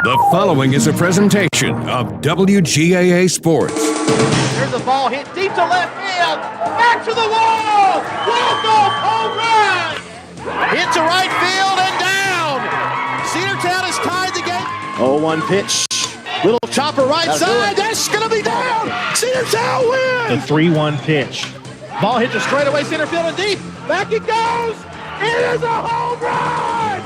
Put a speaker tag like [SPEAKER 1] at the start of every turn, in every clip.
[SPEAKER 1] The following is a presentation of WGAA Sports.
[SPEAKER 2] Here's a ball hit deep to left field. Back to the wall. Walk-off home run. Hit to right field and down. Cedartown has tied the game. 0-1 pitch. Little chopper right side. That's going to be down. Cedartown wins.
[SPEAKER 3] The 3-1 pitch.
[SPEAKER 2] Ball hit to straightaway center field and deep. Back it goes. It is a home run.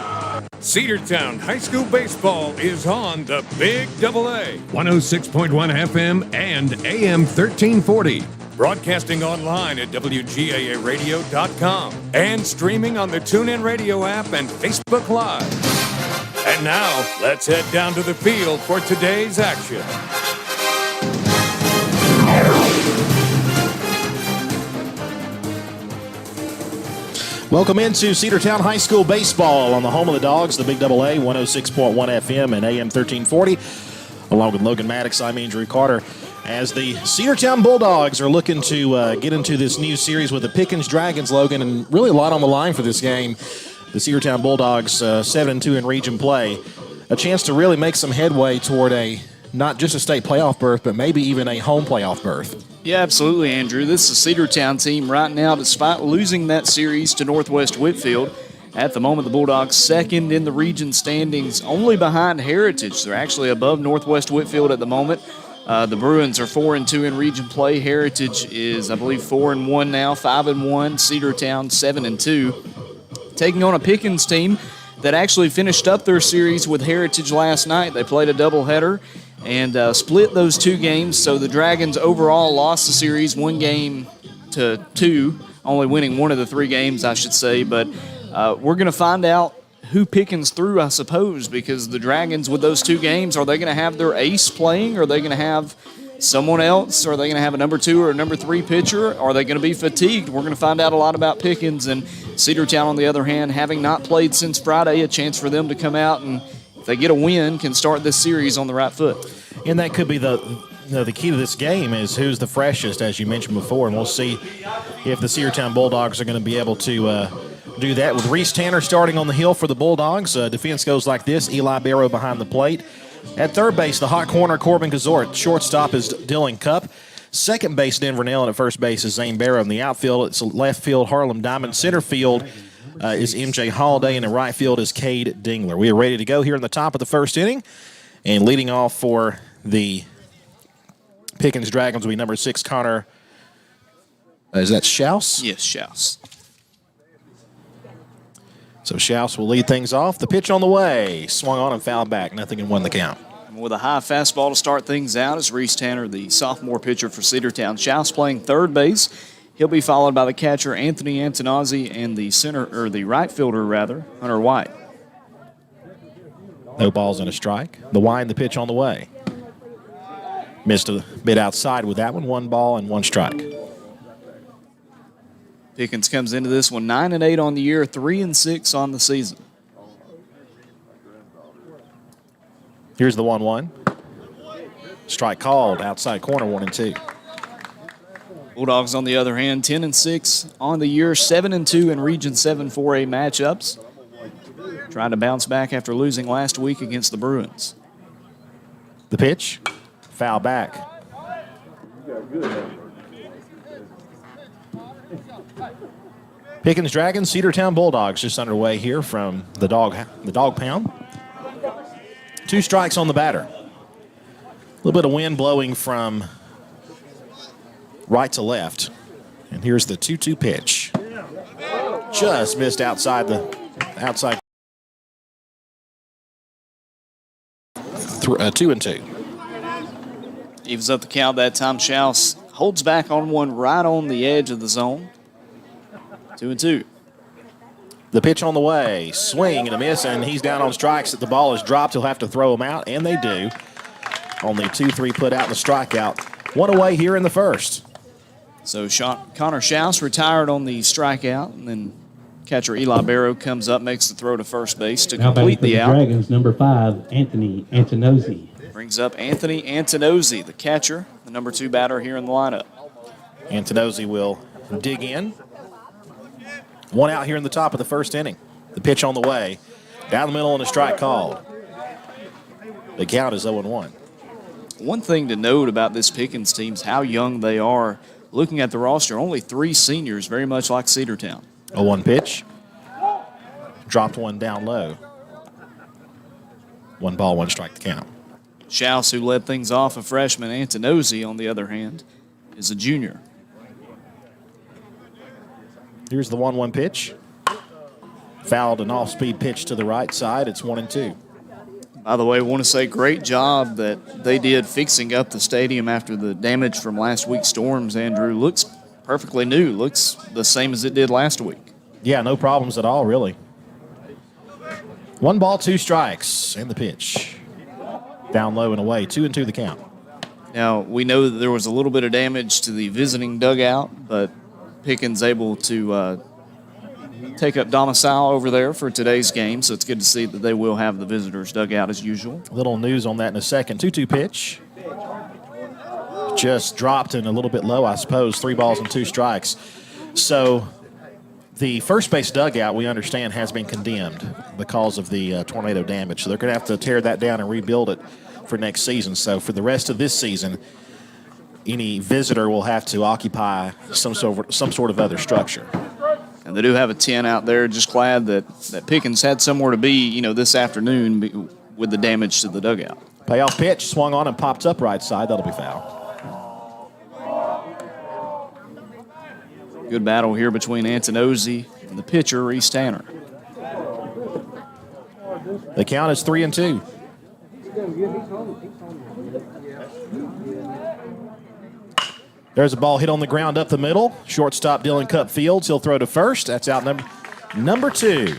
[SPEAKER 1] Cedartown High School Baseball is on the Big AA, 106.1 FM and AM 1340. Broadcasting online at WGAAradio.com and streaming on the TuneIn Radio app and Facebook Live. And now, let's head down to the field for today's action.
[SPEAKER 3] Welcome into Cedartown High School Baseball on the home of the Dogs, the Big AA, 106.1 FM and AM 1340. Along with Logan Maddox, I'm Andrew Carter. As the Cedartown Bulldogs are looking to get into this new series with the Pickens Dragons, Logan, and really a lot on the line for this game. The Cedartown Bulldogs 7-2 in region play. A chance to really make some headway toward not just a state playoff berth, but maybe even a home playoff berth.
[SPEAKER 4] Yeah, absolutely, Andrew. This is a Cedartown team right now, despite losing that series to Northwest Whitfield. At the moment, the Bulldogs second in the region standings, only behind Heritage. They're actually above Northwest Whitfield at the moment. The Bruins are 4-2 in region play. Heritage is, I believe, 4-1 now, 5-1. Cedartown 7-2. Taking on a Pickens team that actually finished up their series with Heritage last night. They played a doubleheader and split those two games. So the Dragons overall lost the series 1-2, only winning one of the three games, I should say. But we're going to find out who Pickens threw, I suppose, because the Dragons with those two games, are they going to have their ace playing? Are they going to have someone else? Are they going to have a number 2 or a number 3 pitcher? Are they going to be fatigued? We're going to find out a lot about Pickens. And Cedartown, on the other hand, having not played since Friday, a chance for them to come out and, if they get a win, can start this series on the right foot.
[SPEAKER 3] And that could be the key to this game is who's the freshest, as you mentioned before, and we'll see if the Cedartown Bulldogs are going to be able to do that. With Reese Tanner starting on the hill for the Bulldogs, defense goes like this: Eli Barrow behind the plate. At third base, the hot corner, Corbin Gazort. Shortstop is Dylan Cupp. Second base, Denver Nell, and at first base is Zane Barrow. In the outfield, it's left field, Harlem Diamond. Center field is MJ Holiday, and in right field is Cade Dingler. We are ready to go here in the top of the first inning. And leading off for the Pickens Dragons will be number 6, Connor. Is that Schaus?
[SPEAKER 4] Yes, Schaus.
[SPEAKER 3] So Schaus will lead things off. The pitch on the way. Swung on and fouled back. Nothing and won the count.
[SPEAKER 4] With a high fastball to start things out is Reese Tanner, the sophomore pitcher for Cedartown. Schaus playing third base. He'll be followed by the catcher, Anthony Antonazzi, and the right fielder, Hunter White.
[SPEAKER 3] No balls and a strike. The wind, the pitch on the way. Missed a bit outside with that one. 1 ball and 1 strike.
[SPEAKER 4] Pickens comes into this one 9-8 on the year, 3-6 on the season.
[SPEAKER 3] Here's the 1-1. Strike called, outside corner, 1-2.
[SPEAKER 4] Bulldogs, on the other hand, 10-6 on the year, 7-2 in Region 7 4A matchups. Trying to bounce back after losing last week against the Bruins.
[SPEAKER 3] The pitch, foul back. Pickens Dragons, Cedartown Bulldogs just underway here from the dog pound. 2 strikes on the batter. A little bit of wind blowing from right to left. And here's the 2-2 pitch. Just missed outside. 2-2.
[SPEAKER 4] Evens up the count that time. Schaus holds back on one right on the edge of the zone. 2-2.
[SPEAKER 3] The pitch on the way. Swing and a miss, and he's down on strikes. The ball is dropped. He'll have to throw him out, and they do. Only 2-3 put out in the strikeout. 1 away here in the first.
[SPEAKER 4] So Connor Schaus retired on the strikeout, and then catcher Eli Barrow comes up, makes the throw to first base to complete the out.
[SPEAKER 5] Dragons, number 5, Anthony Antonozzi.
[SPEAKER 4] Brings up Anthony Antonozzi, the catcher, the number 2 batter here in the lineup.
[SPEAKER 3] Antonozzi will dig in. 1 out here in the top of the first inning. The pitch on the way. Down the middle and a strike called. The count is 0-1.
[SPEAKER 4] One thing to note about this Pickens team is how young they are. Looking at the roster, only 3 seniors, very much like Cedartown.
[SPEAKER 3] 0-1 pitch. Dropped one down low. 1 ball, 1 strike to count.
[SPEAKER 4] Schaus, who led things off, a freshman. Antonozzi, on the other hand, is a junior.
[SPEAKER 3] Here's the 1-1 pitch. Fouled an off-speed pitch to the right side. It's 1-2.
[SPEAKER 4] By the way, I want to say great job that they did fixing up the stadium after the damage from last week's storms, Andrew. Looks perfectly new. Looks the same as it did last week.
[SPEAKER 3] Yeah, no problems at all, really. 1 ball, 2 strikes, and the pitch. Down low and away, 2-2 the count.
[SPEAKER 4] Now, we know that there was a little bit of damage to the visiting dugout, but Pickens able to take up domicile over there for today's game, so it's good to see that they will have the visitors' dugout as usual.
[SPEAKER 3] Little news on that in a second. 2-2 pitch. Just dropped in a little bit low, I suppose. 3 balls and 2 strikes. So the first base dugout, we understand, has been condemned because of the tornado damage. So they're going to have to tear that down and rebuild it for next season. So for the rest of this season, any visitor will have to occupy some sort of other structure.
[SPEAKER 4] And they do have a 10 out there. Just glad that Pickens had somewhere to be, this afternoon with the damage to the dugout.
[SPEAKER 3] Payoff pitch, swung on and popped up right side. That'll be foul.
[SPEAKER 4] Good battle here between Antonozzi and the pitcher, Reese Tanner.
[SPEAKER 3] The count is 3-2. There's a ball hit on the ground up the middle. Shortstop Dylan Cup Fields. He'll throw to first. That's out number 2.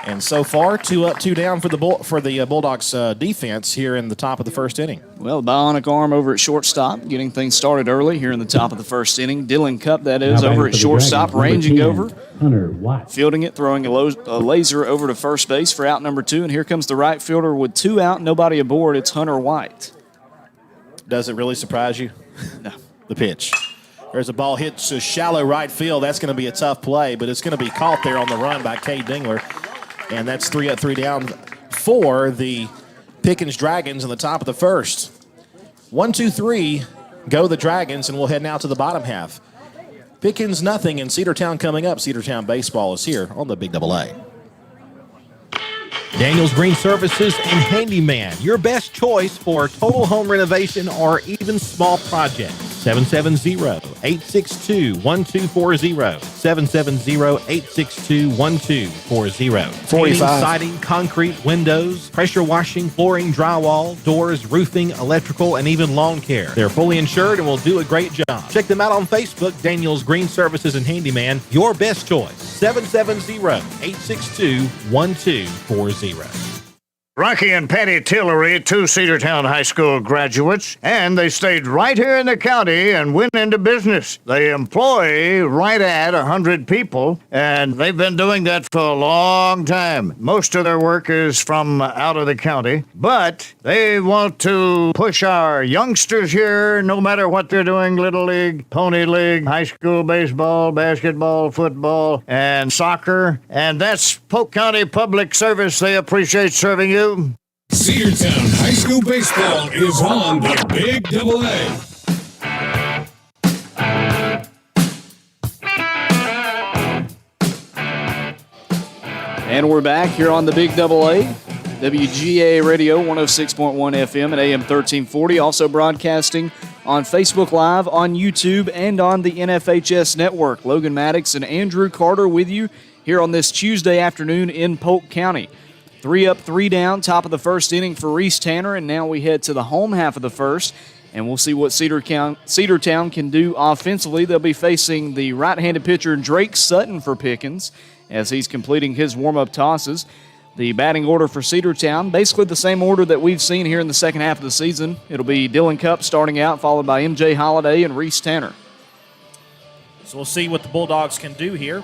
[SPEAKER 3] And so far, 2 up, 2 down for the Bulldogs defense here in the top of the first inning.
[SPEAKER 4] Well, bionic arm over at shortstop, getting things started early here in the top of the first inning. Dylan Cup, that is, over at shortstop, ranging over, fielding it, throwing a laser over to first base for out number 2. And here comes the right fielder with 2 out, nobody aboard. It's Hunter White.
[SPEAKER 3] Does it really surprise you?
[SPEAKER 4] No.
[SPEAKER 3] The pitch. There's a ball hit to shallow right field. That's going to be a tough play, but it's going to be caught there on the run by Cade Dingler. And that's 3 up, 3 down for the Pickens Dragons in the top of the first. 1, 2, 3, go the Dragons, and we'll head now to the bottom half. Pickens nothing, and Cedartown coming up. Cedartown baseball is here on the Big Double A.
[SPEAKER 6] Daniels Green Services and Handyman, your best choice for total home renovation or even small projects. 770-862-1240. 770-862-1240.
[SPEAKER 3] 45.
[SPEAKER 6] Siding, concrete, windows, pressure washing, flooring, drywall, doors, roofing, electrical, and even lawn care. They're fully insured and will do a great job. Check them out on Facebook, Daniels Green Services and Handyman, your best choice. 770-862-1240.
[SPEAKER 7] Rocky and Patty Tillery, 2 Cedartown High School graduates, and they stayed right here in the county and went into business. They employ right at 100 people, and they've been doing that for a long time. Most of their work is from out of the county, but they want to push our youngsters here, no matter what they're doing, Little League, Pony League, high school baseball, basketball, football, and soccer, and that's Polk County Public Service. They appreciate serving you.
[SPEAKER 1] Cedartown High School Baseball is on the Big Double A.
[SPEAKER 4] And we're back here on the Big Double A. WGA Radio 106.1 FM at AM 1340. Also broadcasting on Facebook Live, on YouTube, and on the NFHS Network. Logan Maddox and Andrew Carter with you here on this Tuesday afternoon in Polk County. 3 up, 3 down, top of the first inning for Reese Tanner, and now we head to the home half of the first, and we'll see what Cedartown can do offensively. They'll be facing the right-handed pitcher Drake Sutton for Pickens as he's completing his warm-up tosses. The batting order for Cedartown, basically the same order that we've seen here in the second half of the season. It'll be Dylan Cup starting out, followed by MJ Holiday and Reese Tanner.
[SPEAKER 3] So we'll see what the Bulldogs can do here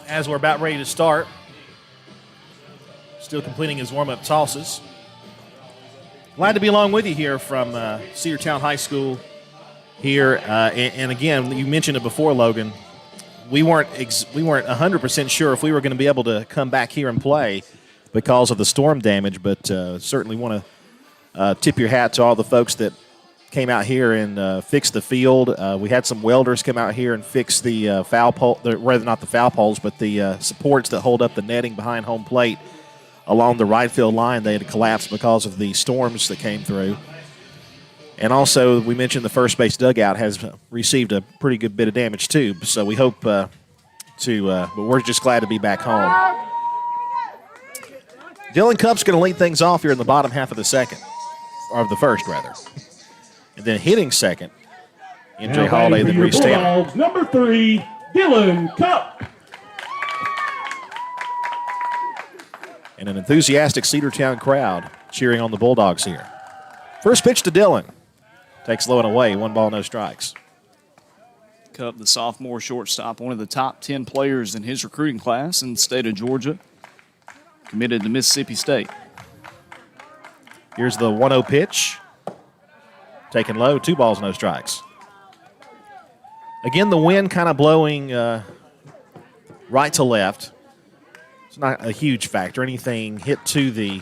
[SPEAKER 3] as we're about ready to start. Still completing his warm-up tosses. Glad to be along with you here from Cedartown High School here. And again, you mentioned it before, Logan. We weren't 100% sure if we were going to be able to come back here and play because of the storm damage, but certainly want to tip your hat to all the folks that came out here and fixed the field. We had some welders come out here and fix the foul pole, rather not the foul poles, but the supports that hold up the netting behind home plate along the right field line. They had collapsed because of the storms that came through. And also, we mentioned the first base dugout has received a pretty good bit of damage too. So we hope but we're just glad to be back home. Dylan Cupp's going to lead things off here in the bottom half of the second, or of the first rather. And then hitting second, MJ Holiday, then Reese Tanner.
[SPEAKER 8] Number 3, Dylan Cupp.
[SPEAKER 3] And an enthusiastic Cedartown crowd cheering on the Bulldogs here. First pitch to Dylan. Takes low and away, 1 ball, no strikes.
[SPEAKER 4] Cupp, the sophomore shortstop, one of the top 10 players in his recruiting class in the state of Georgia, committed to Mississippi State.
[SPEAKER 3] Here's the 1-0 pitch. Taken low, 2 balls, no strikes. Again, the wind kind of blowing right to left. It's not a huge factor. Anything hit to the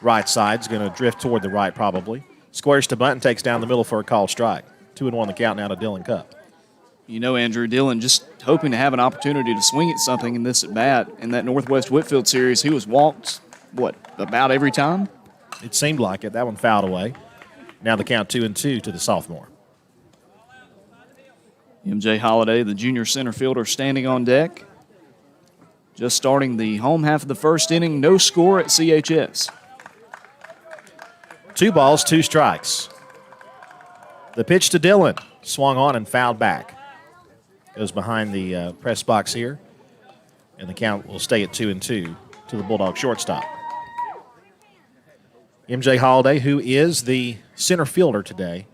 [SPEAKER 3] right side is going to drift toward the right probably. Squares to bunt and takes down the middle for a called strike. 2-1 the count now to Dylan Cupp.
[SPEAKER 4] You know, Andrew, Dylan just hoping to have an opportunity to swing at something in this at-bat. In that Northwest Whitfield series, he was walked, about every time?
[SPEAKER 3] It seemed like it. That one fouled away. Now the count 2-2 to the sophomore.
[SPEAKER 4] MJ Holiday, the junior center fielder, standing on deck. Just starting the home half of the first inning, no score at CHS.
[SPEAKER 3] 2 balls, 2 strikes. The pitch to Dylan, swung on and fouled back. Goes behind the press box here. And the count will stay at 2-2 to the Bulldog shortstop. MJ Holiday, who is the center fielder today,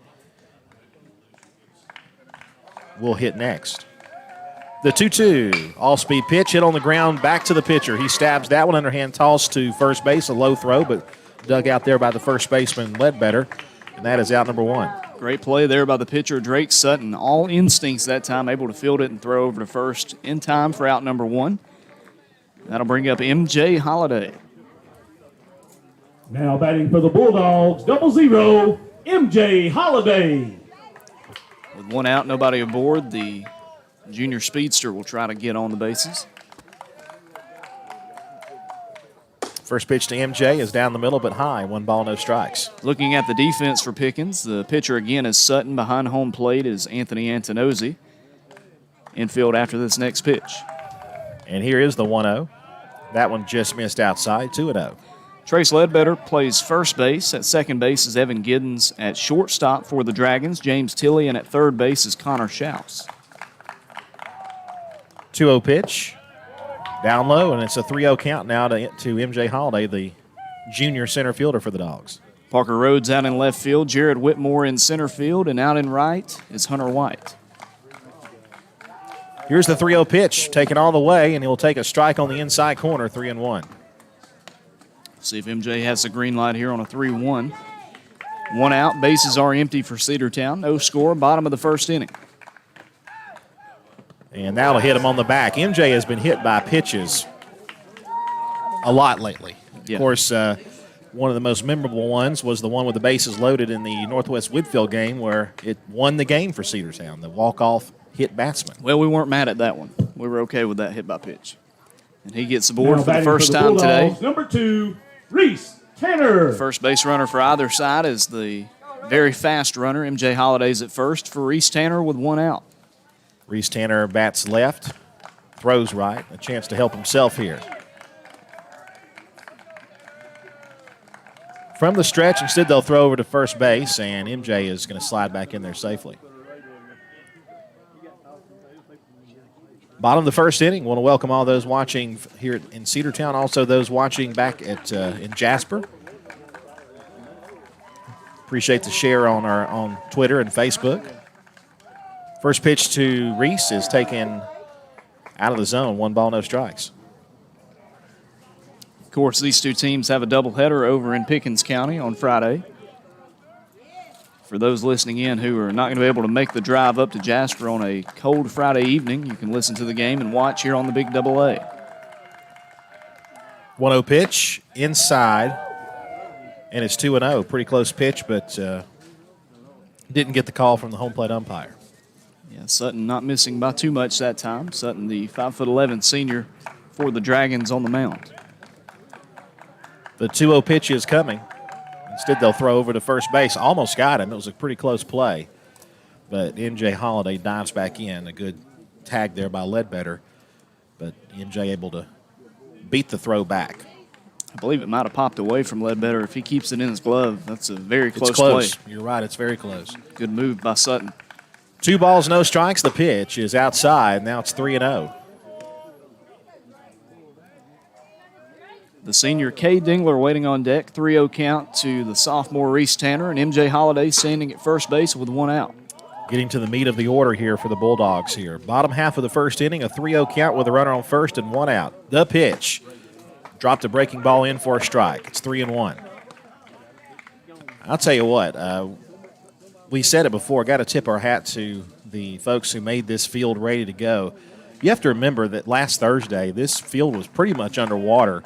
[SPEAKER 3] will hit next. The 2-2, all-speed pitch, hit on the ground, back to the pitcher. He stabs that one, underhand toss to first base, a low throw, but dug out there by the first baseman, Ledbetter, and that is out number 1.
[SPEAKER 4] Great play there by the pitcher, Drake Sutton. All instincts that time, able to field it and throw over to first in time for out number 1. That'll bring up MJ Holiday.
[SPEAKER 8] Now batting for the Bulldogs, 0-0, MJ Holiday.
[SPEAKER 4] With 1 out, nobody aboard, the junior speedster will try to get on the bases.
[SPEAKER 3] First pitch to MJ is down the middle but high, 1 ball, no strikes.
[SPEAKER 4] Looking at the defense for Pickens, the pitcher again is Sutton. Behind home plate is Anthony Antonozzi. Infield after this next pitch.
[SPEAKER 3] And here is the 1-0. That one just missed outside, 2-0.
[SPEAKER 4] Trace Ledbetter plays first base. At second base is Evan Giddens. At shortstop for the Dragons, James Tilley. And at third base is Connor Schaus.
[SPEAKER 3] 2-0 pitch. Down low, and it's a 3-0 count now to MJ Holiday, the junior center fielder for the Dogs.
[SPEAKER 4] Parker Rhodes out in left field. Jared Whitmore in center field. And out in right is Hunter White.
[SPEAKER 3] Here's the 3-0 pitch, taken all the way, and he'll take a strike on the inside corner, 3-1.
[SPEAKER 4] See if MJ has the green light here on a 3-1. 1 out, bases are empty for Cedartown. No score, bottom of the first inning.
[SPEAKER 3] And that'll hit him on the back. MJ has been hit by pitches a lot lately.
[SPEAKER 4] Yeah.
[SPEAKER 3] Of course, one of the most memorable ones was the one with the bases loaded in the Northwest Whitfield game where it won the game for Cedartown, the walk-off hit batsman.
[SPEAKER 4] Well, we weren't mad at that one. We were okay with that hit by pitch. And he gets aboard for the first time today.
[SPEAKER 8] Number 2, Reese Tanner.
[SPEAKER 4] First base runner for either side is the very fast runner. MJ Holiday's at first for Reese Tanner with 1 out.
[SPEAKER 3] Reese Tanner bats left, throws right, a chance to help himself here. From the stretch, instead they'll throw over to first base, and MJ is going to slide back in there safely. Bottom of the first inning. Want to welcome all those watching here in Cedartown, also those watching back at in Jasper. Appreciate the share on Twitter and Facebook. First pitch to Reese is taken out of the zone. 1 ball, no strikes.
[SPEAKER 4] Of course, these two teams have a doubleheader over in Pickens County on Friday. For those listening in who are not going to be able to make the drive up to Jasper on a cold Friday evening, you can listen to the game and watch here on the Big Double A.
[SPEAKER 3] 1-0 pitch inside, And it's 2-0. Pretty close pitch, but didn't get the call from the home plate umpire.
[SPEAKER 4] Yeah, Sutton not missing by too much that time. Sutton, the 5'11" senior for the Dragons on the mound.
[SPEAKER 3] The 2-0 pitch is coming. Instead, they'll throw over to first base. Almost got him. It was a pretty close play. But MJ Holiday dives back in. A good tag there by Ledbetter. But MJ able to beat the throw back.
[SPEAKER 4] I believe it might have popped away from Ledbetter. If he keeps it in his glove, that's a very close,
[SPEAKER 3] It's close.
[SPEAKER 4] play.
[SPEAKER 3] You're right. It's very close.
[SPEAKER 4] Good move by Sutton.
[SPEAKER 3] 2 balls, no strikes. The pitch is outside. Now it's 3-0.
[SPEAKER 4] The senior Cade Dingler waiting on deck. 3-0 count to the sophomore Reese Tanner, and MJ Holiday standing at first base with 1 out.
[SPEAKER 3] Getting to the meat of the order here for the Bulldogs here. Bottom half of the first inning, a 3-0 count with a runner on first and 1 out. The pitch. Dropped a breaking ball in for a strike. It's 3-1. I'll tell you what, we said it before, got to tip our hat to the folks who made this field ready to go. You have to remember that last Thursday, this field was pretty much underwater,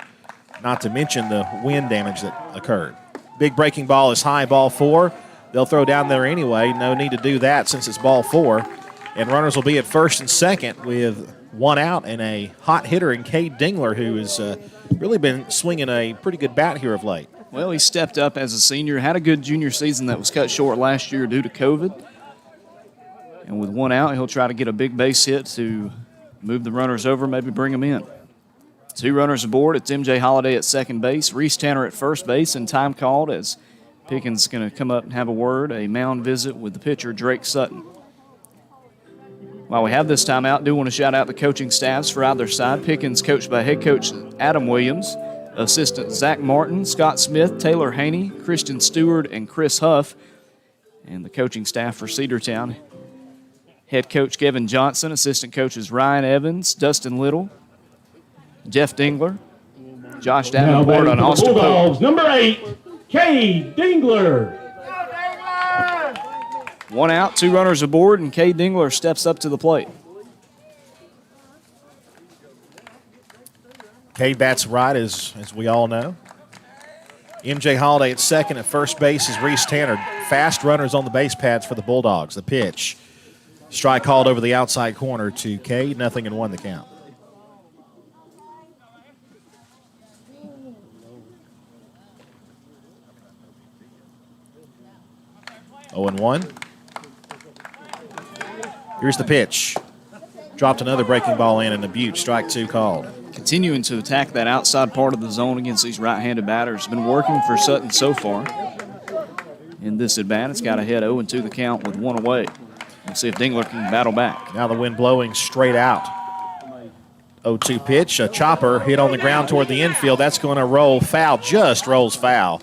[SPEAKER 3] not to mention the wind damage that occurred. Big breaking ball is high, ball 4. They'll throw down there anyway. No need to do that since it's ball 4. And runners will be at first and second with 1 out and a hot hitter in Cade Dingler, who has really been swinging a pretty good bat here of late.
[SPEAKER 4] Well, he stepped up as a senior, had a good junior season that was cut short last year due to COVID. And with 1 out, he'll try to get a big base hit to move the runners over, maybe bring them in. 2 runners aboard. It's MJ Holiday at second base, Reese Tanner at first base, and time called as Pickens is going to come up and have a word, a mound visit with the pitcher, Drake Sutton. While we have this timeout, do want to shout out the coaching staffs for either side. Pickens coached by head coach Adam Williams, assistant Zach Martin, Scott Smith, Taylor Haney, Christian Stewart, and Chris Huff. And the coaching staff for Cedartown, head coach Kevin Johnson, assistant coaches Ryan Evans, Dustin Little, Jeff Dingler, Josh
[SPEAKER 8] Now
[SPEAKER 4] Davenport
[SPEAKER 8] batting
[SPEAKER 4] on
[SPEAKER 8] for the
[SPEAKER 4] Austin Pope.
[SPEAKER 8] Bulldogs, number 8, Cade Dingler.
[SPEAKER 4] 1 out, 2 runners aboard, and Cade Dingler steps up to the plate.
[SPEAKER 3] Cade bats right, as we all know. MJ Holiday at second. At first base is Reese Tanner. Fast runners on the base pads for the Bulldogs. The pitch. Strike called over the outside corner to Cade. 0-1 the count. Oh and 1. Here's the pitch. Dropped another breaking ball in, and a Butte. Strike 2 called.
[SPEAKER 4] Continuing to attack that outside part of the zone against these right-handed batters. Been working for Sutton so far. In this at-bat, it's got a head 0-2 the count with 1 away. We'll see if Dingler can battle back.
[SPEAKER 3] Now the wind blowing straight out. 0-2 pitch. A chopper hit on the ground toward the infield. That's going to roll foul. Just rolls foul.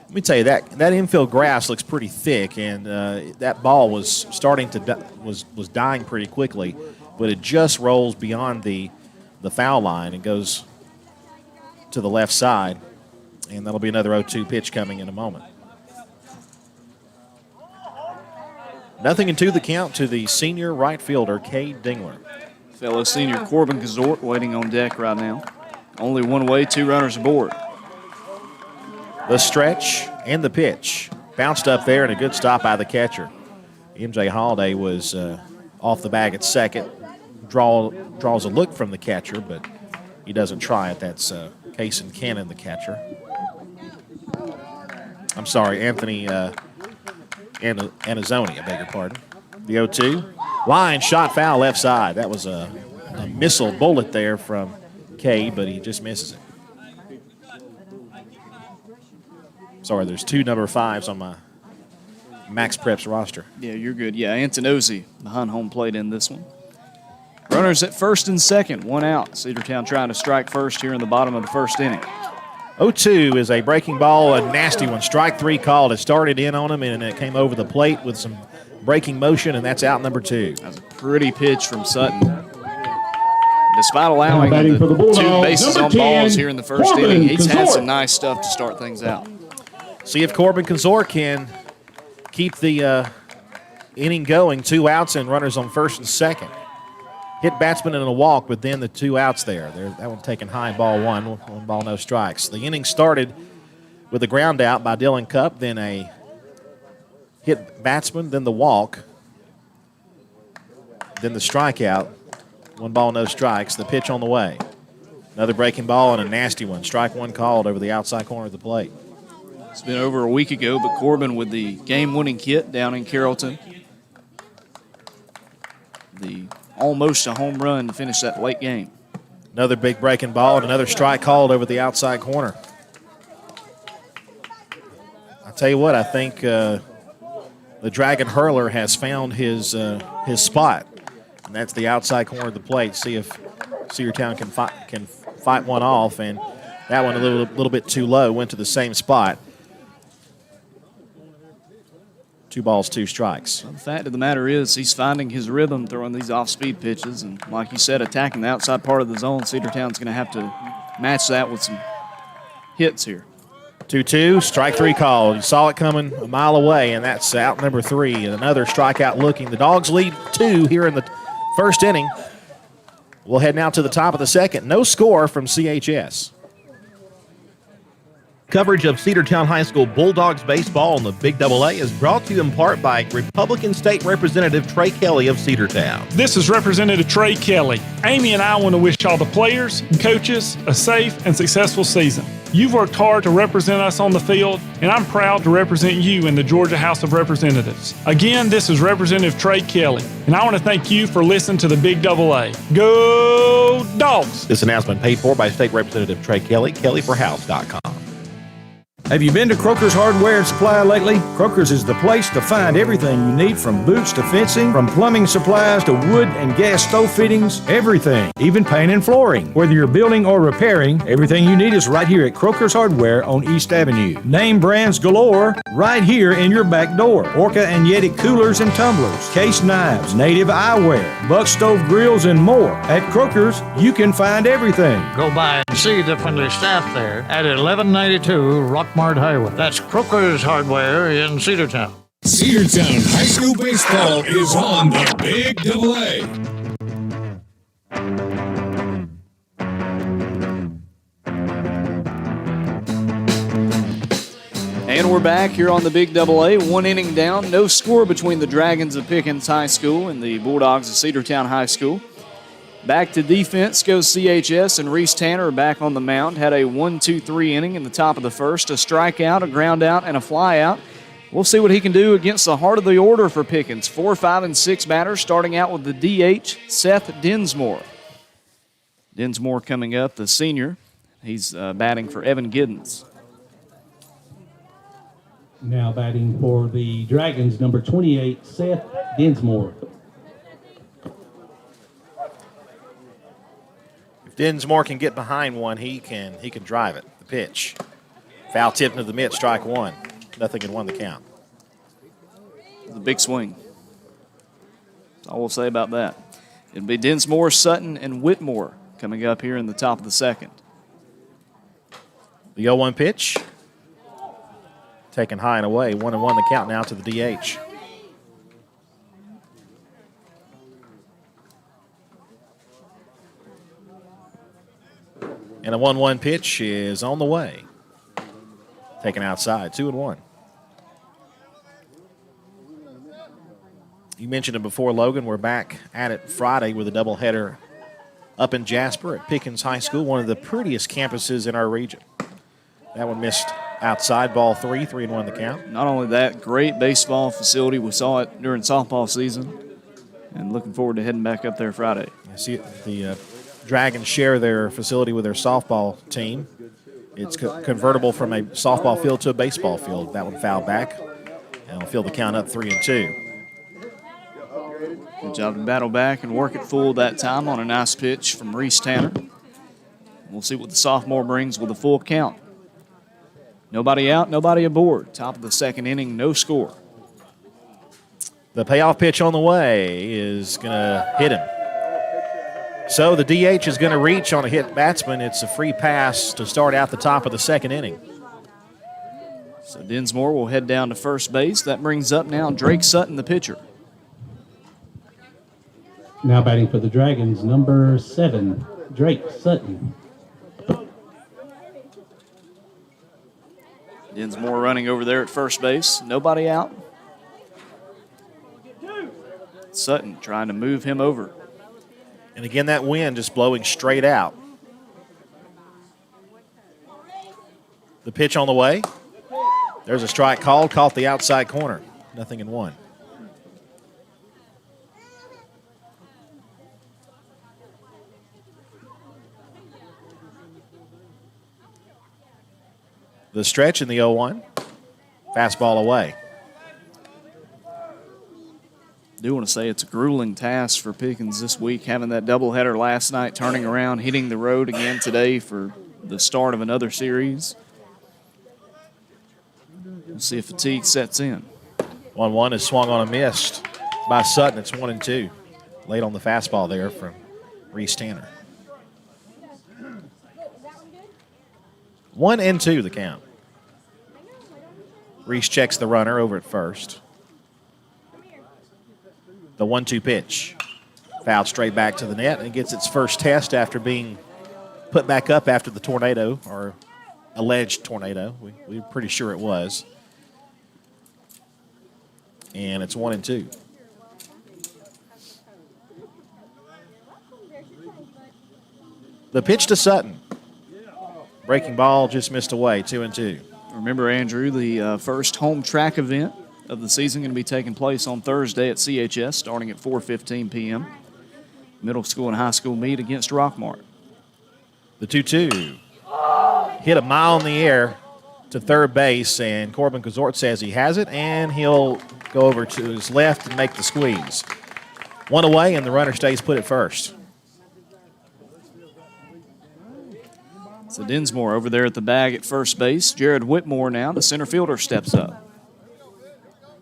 [SPEAKER 3] Let me tell you, that infield grass looks pretty thick, and that ball was starting to was dying pretty quickly, but it just rolls beyond the foul line and goes to the left side, and that'll be another 0-2 pitch coming in a moment. 0-2 the count to the senior right fielder, Cade Dingler.
[SPEAKER 4] Fellow senior Corbin Kazort waiting on deck right now. Only 1 away, 2 runners aboard.
[SPEAKER 3] The stretch and the pitch. Bounced up there and a good stop by the catcher. MJ Holiday was off the bag at second. Draws a look from the catcher, but he doesn't try it. That's Cason Cannon, the catcher. I'm sorry, Anthony Anazzoni, I beg your pardon. The 0-2. Line shot foul left side. That was a missile bullet there from Cade, but he just misses it. Sorry, there's 2 number 5s on my Max Preps roster.
[SPEAKER 4] Yeah, you're good. Yeah, Antonozzi behind home plate in this one. Runners at first and second, 1 out. Cedartown trying to strike first here in the bottom of the first inning.
[SPEAKER 3] 0-2 is a breaking ball, a nasty one. Strike 3 called. It started in on him, and it came over the plate with some breaking motion, and that's out number 2.
[SPEAKER 4] That was a pretty pitch from Sutton. Despite allowing
[SPEAKER 8] batting for the
[SPEAKER 4] the 2
[SPEAKER 8] Bulldogs,
[SPEAKER 4] bases
[SPEAKER 8] number
[SPEAKER 4] on
[SPEAKER 8] 10,
[SPEAKER 4] balls here in the first
[SPEAKER 8] Corbin
[SPEAKER 4] inning, he's had
[SPEAKER 8] Kazort.
[SPEAKER 4] some nice stuff to start things out.
[SPEAKER 3] See if Corbin Kazor can keep the inning going. 2 outs and runners on first and second. Hit batsman in a walk, but then the 2 outs there. That one taken high, ball 1. 1 ball, no strikes. The inning started with a ground out by Dylan Cupp, then a hit batsman, then the walk, then the strikeout. 1 ball, no strikes. The pitch on the way. Another breaking ball and a nasty one. Strike one called over the outside corner of the plate.
[SPEAKER 4] It's been over a week ago, but Corbin with the game-winning hit down in Carrollton. The almost a home run to finish that late game.
[SPEAKER 3] Another big breaking ball and another strike called over the outside corner. I'll tell you what, I think the Dragon Hurler has found his spot, and that's the outside corner of the plate. See if Cedartown can fight one off, and that one a little bit too low, went to the same spot. 2 balls, 2 strikes.
[SPEAKER 4] Well, the fact of the matter is he's finding his rhythm throwing these off-speed pitches, and like you said, attacking the outside part of the zone. Cedartown's going to have to match that with some hits here.
[SPEAKER 3] 2-2, strike 3 called. You saw it coming a mile away, and that's out number 3. And another strikeout looking. The Dogs lead 2 here in the first inning. We'll head now to the top of the second. No score from CHS.
[SPEAKER 6] Coverage of Cedartown High School Bulldogs baseball on the Big AA is brought to you in part by Republican State Representative Trey Kelly of Cedartown.
[SPEAKER 9] This is Representative Trey Kelly. Amy and I want to wish all the players and coaches a safe and successful season. You've worked hard to represent us on the field, and I'm proud to represent you in the Georgia House of Representatives. Again, this is Representative Trey Kelly, and I want to thank you for listening to the Big AA. Go Dogs!
[SPEAKER 6] This announcement paid for by State Representative Trey Kelly, kellyforhouse.com.
[SPEAKER 10] Have you been to Croker's Hardware and Supply lately? Croker's is the place to find everything you need, from boots to fencing, from plumbing supplies to wood and gas stove fittings, everything, even paint and flooring. Whether you're building or repairing, everything you need is right here at Croker's Hardware on East Avenue. Name brands galore right here in your back door. Orca and Yeti coolers and tumblers, case knives, native eyewear, buck stove grills, and more. At Croker's, you can find everything.
[SPEAKER 7] Go by and see the friendly staff there at 1192 Rockmart Highway. That's Croker's Hardware in Cedartown.
[SPEAKER 1] Cedartown High School Baseball is on the Big AA.
[SPEAKER 4] And we're back here on the Big AA. 1 inning down, no score between the Dragons of Pickens High School and the Bulldogs of Cedartown High School. Back to defense goes CHS, and Reese Tanner back on the mound. Had a 1-2-3 inning in the top of the first. A strikeout, a ground out, and a fly out. We'll see what he can do against the heart of the order for Pickens. 4, 5, and 6 batters, starting out with the DH, Seth Dinsmore. Dinsmore coming up, the senior. He's batting for Evan Giddens.
[SPEAKER 5] Now batting for the Dragons, number 28, Seth Dinsmore.
[SPEAKER 3] Dinsmore can get behind one, he can drive it. The pitch. Foul tip into the mitt, strike 1. Nothing in 1 the count.
[SPEAKER 4] The big swing. That's all we'll say about that. It'll be Dinsmore, Sutton, and Whitmore coming up here in the top of the second.
[SPEAKER 3] The 0-1 pitch. Taken high and away. 1-1 the count now to the DH. And a 1-1 pitch is on the way. Taken outside, 2-1. You mentioned it before, Logan. We're back at it Friday with a doubleheader up in Jasper at Pickens High School, one of the prettiest campuses in our region. That one missed outside, ball 3, 3-1 the count.
[SPEAKER 4] Not only that, great baseball facility. We saw it during softball season, and looking forward to heading back up there Friday.
[SPEAKER 3] I see the Dragons share their facility with their softball team. It's convertible from a softball field to a baseball field. That one fouled back, and we'll field the count up 3-2.
[SPEAKER 4] Good job to battle back and work it full that time on a nice pitch from Reese Tanner. We'll see what the sophomore brings with a full count. Nobody out, nobody aboard. Top of the second inning, no score.
[SPEAKER 3] The payoff pitch on the way is going to hit him. So the DH is going to reach on a hit batsman. It's a free pass to start out the top of the second inning.
[SPEAKER 4] So Dinsmore will head down to first base. That brings up now Drake Sutton, the pitcher.
[SPEAKER 5] Now batting for the Dragons, number 7, Drake Sutton.
[SPEAKER 4] Dinsmore running over there at first base. Nobody out. Sutton trying to move him over.
[SPEAKER 3] And again, that wind just blowing straight out. The pitch on the way. There's a strike called, caught the outside corner. 0-1. The stretch in the 0-1. Fastball away.
[SPEAKER 4] I do want to say it's a grueling task for Pickens this week, having that doubleheader last night, turning around, hitting the road again today for the start of another series. We'll see if fatigue sets in.
[SPEAKER 3] 1-1 is swung on a miss by Sutton. It's 1-2. Late on the fastball there from Reese Tanner. 1-2 the count. Reese checks the runner over at first. The 1-2 pitch. Fouled straight back to the net and gets its first test after being put back up after the tornado, or alleged tornado. We're pretty sure it was. And it's 1-2. The pitch to Sutton. Breaking ball just missed away, 2-2.
[SPEAKER 4] Remember, Andrew, the first home track event of the season going to be taking place on Thursday at CHS starting at 4:15 p.m. Middle school and high school meet against Rockmart.
[SPEAKER 3] The 2-2. Hit a mile in the air to third base, and Corbin Kazort says he has it, and he'll go over to his left and make the squeeze. One away, and the runner stays put at first.
[SPEAKER 4] So Dinsmore over there at the bag at first base. Jared Whitmore now, the center fielder, steps up.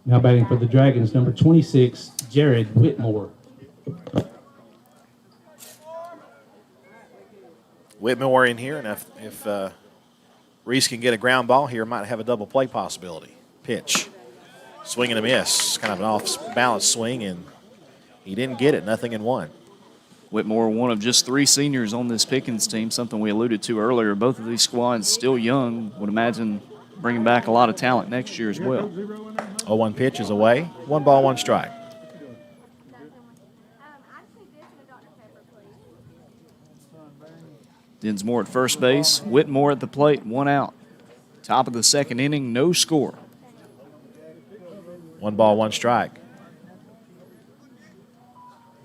[SPEAKER 5] Now batting for the Dragons, number 26, Jared Whitmore.
[SPEAKER 3] Whitmore in here, and if Reese can get a ground ball here, might have a double play possibility. Pitch. Swing and a miss. Kind of an off-balance swing, and he didn't get it. 0-1.
[SPEAKER 4] Whitmore, one of just 3 seniors on this Pickens team, something we alluded to earlier. Both of these squads still young. Would imagine bringing back a lot of talent next year as well.
[SPEAKER 3] 0-1 pitch is away. 1 ball, 1 strike.
[SPEAKER 4] Dinsmore at first base. Whitmore at the plate. 1 out. Top of the second inning, no score.
[SPEAKER 3] 1 ball, 1 strike.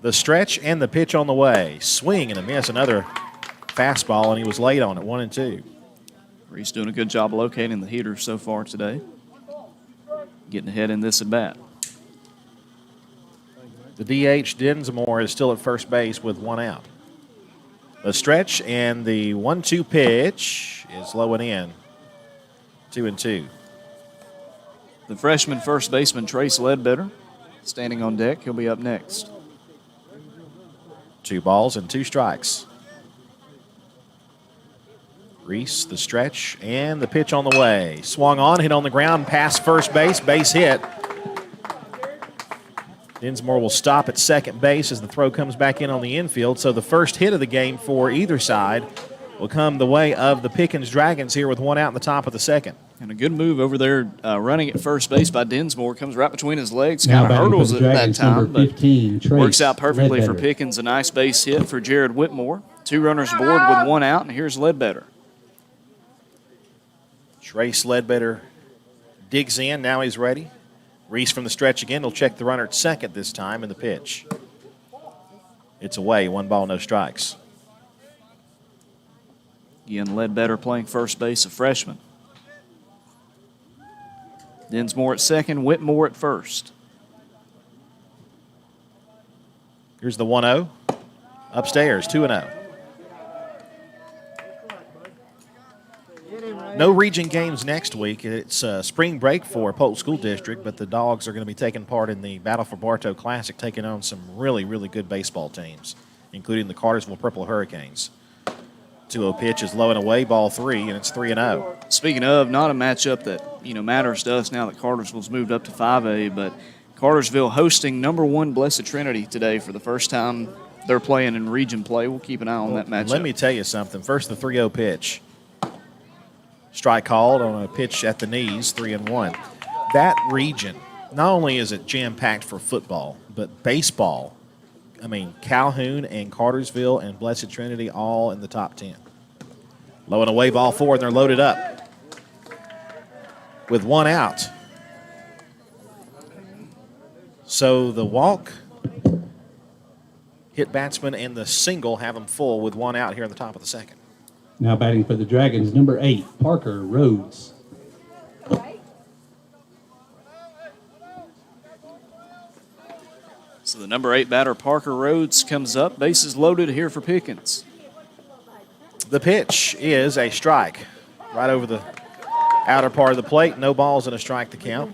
[SPEAKER 3] The stretch and the pitch on the way. Swing and a miss. Another fastball, and he was late on it. 1-2.
[SPEAKER 4] Reese doing a good job locating the heater so far today. Getting ahead in this at bat.
[SPEAKER 3] The DH, Dinsmore, is still at first base with 1 out. The stretch and the 1-2 pitch is low and in. 2-2.
[SPEAKER 4] The freshman first baseman, Trace Ledbetter, standing on deck. He'll be up next.
[SPEAKER 3] 2 balls and 2 strikes. Reese, the stretch, and the pitch on the way. Swung on, hit on the ground, past first base, base hit. Dinsmore will stop at second base as the throw comes back in on the infield. So the first hit of the game for either side will come the way of the Pickens Dragons here with 1 out in the top of the second.
[SPEAKER 4] And a good move over there running at first base by Dinsmore. Comes right between his legs, kind of hurdles it that time, but
[SPEAKER 5] 15,
[SPEAKER 4] works out perfectly
[SPEAKER 5] Ledbetter.
[SPEAKER 4] for Pickens. A nice base hit for Jared Whitmore. 2 runners aboard with 1 out, and here's Ledbetter.
[SPEAKER 3] Trace Ledbetter digs in. Now he's ready. Reese from the stretch again. He'll check the runner at second this time in the pitch. It's away. 1 ball, no strikes.
[SPEAKER 4] Again, Ledbetter playing first base, a freshman. Dinsmore at second, Whitmore at first.
[SPEAKER 3] Here's the 1-0. Upstairs, 2-0. No region games next week. It's spring break for Polk School District, but the Dogs are going to be taking part in the Battle for Bartow Classic, taking on some really, really good baseball teams, including the Cartersville Purple Hurricanes. 2-0 pitch is low and away, ball 3, and it's 3-0.
[SPEAKER 4] Speaking of, not a matchup that matters to us now that Cartersville's moved up to 5A, but Cartersville hosting number 1 Blessed Trinity today for the first time they're playing in region play. We'll keep an eye on that matchup.
[SPEAKER 3] Let me tell you something. First, the 3-0 pitch. Strike called on a pitch at the knees, 3-1. That region, not only is it jam-packed for football, but baseball. I mean, Calhoun and Cartersville and Blessed Trinity all in the top 10. Low and away, ball 4, and they're loaded up with 1 out. So the walk, hit batsman, and the single have them full with 1 out here in the top of the second.
[SPEAKER 5] Now batting for the Dragons, number 8, Parker Rhodes.
[SPEAKER 4] So the number 8 batter, Parker Rhodes, comes up. Bases loaded here for Pickens.
[SPEAKER 3] The pitch is a strike right over the outer part of the plate. No balls and a strike to count.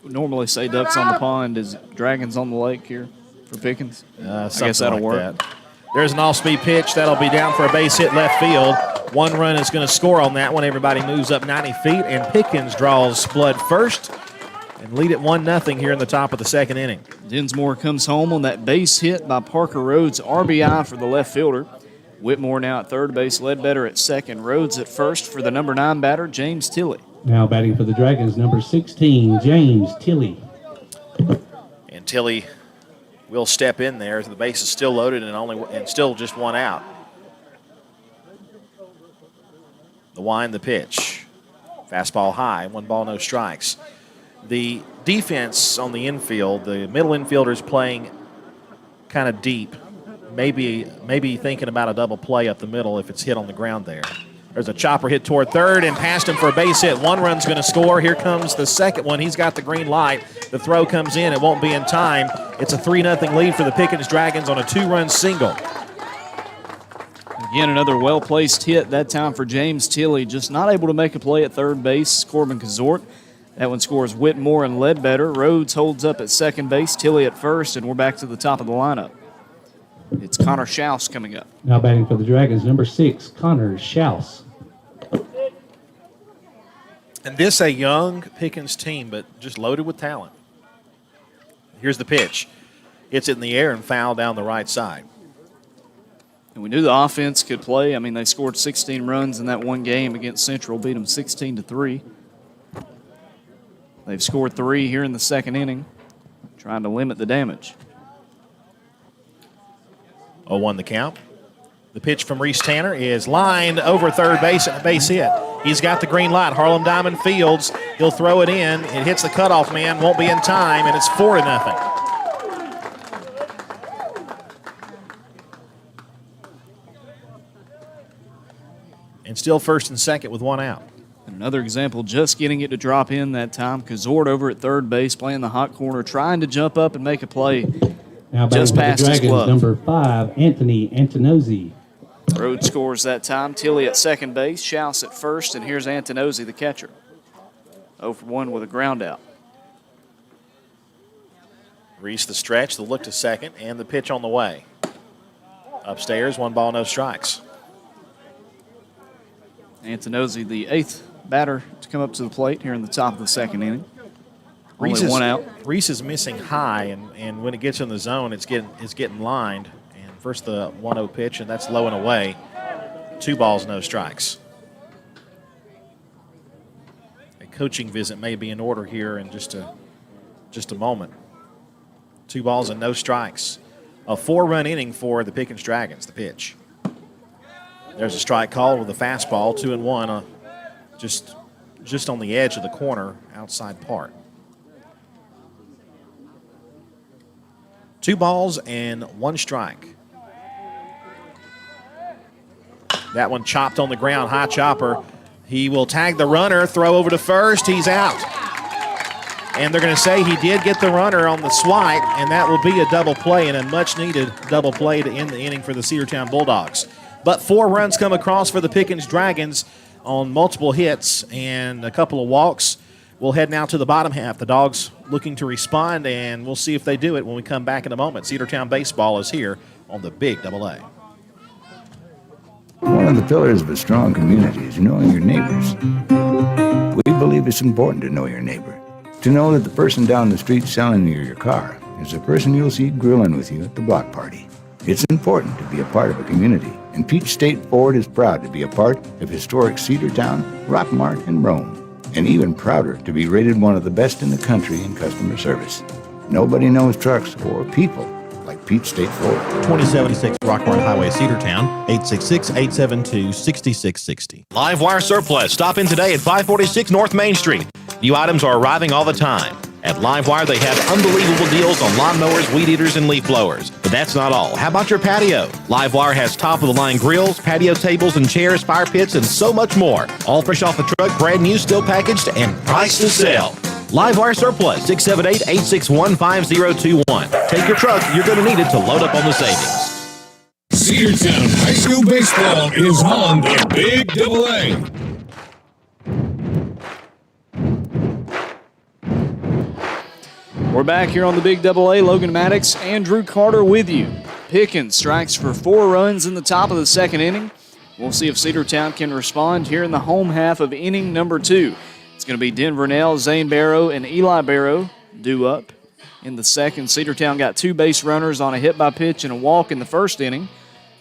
[SPEAKER 4] We normally say ducks on the pond. Is Dragons on the lake here for Pickens? I guess that'll work.
[SPEAKER 3] That. There's an off-speed pitch. That'll be down for a base hit left field. 1 run is going to score on that one. Everybody moves up 90 feet, and Pickens draws blood first and lead it 1-0 here in the top of the second inning.
[SPEAKER 4] Dinsmore comes home on that base hit by Parker Rhodes. RBI for the left fielder. Whitmore now at third base, Ledbetter at second, Rhodes at first for the number 9 batter, James Tilley.
[SPEAKER 5] Now batting for the Dragons, number 16, James Tilley.
[SPEAKER 3] And Tilley will step in there. The base is still loaded and still just 1 out. The wind, the pitch. Fastball high, 1 ball, no strikes. The defense on the infield, the middle infielders playing kind of deep. Maybe thinking about a double play up the middle if it's hit on the ground there. There's a chopper hit toward third and past him for a base hit. 1 run's going to score. Here comes the second one. He's got the green light. The throw comes in. It won't be in time. It's a 3-0 lead for the Pickens Dragons on a 2-run single.
[SPEAKER 4] Again, another well-placed hit, that time for James Tilley. Just not able to make a play at third base. Corbin Kazort. That one scores Whitmore and Ledbetter. Rhodes holds up at second base. Tilley at first, and we're back to the top of the lineup. It's Connor Schaus coming up.
[SPEAKER 5] Now batting for the Dragons, number 6, Connor Schaus.
[SPEAKER 3] And this a young Pickens team, but just loaded with talent. Here's the pitch. Hits it in the air and foul down the right side.
[SPEAKER 4] And we knew the offense could play. I mean, they scored 16 runs in that one game against Central, beat them 16-3. They've scored 3 here in the second inning, trying to limit the damage.
[SPEAKER 3] 0-1 the count. The pitch from Reese Tanner is lined over third base and a base hit. He's got the green light. Harlem Diamond fields. He'll throw it in. It hits the cutoff man. Won't be in time, and it's 4-0. And still first and second with 1 out.
[SPEAKER 4] And another example, just getting it to drop in that time. Kazort over at third base, playing the hot corner, trying to jump up and make a play.
[SPEAKER 5] Now
[SPEAKER 4] just past
[SPEAKER 5] the
[SPEAKER 4] his
[SPEAKER 5] Dragons,
[SPEAKER 4] glove.
[SPEAKER 5] number 5, Anthony Antonozzi.
[SPEAKER 4] Rhodes scores that time. Tilley at second base, Schaus at first, and here's Antonozzi, the catcher. 0-for-1 with a ground out.
[SPEAKER 3] Reese the stretch, the look to second, and the pitch on the way. Upstairs, 1 ball, no strikes.
[SPEAKER 4] Antonozzi, the 8th batter to come up to the plate here in the top of the second inning.
[SPEAKER 3] Reese
[SPEAKER 4] Only 1 out.
[SPEAKER 3] Reese is missing high, and when it gets in the zone, it's getting lined. And first the 1-0 pitch, and that's low and away. 2 balls, no strikes. A coaching visit may be in order here in just a moment. 2 balls and no strikes. A 4-run inning for the Pickens Dragons. The pitch. There's a strike call with a fastball, 2-1, just on the edge of the corner, outside part. 2 balls and 1 strike. That one chopped on the ground, high chopper. He will tag the runner, throw over to first, he's out. And they're going to say he did get the runner on the swipe, and that will be a double play, and a much-needed double play to end the inning for the Cedartown Bulldogs. But 4 runs come across for the Pickens Dragons on multiple hits and a couple of walks. We'll head now to the bottom half. The Dogs looking to respond, and we'll see if they do it when we come back in a moment. Cedartown Baseball is here on the Big AA.
[SPEAKER 11] One of the pillars of a strong community is knowing your neighbors. We believe it's important to know your neighbor. To know that the person down the street selling you your car is the person you'll see grilling with you at the block party. It's important to be a part of a community And Peach State Ford is proud to be a part of historic Cedartown, Rockmart, and Rome. And even prouder to be rated one of the best in the country in customer service. Nobody knows trucks or people like Peach State Ford.
[SPEAKER 3] 2076 Rockmart Highway, Cedartown, 866-872-6660.
[SPEAKER 12] Livewire Surplus. Stop in today at 546 North Main Street. New items are arriving all the time. At Livewire, they have unbelievable deals on lawnmowers, weed eaters, and leaf blowers. But that's not all. How about your patio? Livewire has top-of-the-line grills, patio tables and chairs, fire pits, and so much more. All fresh off the truck, brand new, still packaged, and priced to sell. Livewire Surplus, 678-861-5021. Take your truck. You're going to need it to load up on the savings.
[SPEAKER 1] Cedartown High School Baseball is on the Big Double A.
[SPEAKER 4] We're back here on the Big Double A. Logan Maddox, Andrew Carter with you. Pickens strikes for 4 runs in the top of the second inning. We'll see if Cedartown can respond here in the home half of inning number 2. It's going to be Denver Nell, Zane Barrow, and Eli Barrow due up in the second. Cedartown got 2 base runners on a hit by pitch and a walk in the first inning.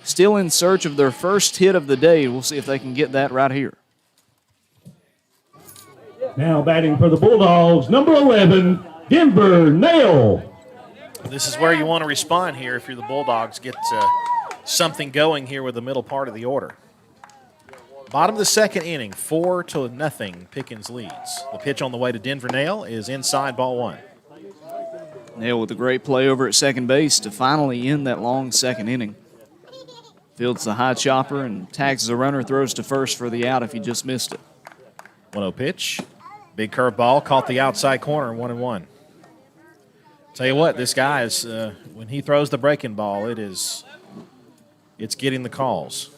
[SPEAKER 4] Still in search of their first hit of the day. We'll see if they can get that right here.
[SPEAKER 8] Now batting for the Bulldogs, number 11, Denver Nell.
[SPEAKER 3] This is where you want to respond here if you're the Bulldogs. Get something going here with the middle part of the order. Bottom of the second inning, 4-0, Pickens leads. The pitch on the way to Denver Nell is inside, ball 1.
[SPEAKER 4] Nell with a great play over at second base to finally end that long second inning. Fields the high chopper and tags the runner, throws to first for the out if he just missed it.
[SPEAKER 3] 1-0 pitch. Big curveball, caught the outside corner, 1-1. Tell you what, this guy is, when he throws the breaking ball, it's getting the calls.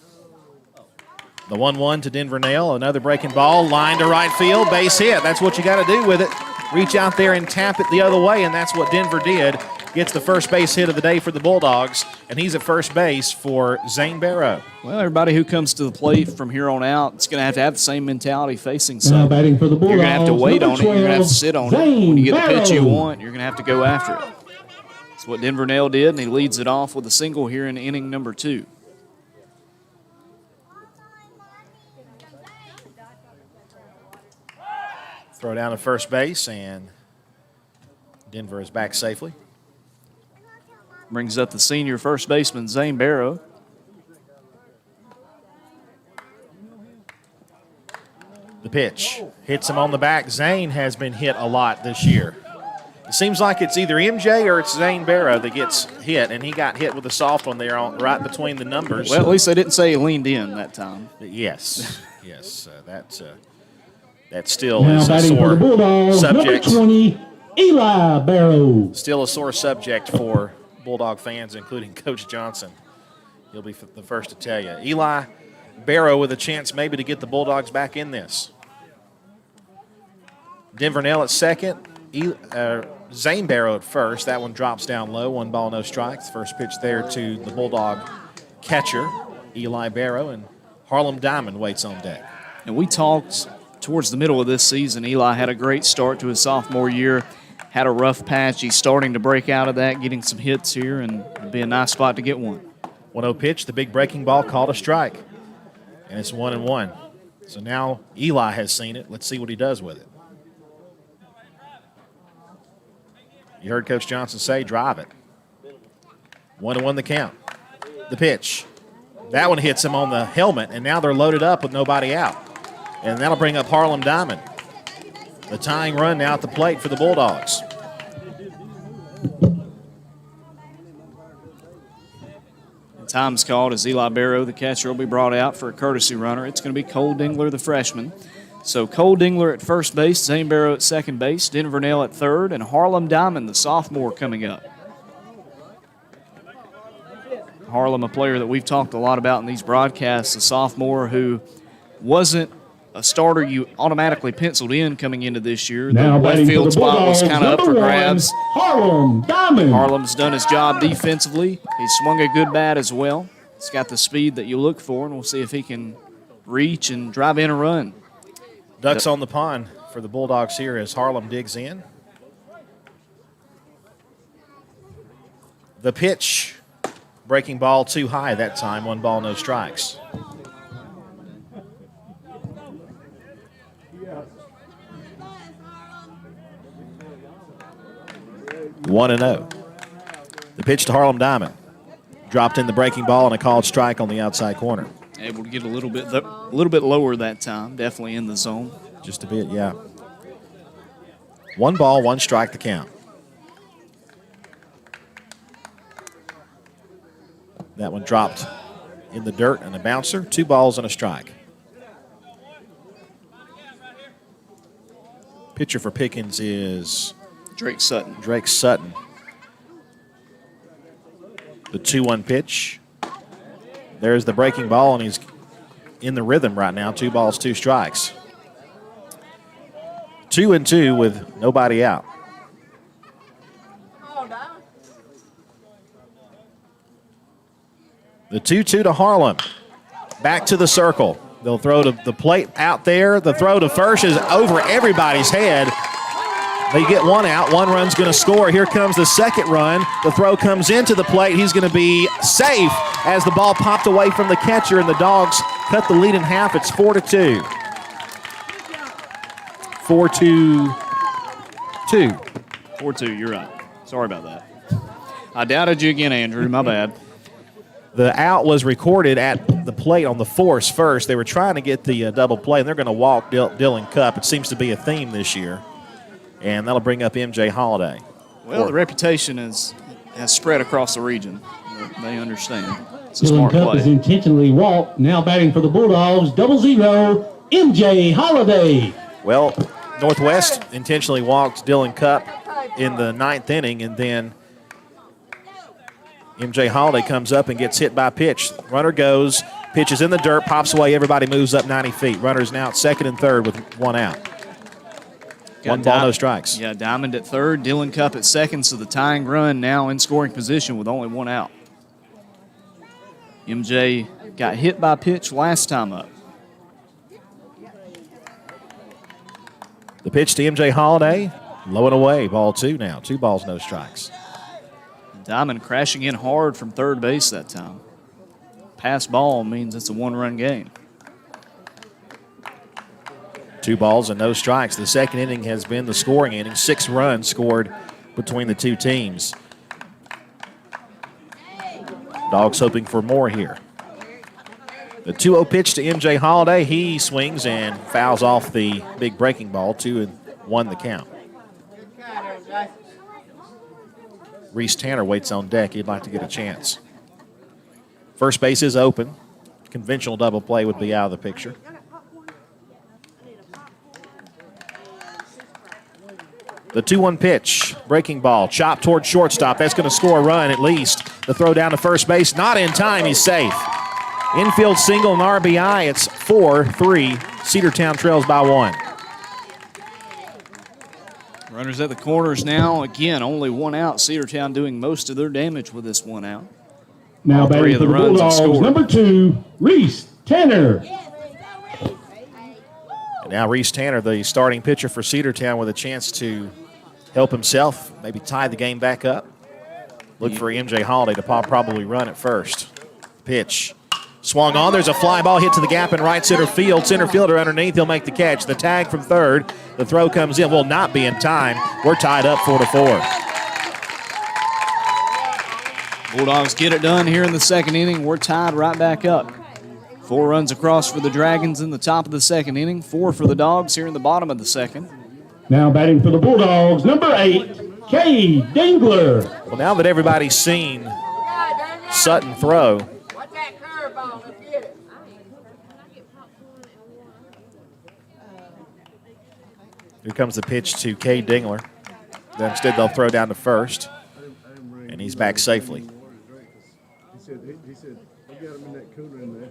[SPEAKER 3] The 1-1 to Denver Nell, another breaking ball, line to right field, base hit. That's what you got to do with it. Reach out there and tap it the other way, and that's what Denver did. Gets the first base hit of the day for the Bulldogs, and he's at first base for Zane Barrow.
[SPEAKER 4] Well, everybody who comes to the plate from here on out is going to have the same mentality facing
[SPEAKER 8] Now
[SPEAKER 4] something.
[SPEAKER 8] batting for the Bulldogs,
[SPEAKER 4] You're going to have to wait on it. You're going to have to sit on it. When you get the pitch you
[SPEAKER 8] Barrow.
[SPEAKER 4] want, you're going to have to go after it. That's what Denver Nell did, and he leads it off with a single here in inning number 2.
[SPEAKER 3] Throw down to first base, and Denver is back safely.
[SPEAKER 4] Brings up the senior first baseman, Zane Barrow.
[SPEAKER 3] The pitch hits him on the back. Zane has been hit a lot this year. It seems like it's either MJ or it's Zane Barrow that gets hit, and he got hit with a soft one there right between the numbers.
[SPEAKER 4] Well, at least they didn't say he leaned in that time.
[SPEAKER 3] Yes, yes, that still
[SPEAKER 8] Now
[SPEAKER 3] is a
[SPEAKER 8] batting for the
[SPEAKER 3] sore
[SPEAKER 8] Bulldogs, number
[SPEAKER 3] subject.
[SPEAKER 8] 20, Eli Barrow.
[SPEAKER 3] Still a sore subject for Bulldog fans, including Coach Johnson. He'll be the first to tell you. Eli Barrow with a chance maybe to get the Bulldogs back in this. Denver Nell at second. Zane Barrow at first. That one drops down low. 1 ball, no strikes. First pitch there to the Bulldog catcher, Eli Barrow, and Harlem Diamond waits on deck.
[SPEAKER 4] And we talked towards the middle of this season. Eli had a great start to his sophomore year. Had a rough patch. He's starting to break out of that, getting some hits here, and it'll be a nice spot to get one.
[SPEAKER 3] 1-0 pitch, the big breaking ball called a strike. And it's 1-1. So now Eli has seen it. Let's see what he does with it. You heard Coach Johnson say, drive it. 1-1 the count. The pitch. That one hits him on the helmet, and now they're loaded up with nobody out. And that'll bring up Harlem Diamond. The tying run now at the plate for the Bulldogs.
[SPEAKER 4] And time's called as Eli Barrow, the catcher, will be brought out for a courtesy runner. It's going to be Cole Dingler, the freshman. So Cole Dingler at first base, Zane Barrow at second base, Denver Nell at third, and Harlem Diamond, the sophomore, coming up. Harlem, a player that we've talked a lot about in these broadcasts, a sophomore who wasn't a starter you automatically penciled in coming into this year.
[SPEAKER 8] Now
[SPEAKER 4] The left
[SPEAKER 8] batting for
[SPEAKER 4] field
[SPEAKER 8] the
[SPEAKER 4] spot was
[SPEAKER 8] Bulldogs,
[SPEAKER 4] kind of up for
[SPEAKER 8] number 1,
[SPEAKER 4] grabs.
[SPEAKER 8] Harlem Diamond.
[SPEAKER 4] Harlem's done his job defensively. He swung a good bat as well. He's got the speed that you look for, and we'll see if he can reach and drive in a run.
[SPEAKER 3] Ducks on the pond for the Bulldogs here as Harlem digs in. The pitch Breaking ball too high that time. 1 ball, no strikes. One and 0. The pitch to Harlem Diamond. Dropped in the breaking ball and a called strike on the outside corner.
[SPEAKER 4] Able to get a little bit lower that time. Definitely in the zone.
[SPEAKER 3] Just a bit, yeah. 1 ball, 1 strike to count. That one dropped in the dirt and a bouncer. 2 balls and a strike. Pitcher for Pickens is
[SPEAKER 4] Drake Sutton.
[SPEAKER 3] Drake Sutton. The 2-1 pitch. There's the breaking ball, and he's in the rhythm right now. 2 balls, 2 strikes. 2-2 with nobody out. The 2-2 to Harlem. Back to the circle. They'll throw to the plate out there. The throw to first is over everybody's head. They get 1 out. 1 run's going to score. Here comes the second run. The throw comes into the plate. He's going to be safe as the ball popped away from the catcher, and the Dogs cut the lead in half. It's 4-2. 4-2.
[SPEAKER 4] 4-2, you're right. Sorry about that. I doubted you again, Andrew. My bad.
[SPEAKER 3] The out was recorded at the plate on the force first. They were trying to get the double play, and they're going to walk Dylan Cupp. It seems to be a theme this year. And that'll bring up MJ Holiday.
[SPEAKER 4] Well, the reputation has spread across the region. They understand. It's a smart
[SPEAKER 5] Dylan Cupp
[SPEAKER 4] play.
[SPEAKER 5] is intentionally walked. Now batting for the Bulldogs, 0-0, MJ Holiday.
[SPEAKER 3] Well, Northwest intentionally walked Dylan Cupp in the 9th inning, and then MJ Holiday comes up and gets hit by a pitch. Runner goes, pitches in the dirt, pops away, everybody moves up 90 feet. Runner's now at second and third with 1 out. 1 ball, no strikes.
[SPEAKER 4] Yeah, Diamond at third, Dylan Cupp at second, so the tying run now in scoring position with only 1 out. MJ got hit by a pitch last time up.
[SPEAKER 3] The pitch to MJ Holiday, low and away, ball 2 now. 2 balls, no strikes.
[SPEAKER 4] Diamond crashing in hard from third base that time. Pass ball means it's a 1-run game.
[SPEAKER 3] 2 balls and no strikes. The second inning has been the scoring inning. 6 runs scored between the 2 teams. Dogs hoping for more here. The 2-0 pitch to MJ Holiday. He swings and fouls off the big breaking ball. 2-1 the count. Reese Tanner waits on deck. He'd like to get a chance. First base is open. Conventional double play would be out of the picture. The 2-1 pitch, breaking ball, chopped toward shortstop. That's going to score a run at least. The throw down to first base, not in time. He's safe. Infield single and RBI. It's 4-3. Cedartown trails by 1.
[SPEAKER 4] Runners at the corners now. Again, only 1 out. Cedartown doing most of their damage with this 1 out.
[SPEAKER 5] Now
[SPEAKER 4] All 3
[SPEAKER 5] batting
[SPEAKER 4] of
[SPEAKER 5] for
[SPEAKER 4] the
[SPEAKER 5] the
[SPEAKER 4] runs have
[SPEAKER 5] Bulldogs,
[SPEAKER 4] scored.
[SPEAKER 5] number 2, Reese Tanner.
[SPEAKER 3] And now Reese Tanner, the starting pitcher for Cedartown, with a chance to help himself, maybe tie the game back up. Look for MJ Holiday to probably run at first. Pitch. Swung on. There's a fly ball hit to the gap in right center field. Center fielder underneath. He'll make the catch. The tag from third. The throw comes in. Will not be in time. We're tied up 4-4.
[SPEAKER 4] Bulldogs get it done here in the second inning. We're tied right back up. 4 runs across for the Dragons in the top of the second inning. 4 for the Dogs here in the bottom of the second.
[SPEAKER 5] Now batting for the Bulldogs, number 8, Kay Dingler.
[SPEAKER 3] Well, now that everybody's seen Sutton throw, here comes the pitch to Kay Dingler. Then instead they'll throw down to first, and he's back safely.
[SPEAKER 13] He said, I got him in that cooler in there.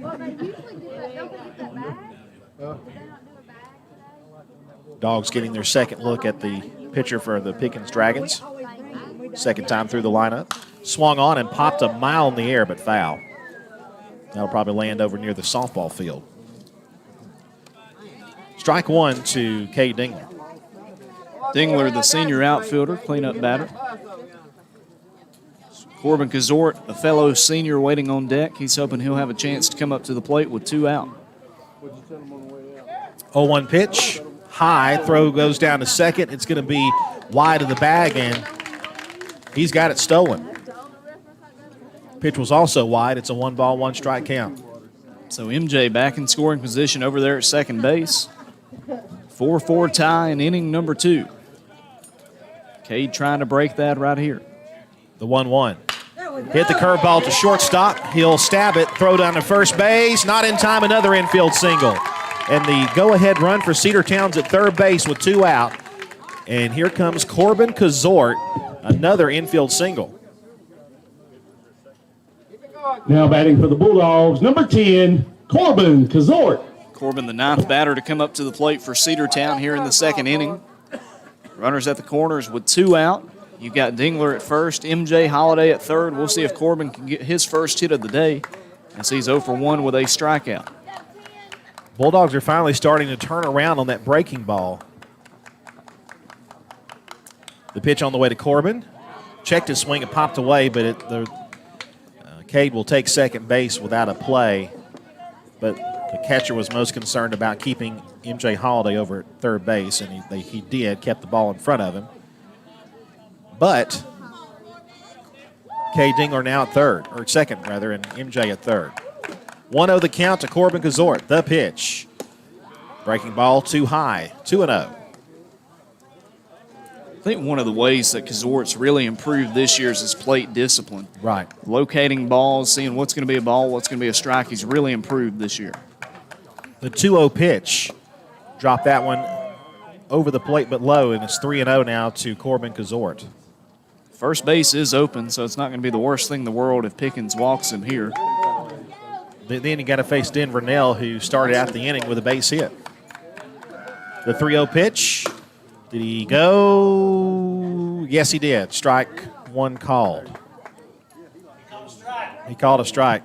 [SPEAKER 14] Well, they usually do that. Don't they get that bag? They don't do a bag today?
[SPEAKER 3] Dogs getting their second look at the pitcher for the Pickens Dragons. Second time through the lineup. Swung on and popped a mile in the air, but foul. That'll probably land over near the softball field. Strike 1 to Kay Dingler.
[SPEAKER 4] Dingler, the senior outfielder, cleanup batter. Corbin Kazort, a fellow senior waiting on deck. He's hoping he'll have a chance to come up to the plate with 2 out.
[SPEAKER 3] 0-1 pitch. High. Throw goes down to second. It's going to be wide of the bag, and he's got it stolen. Pitch was also wide. It's a 1-ball, 1-strike count.
[SPEAKER 4] So MJ back in scoring position over there at second base. 4-4 tie in inning number 2. Cade trying to break that right here.
[SPEAKER 3] The 1-1. Hit the curveball to shortstop. He'll stab it. Throw down to first base. Not in time. Another infield single. And the go-ahead run for Cedartown's at third base with 2 out. And here comes Corbin Kazort. Another infield single.
[SPEAKER 8] Now batting for the Bulldogs, number 10, Corbin Kazort.
[SPEAKER 4] Corbin, the 9th batter to come up to the plate for Cedartown here in the second inning. Runners at the corners with 2 out. You've got Dingler at first, MJ Holiday at third. We'll see if Corbin can get his first hit of the day, as he's 0 for 1 with a strikeout.
[SPEAKER 3] Bulldogs are finally starting to turn around on that breaking ball. The pitch on the way to Corbin. Checked his swing, it popped away, but Cade will take second base without a play. But the catcher was most concerned about keeping MJ Holiday over at third base, and he did, kept the ball in front of him. But Cade Dingler now at third, or second rather, and MJ at third. 1-0 the count to Corbin Kazort. The pitch. Breaking ball too high. 2-0.
[SPEAKER 4] I think one of the ways that Kazort's really improved this year is his plate discipline.
[SPEAKER 3] Right.
[SPEAKER 4] Locating balls, seeing what's going to be a ball, what's going to be a strike. He's really improved this year.
[SPEAKER 3] The 2-0 pitch. Dropped that one over the plate but low, and it's 3-0 now to Corbin Kazort.
[SPEAKER 4] First base is open, so it's not going to be the worst thing in the world if Pickens walks him here.
[SPEAKER 3] Then you got to face Denver Nell, who started out the inning with a base hit. The 3-0 pitch. Did he go? Yes, he did. Strike one called. He called a strike.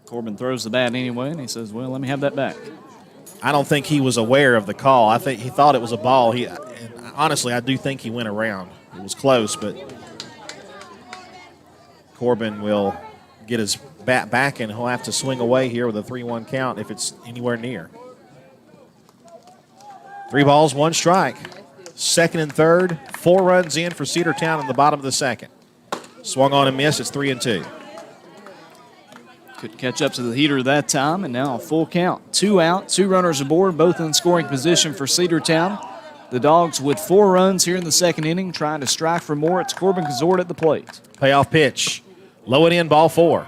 [SPEAKER 4] Corbin throws the bat anyway, and he says, well, let me have that back.
[SPEAKER 3] I don't think he was aware of the call. I think he thought it was a ball. Honestly, I do think he went around. It was close, but Corbin will get his bat back, and he'll have to swing away here with a 3-1 count if it's anywhere near. 3 balls, 1 strike. Second and third, 4 runs in for Cedartown in the bottom of the second. Swung on and missed. It's 3-2.
[SPEAKER 4] Couldn't catch up to the heater that time, and now a full count. 2 out, 2 runners aboard, both in scoring position for Cedartown. The Dogs with 4 runs here in the second inning, trying to strike for more. It's Corbin Kazort at the plate.
[SPEAKER 3] Payoff pitch. Low and in, ball 4.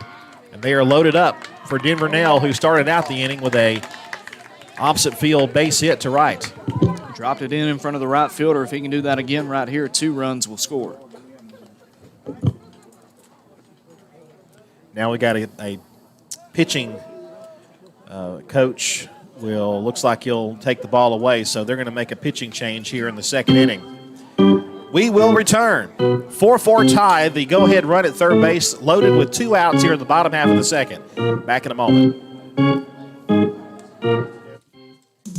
[SPEAKER 3] And they are loaded up for Denver Nell, who started out the inning with a opposite field base hit to right.
[SPEAKER 4] Dropped it in front of the right fielder. If he can do that again right here, 2 runs will score.
[SPEAKER 3] Now we got a pitching coach. Looks like he'll take the ball away, so they're going to make a pitching change here in the second inning. We will return. 4-4 tie, the go-ahead run at third base, loaded with 2 outs here in the bottom half of the second. Back in a moment.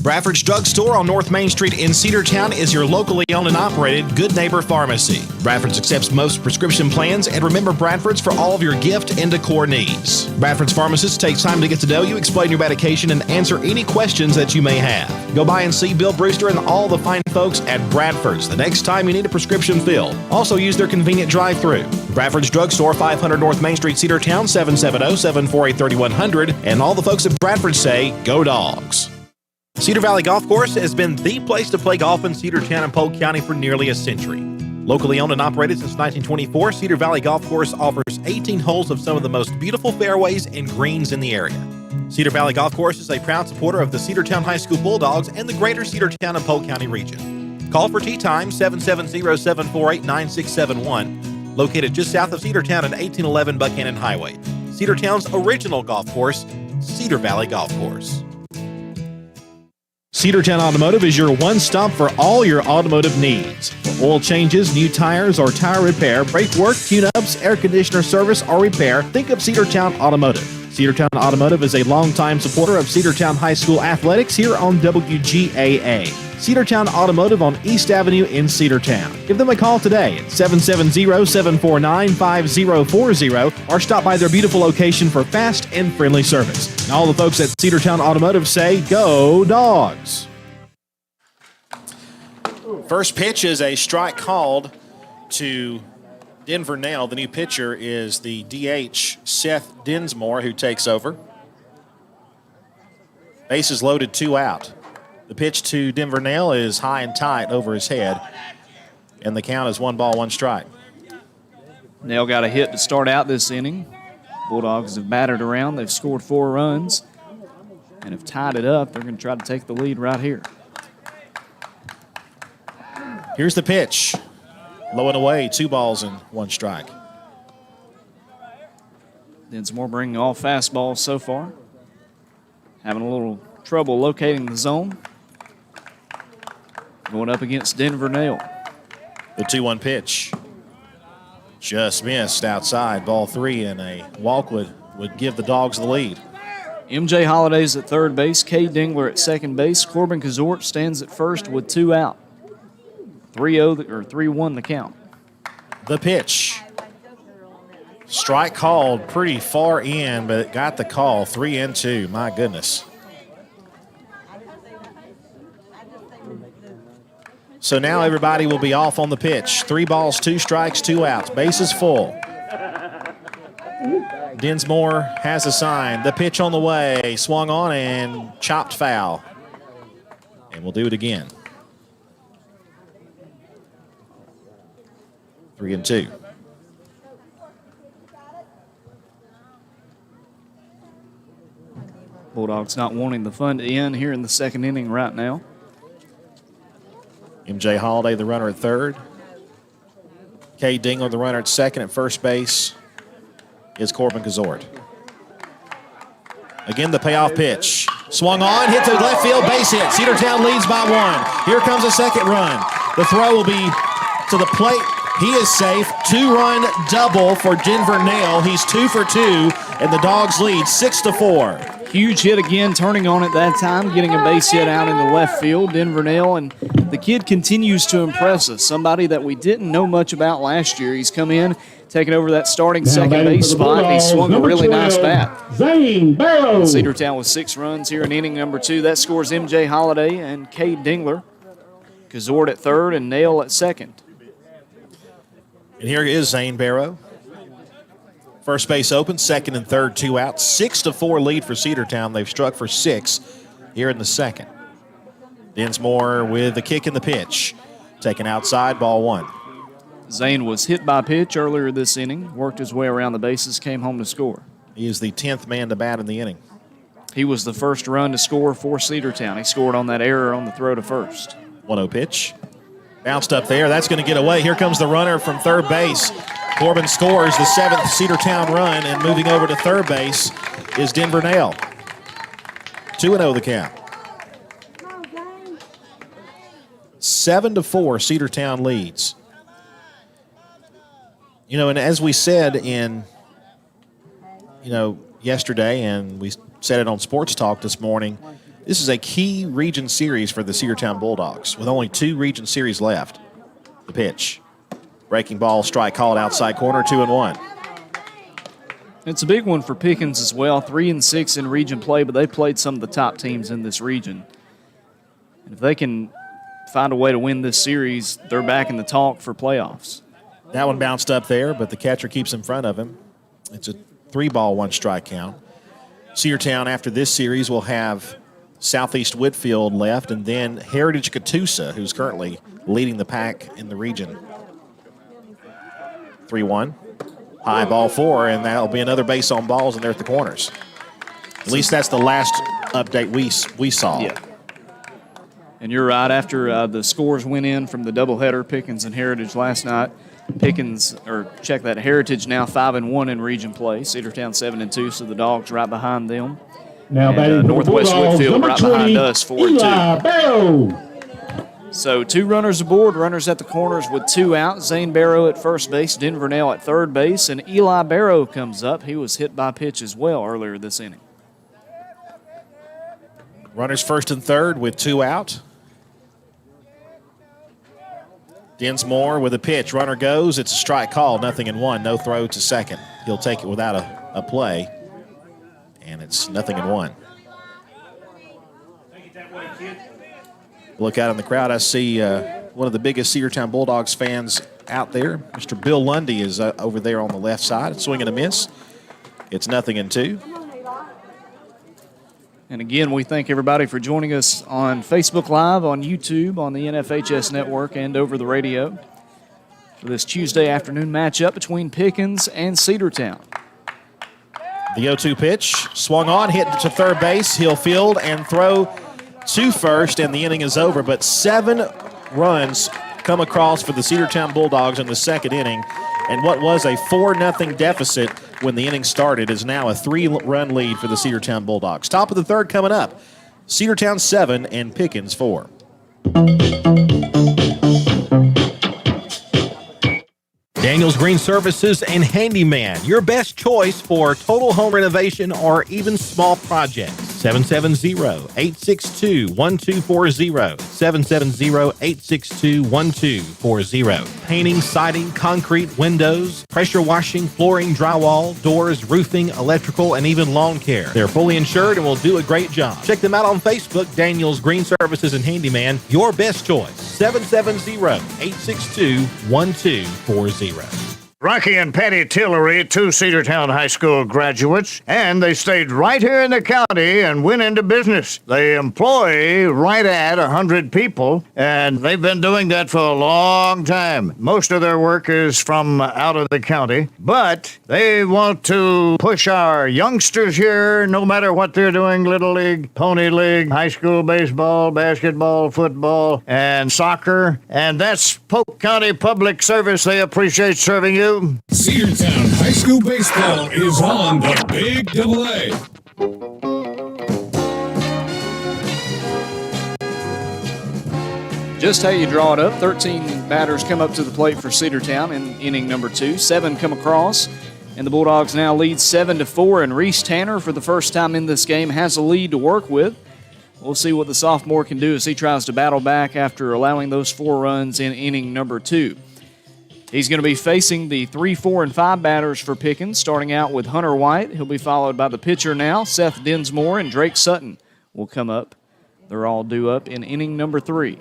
[SPEAKER 12] Bradford's Drugstore on North Main Street in Cedartown is your locally owned and operated Good Neighbor Pharmacy. Bradford's accepts most prescription plans, and remember Bradford's for all of your gift and decor needs. Bradford's pharmacist takes time to get to know you, explain your medication, and answer any questions that you may have. Go by and see Bill Brewster and all the fine folks at Bradford's the next time you need a prescription filled. Also use their convenient drive-thru. Bradford's Drugstore, 500 North Main Street, Cedartown, 770-748-3100, and all the folks at Bradford say, go Dogs. Cedar Valley Golf Course has been the place to play golf in Cedartown and Polk County for nearly a century. Locally owned and operated since 1924, Cedar Valley Golf Course offers 18 holes of some of the most beautiful fairways and greens in the area. Cedar Valley Golf Course is a proud supporter of the Cedartown High School Bulldogs and the greater Cedartown and Polk County region. Call for tee time 770-748-9671, located just south of Cedartown at 1811 Buchanan Highway. Cedartown's original golf course, Cedar Valley Golf Course. Cedartown Automotive is your one-stop for all your automotive needs. For oil changes, new tires, or tire repair, brake work, tune-ups, air conditioner service, or repair, think of Cedartown Automotive. Cedartown Automotive is a longtime supporter of Cedartown High School athletics here on WGAA.
[SPEAKER 6] Cedartown Automotive on East Avenue in Cedartown. Give them a call today at 770-749-5040 or stop by their beautiful location for fast and friendly service. And all the folks at Cedartown Automotive say, go Dogs!
[SPEAKER 3] First pitch is a strike called to Denver Nail. The new pitcher is the DH, Seth Dinsmore, who takes over. Bases loaded, 2 out. The pitch to Denver Nail is high and tight over his head, and the count is 1 ball, 1 strike.
[SPEAKER 4] Nail got a hit to start out this inning. Bulldogs have battered around. They've scored 4 runs and have tied it up. They're going to try to take the lead right here.
[SPEAKER 3] Here's the pitch. Low and away, 2 balls and 1 strike.
[SPEAKER 4] Dinsmore bringing all fastballs so far. Having a little trouble locating the zone. Going up against Denver Nail.
[SPEAKER 3] The 2-1 pitch. Just missed outside, ball 3, and a walk would give the Dogs the lead.
[SPEAKER 4] MJ Holliday's at third base. Cade Dingler at second base. Corbin Kazort stands at first with 2 out. 3-0 or 3-1 the count.
[SPEAKER 3] The pitch. Strike called pretty far in, but it got the call. 3-2. My goodness. So now everybody will be off on the pitch. 3 balls, 2 strikes, 2 outs. Bases full. Dinsmore has a sign. The pitch on the way. Swung on and chopped foul. And we'll do it again. 3-2.
[SPEAKER 4] Bulldogs not wanting the fun to end here in the second inning right now.
[SPEAKER 3] MJ Holliday, the runner at third. Cade Dingler, the runner at second. At first base is Corbin Kazort. Again, the payoff pitch. Swung on, hit to left field, base hit. Cedartown leads by 1. Here comes a second run. The throw will be to the plate. He is safe. 2-run double for Denver Nail. He's 2 for 2, and the Dogs lead 6-4.
[SPEAKER 4] Huge hit again, turning on at that time, getting a base hit out in the left field. Denver Nail, and the kid continues to impress us. Somebody that we didn't know much about last year. He's come in, taking over that starting second base spot, and he swung a really nice bat.
[SPEAKER 8] Zane Barrow.
[SPEAKER 4] Cedartown with 6 runs here in inning number 2. That scores MJ Holliday and Cade Dingler. Kazort at third and Nail at second.
[SPEAKER 3] And here is Zane Barrow. First base open, second and third, 2 outs. 6-4 lead for Cedartown. They've struck for 6 here in the second. Dinsmore with the kick and the pitch. Taken outside, ball 1.
[SPEAKER 4] Zane was hit by pitch earlier this inning, worked his way around the bases, came home to score.
[SPEAKER 3] He is the 10th man to bat in the inning.
[SPEAKER 4] He was the first run to score for Cedartown. He scored on that error on the throw to first.
[SPEAKER 3] 1-0 pitch. Bounced up there. That's going to get away. Here comes the runner from third base. Corbin scores the 7th Cedartown run, and moving over to third base is Denver Nail. 2-0 the count. 7-4 Cedartown leads. You know, and as we said yesterday, and we said it on Sports Talk this morning, this is a key region series for the Cedartown Bulldogs with only 2 region series left. The pitch. Breaking ball, strike called outside corner, 2-1.
[SPEAKER 4] It's a big one for Pickens as well. 3-6 in region play, but they played some of the top teams in this region. And if they can find a way to win this series, they're back in the talk for playoffs.
[SPEAKER 3] That one bounced up there, but the catcher keeps in front of him. It's a 3-ball, 1 strike count. Cedartown, after this series, will have Southeast Whitfield left, and then Heritage Catoosa, who's currently leading the pack in the region. 3-1. High ball 4, and that'll be another base on balls, and they're at the corners. At least that's the last update we saw.
[SPEAKER 4] Yeah. And you're right. After the scores went in from the doubleheader, Pickens and Heritage last night, Heritage now 5-1 in region play. Cedartown 7-2, so the Dogs right behind them.
[SPEAKER 8] Now batting
[SPEAKER 4] Northwest Whitfield right
[SPEAKER 8] 20,
[SPEAKER 4] behind us, 4-2.
[SPEAKER 8] Eli Barrow.
[SPEAKER 4] So 2 runners aboard, runners at the corners with 2 out. Zane Barrow at first base, Denver Nail at third base, and Eli Barrow comes up. He was hit by pitch as well earlier this inning.
[SPEAKER 3] Runners first and third with 2 out. Dinsmore with a pitch. Runner goes. It's a strike call. 0-1. No throw to second. He'll take it without a play. And it's 0-1. Look out in the crowd. I see one of the biggest Cedartown Bulldogs fans out there. Mr. Bill Lundy is over there on the left side. Swing and a miss. It's 0-2.
[SPEAKER 4] And again, we thank everybody for joining us on Facebook Live, on YouTube, on the NFHS Network, and over the radio for this Tuesday afternoon matchup between Pickens and Cedartown.
[SPEAKER 3] The 0-2 pitch, swung on, hit to third base. He'll field and throw to first, and the inning is over. But 7 runs come across for the Cedartown Bulldogs in the second inning. And what was a 4-0 deficit when the inning started is now a 3-run lead for the Cedartown Bulldogs. Top of the third coming up. Cedartown 7 and Pickens 4.
[SPEAKER 6] Daniels Green Services and Handyman, your best choice for total home renovation or even small projects. 770-862-1240. 770-862-1240. Painting, siding, concrete, windows, pressure washing, flooring, drywall, doors, roofing, electrical, and even lawn care. They're fully insured and will do a great job. Check them out on Facebook, Daniels Green Services and Handyman, your best choice. 770-862-1240.
[SPEAKER 7] Rocky and Patty Tillery, 2 Cedartown High School graduates, and they stayed right here in the county and went into business. They employ right at 100 people, and they've been doing that for a long time. Most of their work is from out of the county, but they want to push our youngsters here, no matter what they're doing, Little League, Pony League, high school baseball, basketball, football, and soccer, and that's Polk County Public Service. They appreciate serving you.
[SPEAKER 1] Cedartown High School Baseball is on the Big Double A.
[SPEAKER 4] Just how you draw it up. 13 batters come up to the plate for Cedartown in inning number 2. 7 come across, and the Bulldogs now lead 7-4, and Reese Tanner, for the first time in this game, has a lead to work with. We'll see what the sophomore can do as he tries to battle back after allowing those 4 runs in inning number 2. He's going to be facing the 3, 4, and 5 batters for Pickens, starting out with Hunter White. He'll be followed by the pitcher now, Seth Dinsmore, and Drake Sutton will come up. They're all due up in inning number 3.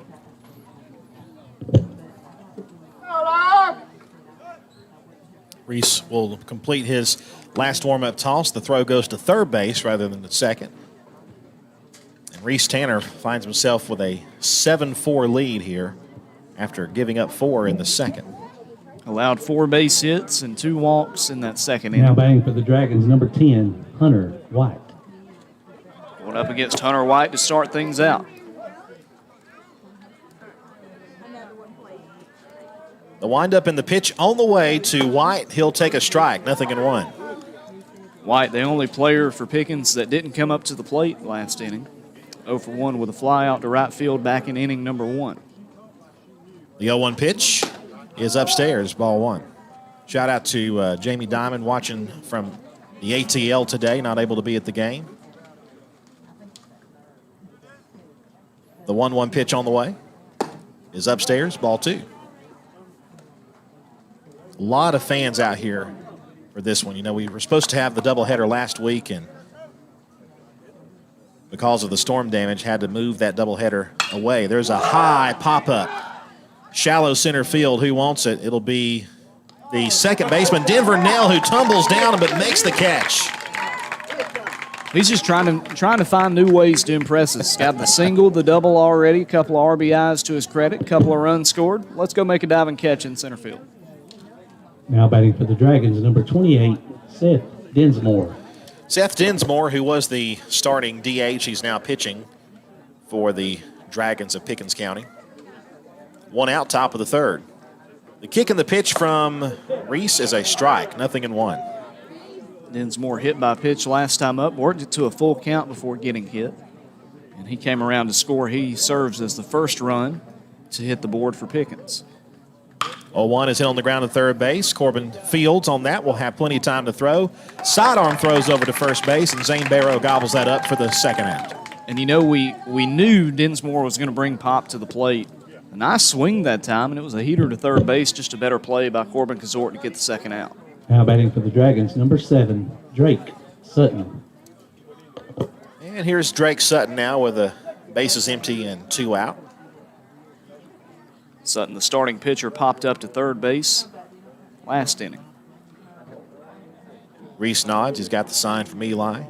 [SPEAKER 3] Reese will complete his last warm-up toss. The throw goes to third base rather than the second. And Reese Tanner finds himself with a 7-4 lead here after giving up 4 in the second.
[SPEAKER 4] Allowed 4 base hits and 2 walks in that second inning.
[SPEAKER 5] Now batting for the Dragons, number 10, Hunter White.
[SPEAKER 4] Going up against Hunter White to start things out.
[SPEAKER 3] The windup and the pitch on the way to White. He'll take a strike, 0-1.
[SPEAKER 4] White, the only player for Pickens that didn't come up to the plate last inning. 0-for-1 with a fly out to right field back in inning number 1.
[SPEAKER 3] The 0-1 pitch is upstairs, ball 1. Shout out to Jamie Diamond watching from the ATL today, not able to be at the game. The 1-1 pitch on the way is upstairs, ball 2. A lot of fans out here for this one. You know, we were supposed to have the doubleheader last week, and because of the storm damage, had to move that doubleheader away. There's a high pop-up. Shallow center field. Who wants it? It'll be the second baseman, Denver Nell, who tumbles down but makes the catch.
[SPEAKER 4] He's just trying to find new ways to impress us. Got the single, the double already, a couple of RBIs to his credit, a couple of runs scored. Let's go make a diving catch in center field.
[SPEAKER 5] Now batting for the Dragons, number 28, Seth Dinsmore.
[SPEAKER 3] Seth Dinsmore, who was the starting DH, he's now pitching for the Dragons of Pickens County. 1 out, top of the third. The kick and the pitch from Reese is a strike, 0-1.
[SPEAKER 4] Dinsmore hit by pitch last time up, worked it to a full count before getting hit. And he came around to score. He serves as the first run to hit the board for Pickens.
[SPEAKER 3] 0-1 is hit on the ground at third base. Corbin Fields on that will have plenty of time to throw. Sidearm throws over to first base, and Zane Barrow gobbles that up for the second out.
[SPEAKER 4] And you know, we knew Dinsmore was going to bring pop to the plate A nice swing that time, and it was a heater to third base, just a better play by Corbin Kazort to get the second out.
[SPEAKER 5] Now batting for the Dragons, number 7, Drake Sutton.
[SPEAKER 3] And here's Drake Sutton now with the bases empty and 2 out.
[SPEAKER 4] Sutton, the starting pitcher, popped up to third base last inning.
[SPEAKER 3] Reese nods. He's got the sign from Eli.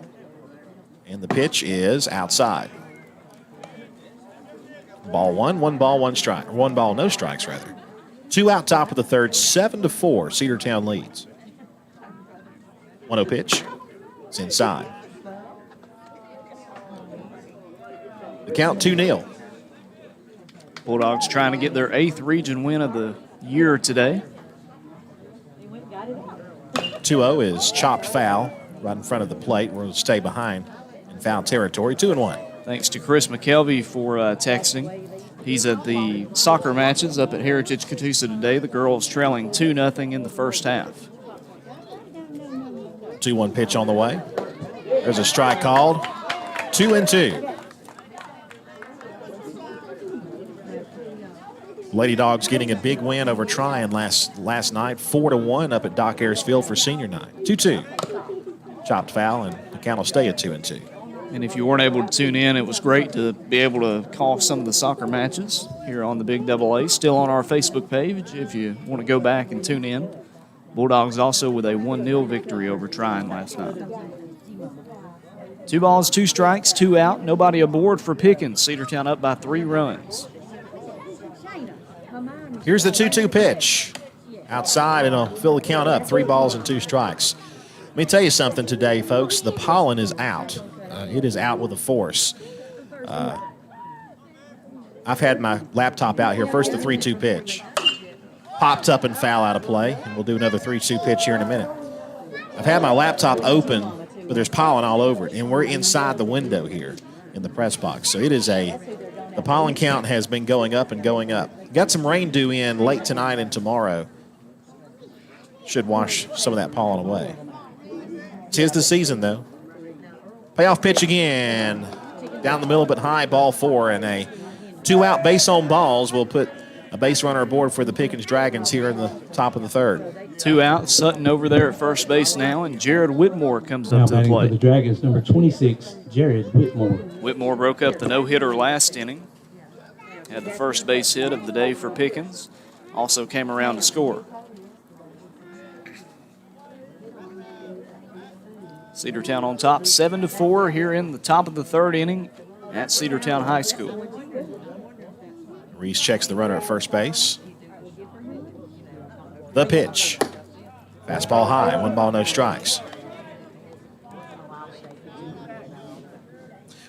[SPEAKER 3] And the pitch is outside. Ball 1, 1 ball, 1 strike. Or 1 ball, no strikes, rather. 2 out, top of the third, 7-4. Cedartown leads. 1-0 pitch. It's inside. The count 2-0.
[SPEAKER 4] Bulldogs trying to get their 8th region win of the year today.
[SPEAKER 3] 2-0 is chopped foul right in front of the plate. We're going to stay behind in foul territory. 2-1.
[SPEAKER 4] Thanks to Chris McKelvey for texting. He's at the soccer matches up at Heritage Catoosa today. The girls trailing 2-0 in the first half.
[SPEAKER 3] 2-1 pitch on the way. There's a strike called. 2-2. Lady Dogs getting a big win over Tryon last night, 4-1 up at Doc Ayers Field for senior night. 2-2. Chopped foul, and the count will stay at 2-2.
[SPEAKER 4] And if you weren't able to tune in, it was great to be able to call some of the soccer matches here on the Big Double A. Still on our Facebook page if you want to go back and tune in. Bulldogs also with a 1-0 victory over Tryon last night. 2 balls, 2 strikes, 2 out. Nobody aboard for Pickens. Cedartown up by 3 runs.
[SPEAKER 3] Here's the 2-2 pitch. Outside, and it'll fill the count up. 3 balls and 2 strikes. Let me tell you something today, folks. The pollen is out. It is out with a force. I've had my laptop out here. First, the 3-2 pitch. Popped up and foul out of play. And we'll do another 3-2 pitch here in a minute. I've had my laptop open, but there's pollen all over it. And we're inside the window here in the press box. So it is the pollen count has been going up and going up. Got some rain due in late tonight and tomorrow. Should wash some of that pollen away. 'Tis the season, though. Payoff pitch again. Down the middle but high, ball 4. And a 2-out base on balls will put a base runner aboard for the Pickens Dragons here in the top of the third.
[SPEAKER 4] 2 out. Sutton over there at first base now, and Jared Whitmore comes
[SPEAKER 5] Now
[SPEAKER 4] up to the
[SPEAKER 5] batting for
[SPEAKER 4] plate.
[SPEAKER 5] the Dragons, number 26, Jared Whitmore.
[SPEAKER 4] Whitmore broke up the no-hitter last inning. Had the first base hit of the day for Pickens. Also came around to score. Cedartown on top, 7-4 here in the top of the third inning at Cedartown High School.
[SPEAKER 3] Reese checks the runner at first base. The pitch. Fastball high, 1 ball, no strikes.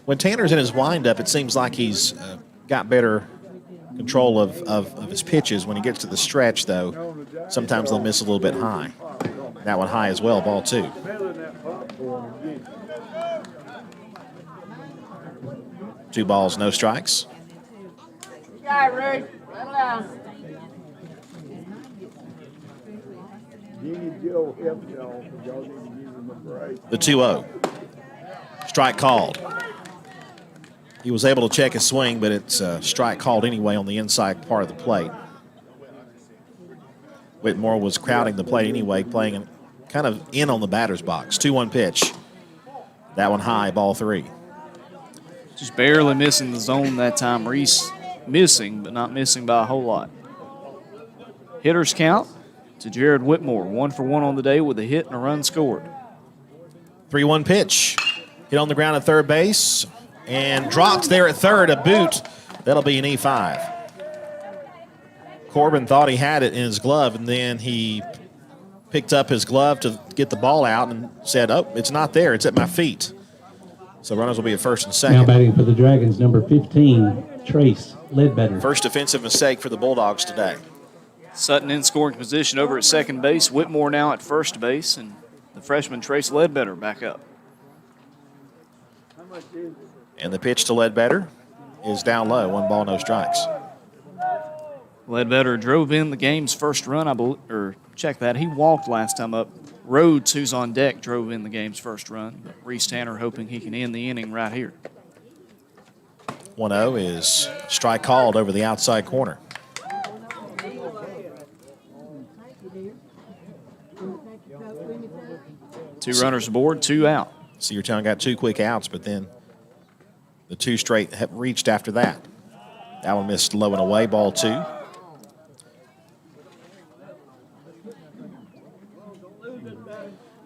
[SPEAKER 3] When Tanner's in his windup, it seems like he's got better control of his pitches. When he gets to the stretch, though, sometimes they'll miss a little bit high. That one high as well, ball 2. Two balls, no strikes. The 2-0. Strike called. He was able to check his swing, but it's a strike called anyway on the inside part of the plate. Whitmore was crowding the plate anyway, playing kind of in on the batter's box. 2-1 pitch. That one high, ball 3.
[SPEAKER 4] Just barely missing the zone that time. Reese missing, but not missing by a whole lot. Hitters count to Jared Whitmore. 1 for 1 on the day with a hit and a run scored.
[SPEAKER 3] 3-1 pitch. Hit on the ground at third base and dropped there at third, a boot. That'll be an E5. Corbin thought he had it in his glove, and then he picked up his glove to get the ball out and said, oh, it's not there. It's at my feet. So runners will be at first and second.
[SPEAKER 5] Now batting for the Dragons, number 15, Trace Ledbetter.
[SPEAKER 3] First defensive mistake for the Bulldogs today.
[SPEAKER 4] Sutton in scoring position over at second base. Whitmore now at first base, and the freshman Trace Ledbetter back up.
[SPEAKER 3] And the pitch to Ledbetter is down low. 1 ball, no strikes.
[SPEAKER 4] Ledbetter drove in the game's first run, I believe, or check that. He walked last time up. Rhodes, who's on deck, drove in the game's first run. But Reese Tanner hoping he can end the inning right here.
[SPEAKER 3] 1-0 is strike called over the outside corner.
[SPEAKER 4] Two runners aboard, 2 out.
[SPEAKER 3] Cedartown got 2 quick outs, but then the 2 straight have reached after that. That one missed low and away, ball 2.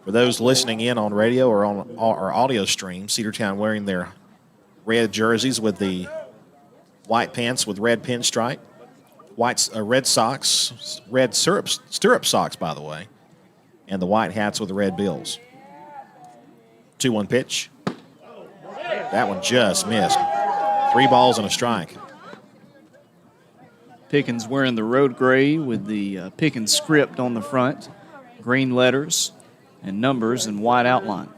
[SPEAKER 3] For those listening in on radio or on our audio stream, Cedartown wearing their red jerseys with the white pants with red pinstripe, red socks, red stirrup socks, by the way, and the white hats with the red bills. 2-1 pitch. That one just missed. 3 balls and a strike.
[SPEAKER 4] Pickens wearing the road gray with the Pickens script on the front, green letters and numbers and white outline.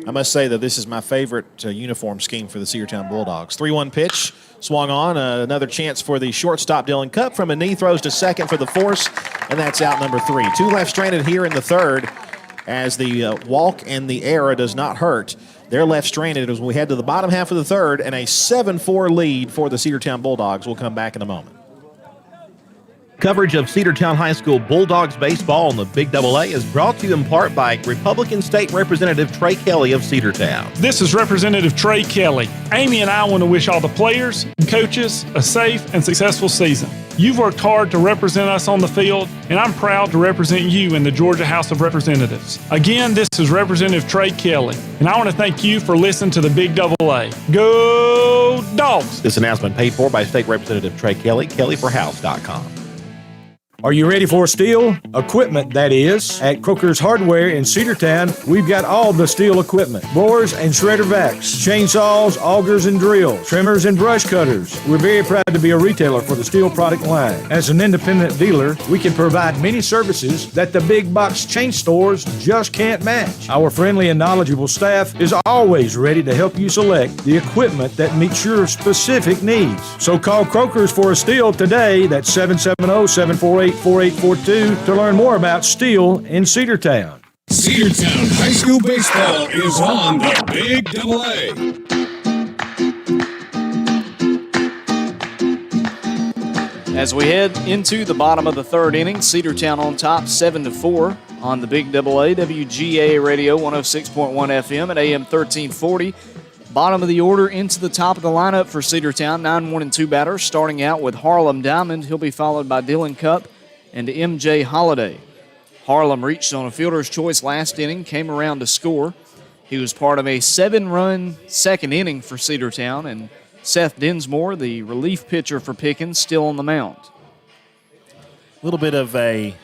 [SPEAKER 3] I must say that this is my favorite uniform scheme for the Cedartown Bulldogs. 3-1 pitch, swung on. Another chance for the shortstop, Dylan Cup, from a knee, throws to second for the force, and that's out number 3. 2 left stranded here in the third as the walk and the error does not hurt. They're left stranded as we head to the bottom half of the third, and a 7-4 lead for the Cedartown Bulldogs. We'll come back in a moment.
[SPEAKER 6] Coverage of Cedartown High School Bulldogs baseball on the Big AA is brought to you in part by Republican State Representative Trey Kelly of Cedartown.
[SPEAKER 9] This is Representative Trey Kelly. Amy and I want to wish all the players and coaches a safe and successful season. You've worked hard to represent us on the field, and I'm proud to represent you in the Georgia House of Representatives. Again, this is Representative Trey Kelly, and I want to thank you for listening to the Big AA. Go Dogs!
[SPEAKER 6] This announcement paid for by State Representative Trey Kelly, kellyforhouse.com.
[SPEAKER 10] Are you ready for steel equipment, that is? At Croker's Hardware in Cedartown, we've got all the steel equipment. Blowers and shredder vacs, chainsaws, augers and drills, trimmers and brush cutters. We're very proud to be a retailer for the steel product line. As an independent dealer, we can provide many services that the big box chain stores just can't match. Our friendly and knowledgeable staff is always ready to help you select the equipment that meets your specific needs. So call Croker's for a steel today. That's 770-748-4842 to learn more about steel in Cedartown.
[SPEAKER 1] Cedartown High School Baseball is on the Big AA.
[SPEAKER 4] As we head into the bottom of the third inning, Cedartown on top 7-4 on the Big AA, WGAA Radio 106.1 FM at AM 1340. Bottom of the order into the top of the lineup for Cedartown, 9-1-2 batters, starting out with Harlem Diamond. He'll be followed by Dylan Cupp and MJ Holiday. Harlem reached on a fielder's choice last inning, came around to score. He was part of a 7-run second inning for Cedartown, and Seth Dinsmore, the relief pitcher for Pickens, still on the mound.
[SPEAKER 3] A little bit of a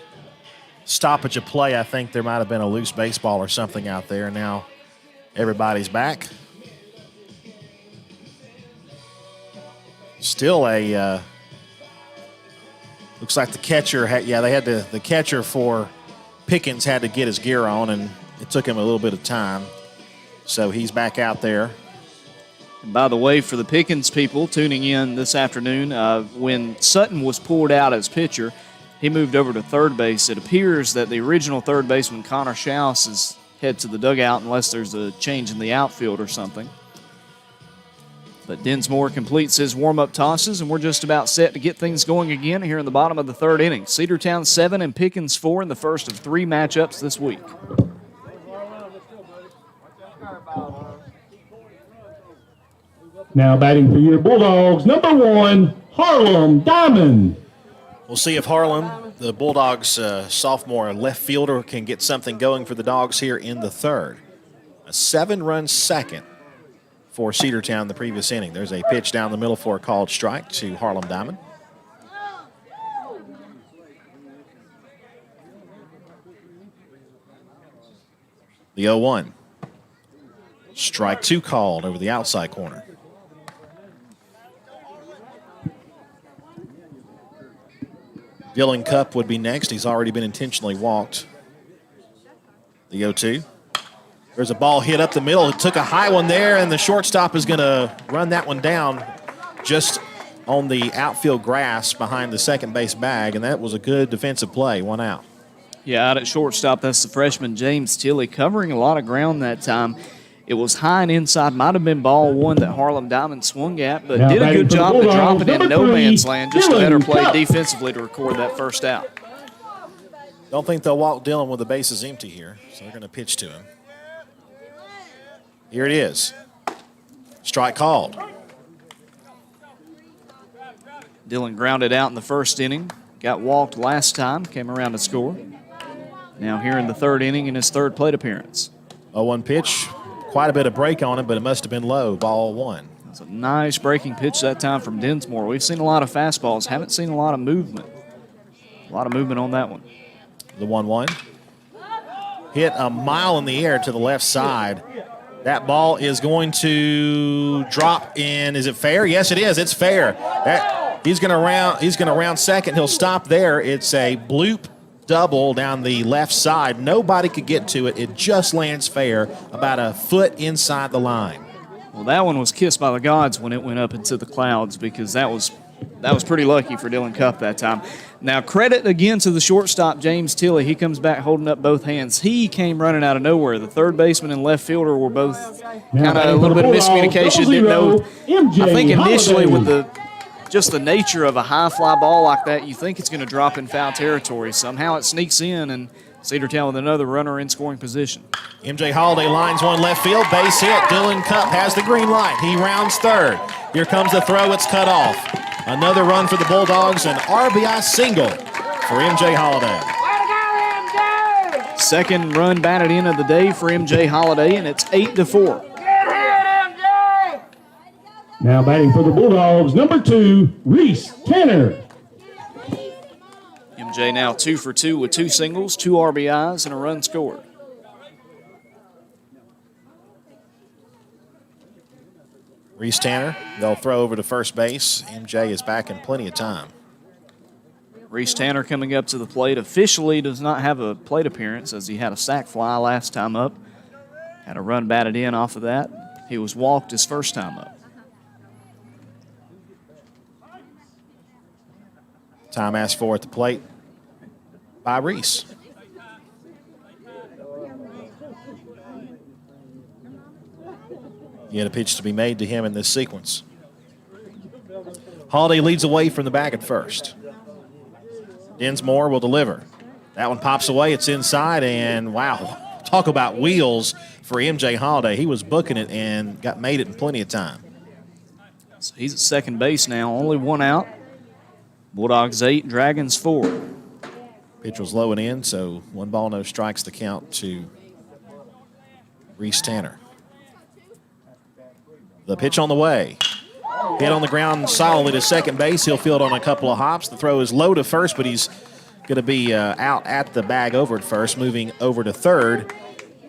[SPEAKER 3] stoppage of play. I think there might have been a loose baseball or something out there. Now everybody's back. Still a looks like the catcher had, they had to, the catcher for Pickens had to get his gear on, and it took him a little bit of time. So he's back out there.
[SPEAKER 4] And by the way, for the Pickens people tuning in this afternoon, when Sutton was pulled out as pitcher, he moved over to third base. It appears that the original third baseman, Connor Schaus, is head to the dugout unless there's a change in the outfield or something. But Dinsmore completes his warm-up tosses, and we're just about set to get things going again here in the bottom of the third inning. Cedartown 7 and Pickens 4 in the first of 3 matchups this week.
[SPEAKER 8] Now batting for your Bulldogs, number 1, Harlem Diamond.
[SPEAKER 3] We'll see if Harlem, the Bulldogs' sophomore left fielder, can get something going for the Dogs here in the third. A 7-run second for Cedartown the previous inning. There's a pitch down the middle for a called strike to Harlem Diamond. The 0-1. Strike 2 called over the outside corner. Dylan Cupp would be next. He's already been intentionally walked. The 0-2. There's a ball hit up the middle. It took a high one there, and the shortstop is going to run that one down just on the outfield grass behind the second base bag, and that was a good defensive play, 1 out.
[SPEAKER 4] Yeah, out at shortstop, that's the freshman James Tilley covering a lot of ground that time. It was high and inside. Might have been ball 1 that Harlem Diamond swung at, but did a good job to drop it in no man's land. Just a better play defensively to record that first out.
[SPEAKER 3] Don't think they'll walk Dylan with the bases empty here, so they're going to pitch to him. Here it is. Strike called.
[SPEAKER 4] Dillon grounded out in the first inning. Got walked last time, came around to score. Now here in the third inning in his third plate appearance.
[SPEAKER 3] 0-1 pitch. Quite a bit of break on it, but it must have been low. Ball 1.
[SPEAKER 4] It's a nice breaking pitch that time from Dinsmore. We've seen a lot of fastballs. Haven't seen a lot of movement. A lot of movement on that one.
[SPEAKER 3] The 1-1. Hit a mile in the air to the left side. That ball is going to drop in. Is it fair? Yes, it is. It's fair. He's going to round second. He'll stop there. It's a bloop double down the left side. Nobody could get to it. It just lands fair, about a foot inside the line.
[SPEAKER 4] Well, that one was kissed by the gods when it went up into the clouds, because that was pretty lucky for Dillon Cupp that time. Now, credit again to the shortstop, James Tilley. He comes back holding up both hands. He came running out of nowhere. The third baseman and left fielder were both kind of a little bit of miscommunication. Didn't know. I think initially with the nature of a high fly ball like that, you think it's going to drop in foul territory. Somehow it sneaks in, and Cedartown with another runner in scoring position.
[SPEAKER 3] MJ Holiday lines one left field, base hit. Dillon Cupp has the green light. He rounds third. Here comes the throw. It's cut off. Another run for the Bulldogs, an RBI single for MJ Holiday.
[SPEAKER 4] Second run batted in of the day for MJ Holiday, and it's 8-4.
[SPEAKER 8] Now batting for the Bulldogs, number 2, Reese Tanner.
[SPEAKER 4] MJ now 2 for 2 with 2 singles, 2 RBIs, and a run scored.
[SPEAKER 3] Reese Tanner, they'll throw over to first base. MJ is back in plenty of time.
[SPEAKER 4] Reese Tanner coming up to the plate. Officially does not have a plate appearance, as he had a sac fly last time up. Had a run batted in off of that. He was walked his first time up.
[SPEAKER 3] Time asked for at the plate by Reese. He had a pitch to be made to him in this sequence. Holiday leads away from the back at first. Dinsmore will deliver. That one pops away. It's inside, and wow, talk about wheels for MJ Holiday. He was booking it and made it in plenty of time.
[SPEAKER 4] So he's at second base now, only 1 out. Bulldogs 8, Dragons 4.
[SPEAKER 3] Pitch was low and in, so 1 ball, no strikes the count to Reese Tanner. The pitch on the way. Hit on the ground solidly to second base. He'll field on a couple of hops. The throw is low to first, but he's going to be out at the bag over at first. Moving over to third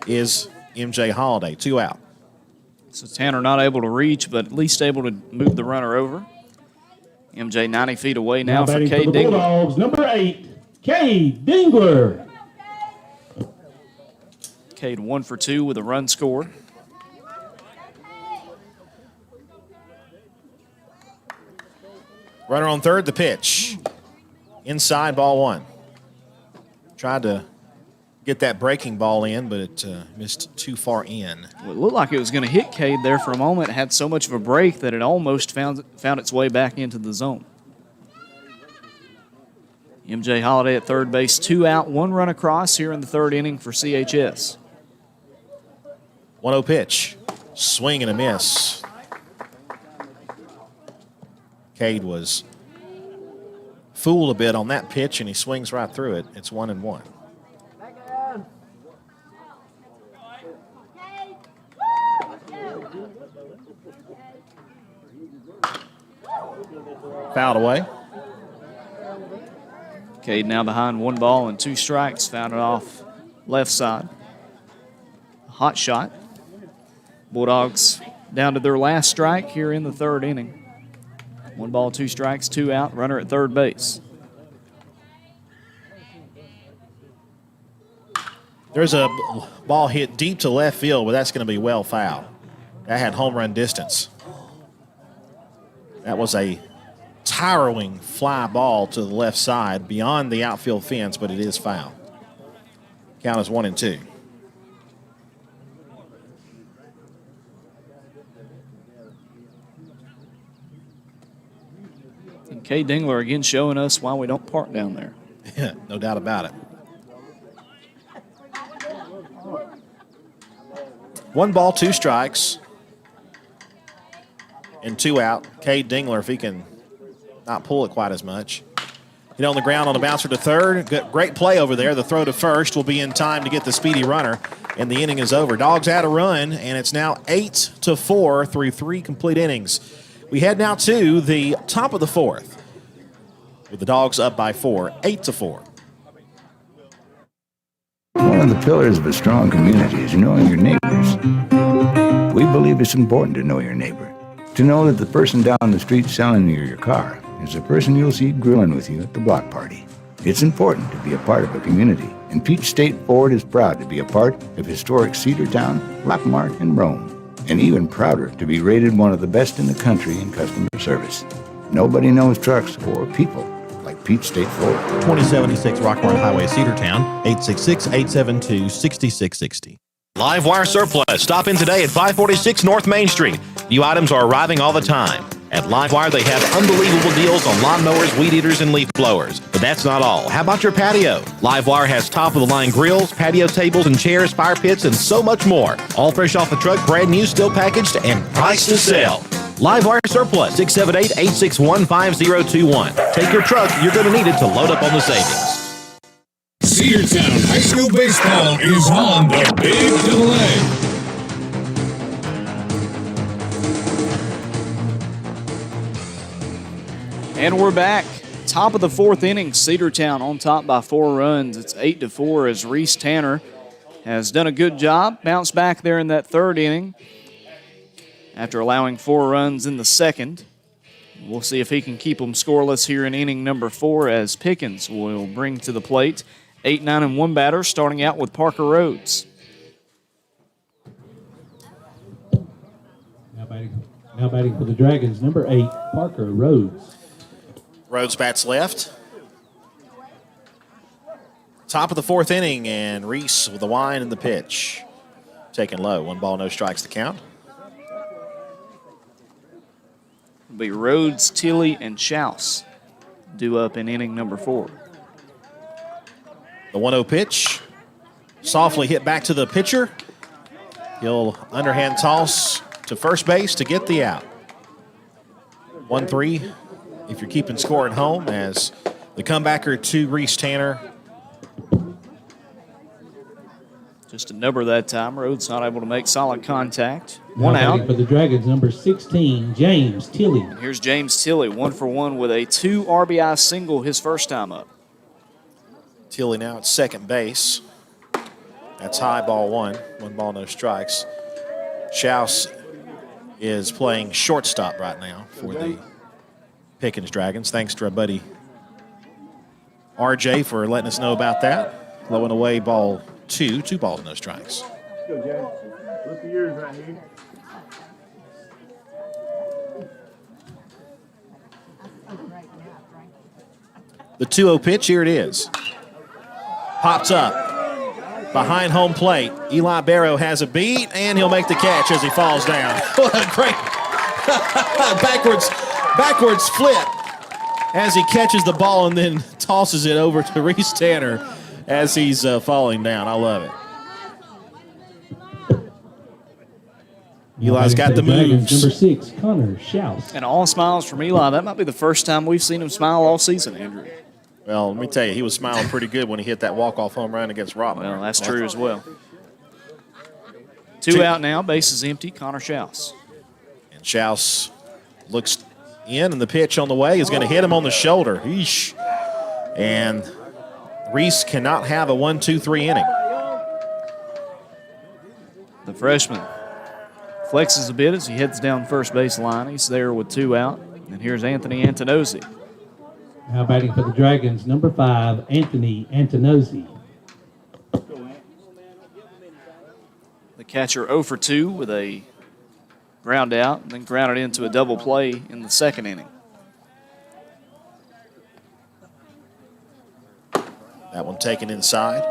[SPEAKER 3] is MJ Holiday. 2 out.
[SPEAKER 4] So Tanner not able to reach, but at least able to move the runner over. MJ 90 feet away now for
[SPEAKER 8] batting
[SPEAKER 4] Cade
[SPEAKER 8] the
[SPEAKER 4] Dingler.
[SPEAKER 8] Bulldogs, number 8, Cade Dingler.
[SPEAKER 4] Cade 1 for 2 with a run scored.
[SPEAKER 3] Runner on third, the pitch. Inside, ball 1. Tried to get that breaking ball in, but it missed too far in.
[SPEAKER 4] Well, it looked like it was going to hit Cade there for a moment. It had so much of a break that it almost found its way back into the zone. MJ Holiday at third base, 2 out, 1 run across here in the third inning for CHS.
[SPEAKER 3] 1-0 pitch. Swing and a miss. Cade was fooled a bit on that pitch, and he swings right through it. It's 1-1. Fouled away.
[SPEAKER 4] Cade now behind 1 ball and 2 strikes. Found it off left side. Hot shot. Bulldogs down to their last strike here in the third inning. 1 ball, 2 strikes, 2 out. Runner at third base.
[SPEAKER 3] There's a ball hit deep to left field, but that's going to be well foul. That had home run distance. That was a towering fly ball to the left side beyond the outfield fence, but it is foul. Count is 1-2.
[SPEAKER 4] And Cade Dingler again showing us why we don't park down there.
[SPEAKER 3] Yeah, no doubt about it. 1 ball, 2 strikes, and 2 out. Cade Dingler, if he can not pull it quite as much. Hit on the ground on the bouncer to third. Great play over there. The throw to first will be in time to get the speedy runner, and the inning is over. Dogs had a run, and it's now 8-4 through 3 complete innings. We head now to the top of the 4th, with the Dogs up by 4, 8-4.
[SPEAKER 11] One of the pillars of a strong community is knowing your neighbors. We believe it's important to know your neighbor. To know that the person down the street selling you your car is the person you'll see grilling with you at the block party. It's important to be a part of a community, and Peach State Ford is proud to be a part of historic Cedartown, Rockmart, and Rome, and even prouder to be rated one of the best in the country in customer service. Nobody knows trucks or people like Peach State Ford.
[SPEAKER 12] 2076 Rockmart Highway, Cedartown, 866-872-6660. Live Wire Surplus. Stop in today at 546 North Main Street. New items are arriving all the time. At Live Wire, they have unbelievable deals on lawnmowers, weed eaters, and leaf blowers. But that's not all. How about your patio? Live Wire has top-of-the-line grills, patio tables and chairs, fire pits, and so much more. All fresh off the truck, brand new, still packaged, and priced to sell. Live Wire Surplus, 678-861-5021. Take your truck. You're going to need it to load up on the savings.
[SPEAKER 1] Cedartown High School Baseball is on the Big Double A.
[SPEAKER 4] And we're back. Top of the 4th inning, Cedartown on top by 4 runs. It's 8-4 as Reese Tanner has done a good job. Bounced back there in that 3rd inning after allowing 4 runs in the 2nd. We'll see if he can keep them scoreless here in inning number 4 as Pickens will bring to the plate 8, 9, and 1 batter, starting out with Parker Rhodes.
[SPEAKER 5] Now batting for the Dragons, number 8, Parker Rhodes.
[SPEAKER 3] Rhodes bats left. Top of the 4th inning, and Reese with the wind and the pitch. Taken low. 1 ball, no strikes to count.
[SPEAKER 4] It'll be Rhodes, Tilley, and Schaus due up in inning number 4.
[SPEAKER 3] The 1-0 pitch. Softly hit back to the pitcher. He'll underhand toss to first base to get the out. 1-3 if you're keeping score at home, as the comebacker to Reese Tanner.
[SPEAKER 4] Just a number that time. Rhodes not able to make solid contact. 1 out.
[SPEAKER 5] For the Dragons, number 16, James Tilley.
[SPEAKER 4] And here's James Tilley, 1 for 1 with a 2 RBI single his first time up.
[SPEAKER 3] Tilley now at second base. That's high, ball 1. 1 ball, no strikes. Schaus is playing shortstop right now for the Pickens Dragons. Thanks to our buddy RJ for letting us know about that. Low and away, ball 2. 2 balls, no strikes.
[SPEAKER 13] Let's go, Jay. Look at yours right here.
[SPEAKER 3] The 2-0 pitch, here it is. Pops up behind home plate. Eli Barrow has a beat, and he'll make the catch as he falls down. What a great backwards flip as he catches the ball and then tosses it over to Reese Tanner as he's falling down. I love it. Eli's got the moves.
[SPEAKER 5] Number 6, Connor Schaus.
[SPEAKER 4] And all smiles from Eli. That might be the first time we've seen him smile all season, Andrew.
[SPEAKER 3] Well, let me tell you, he was smiling pretty good when he hit that walk-off home run against Rockmart.
[SPEAKER 4] Well, that's true as well. 2 out now, base is empty, Connor Schaus.
[SPEAKER 3] And Schaus looks in, and the pitch on the way is going to hit him on the shoulder. Eesh. And Reese cannot have a 1-2-3 inning.
[SPEAKER 4] The freshman flexes a bit as he heads down first base line. He's there with 2 out. And here's Anthony Antonozzi.
[SPEAKER 5] Now batting for the Dragons, number 5, Anthony Antonozzi.
[SPEAKER 4] The catcher 0 for 2 with a ground out, and then grounded into a double play in the 2nd inning.
[SPEAKER 3] That one taken inside.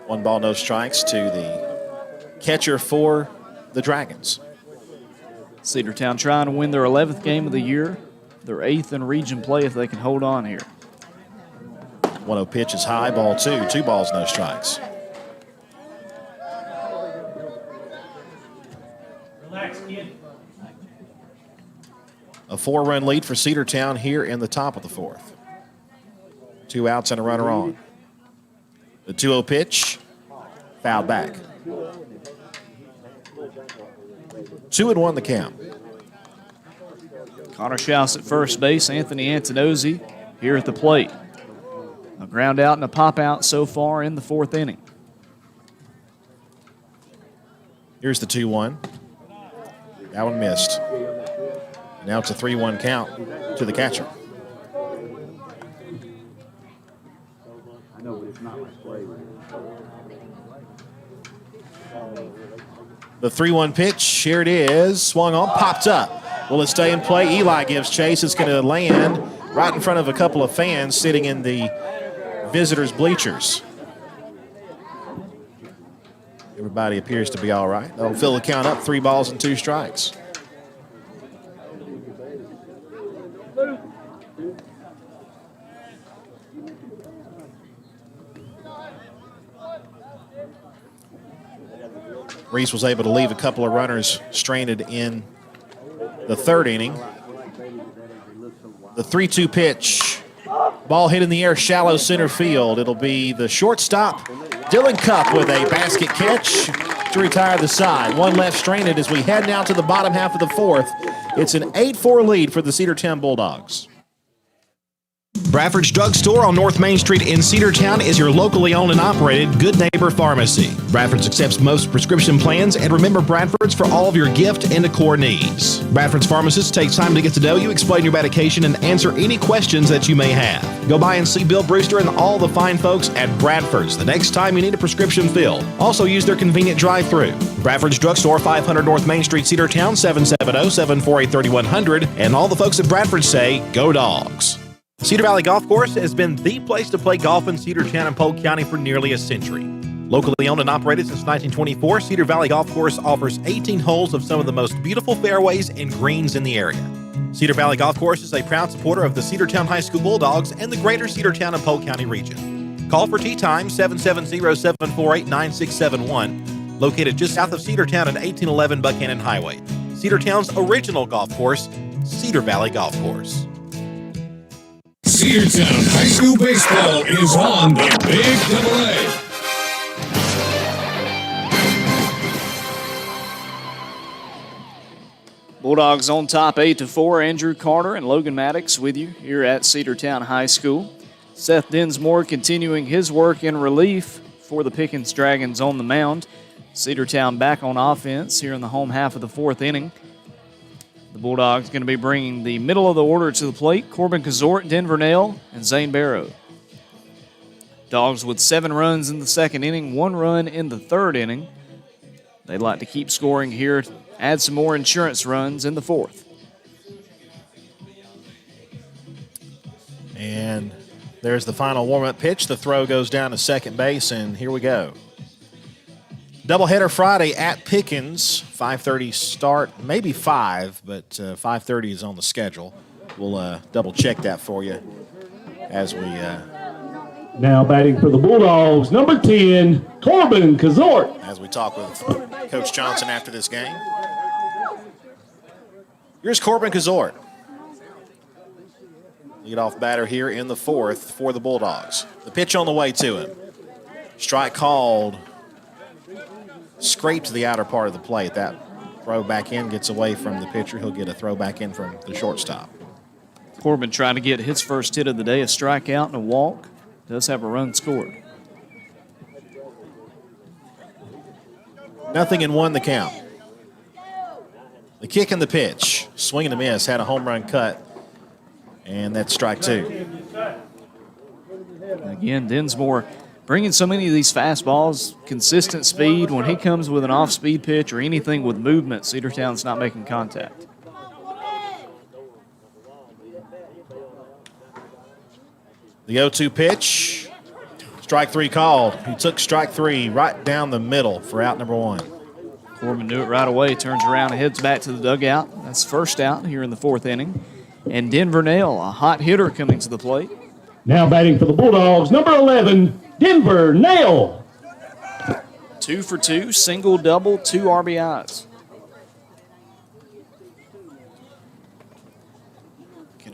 [SPEAKER 3] 1 ball, no strikes to the catcher for the Dragons.
[SPEAKER 4] Cedartown trying to win their 11th game of the year, their 8th in region play if they can hold on here.
[SPEAKER 3] 1-0 pitch is high, ball 2. 2 balls, no strikes. A 4-run lead for Cedartown here in the top of the fourth. 2 outs and a runner on. The 2-0 pitch, fouled back. 2-1 the count.
[SPEAKER 4] Connor Schaus at first base, Anthony Antonozzi here at the plate. A ground out and a pop out so far in the fourth inning.
[SPEAKER 3] Here's the 2-1. That one missed. Now it's a 3-1 count to the catcher. The 3-1 pitch, here it is, swung on, popped up. Will it stay in play? Eli gives chase. It's going to land right in front of a couple of fans sitting in the visitors' bleachers. Everybody appears to be all right. They'll fill the count up, 3 balls and 2 strikes. Reese was able to leave a couple of runners stranded in the third inning. The 3-2 pitch. Ball hit in the air, shallow center field. It'll be the shortstop, Dylan Cup, with a basket catch to retire the side. One left stranded as we head now to the bottom half of the fourth. It's an 8-4 lead for the Cedartown Bulldogs.
[SPEAKER 12] Bradford's Drugstore on North Main Street in Cedartown is your locally owned and operated Good Neighbor Pharmacy. Bradford's accepts most prescription plans, and remember Bradford's for all of your gift and decor needs. Bradford's pharmacist takes time to get to know you, explain your medication, and answer any questions that you may have. Go by and see Bill Brewster and all the fine folks at Bradford's the next time you need a prescription filled. Also use their convenient drive-thru. Bradford's Drugstore, 500 North Main Street, Cedartown, 770-748-3100. And all the folks at Bradford say, go Dogs.
[SPEAKER 6] Cedar Valley Golf Course has been the place to play golf in Cedartown and Polk County for nearly a century. Locally owned and operated since 1924, Cedar Valley Golf Course offers 18 holes of some of the most beautiful fairways and greens in the area. Cedar Valley Golf Course is a proud supporter of the Cedartown High School Bulldogs and the greater Cedartown and Polk County region. Call for tee time 770-748-9671, located just south of Cedartown at 1811 Buchanan Highway. Cedartown's original golf course, Cedar Valley Golf Course.
[SPEAKER 1] Cedartown High School Baseball is on the Big Double A.
[SPEAKER 4] Bulldogs on top 8-4. Andrew Carter and Logan Maddox with you here at Cedartown High School. Seth Dinsmore continuing his work in relief for the Pickens Dragons on the mound. Cedartown back on offense here in the home half of the fourth inning. The Bulldogs going to be bringing the middle of the order to the plate. Corbin Kazort, Denver Nail, and Zane Barrow. Dogs with 7 runs in the second inning, 1 run in the third inning. They'd like to keep scoring here, add some more insurance runs in the fourth.
[SPEAKER 3] And there's the final warm-up pitch. The throw goes down to second base, and here we go. Doubleheader Friday at Pickens, 5:30 start, maybe 5, but 5:30 is on the schedule. We'll double check that for you as we...
[SPEAKER 8] Now batting for the Bulldogs, number 10, Corbin Kazort.
[SPEAKER 3] As we talk with Coach Johnson after this game. Here's Corbin Kazort. Leadoff batter here in the fourth for the Bulldogs. The pitch on the way to him. Strike called. Scrapes the outer part of the plate. That throw back in gets away from the pitcher. He'll get a throw back in from the shortstop.
[SPEAKER 4] Corbin trying to get his first hit of the day, a strikeout and a walk. Does have a run scored.
[SPEAKER 3] 0-1 the count. The kick and the pitch. Swing and a miss. Had a home run cut. And that's strike 2.
[SPEAKER 4] Again, Dinsmore bringing so many of these fastballs, consistent speed. When he comes with an off-speed pitch or anything with movement, Cedartown's not making contact.
[SPEAKER 3] The 0-2 pitch. Strike 3 called. He took strike 3 right down the middle for out number 1.
[SPEAKER 4] Corbin knew it right away, turns around and heads back to the dugout. That's first out here in the fourth inning. And Denver Nail, a hot hitter coming to the plate.
[SPEAKER 8] Now batting for the Bulldogs, number 11, Denver Nail.
[SPEAKER 4] 2 for 2, single, double, 2 RBIs.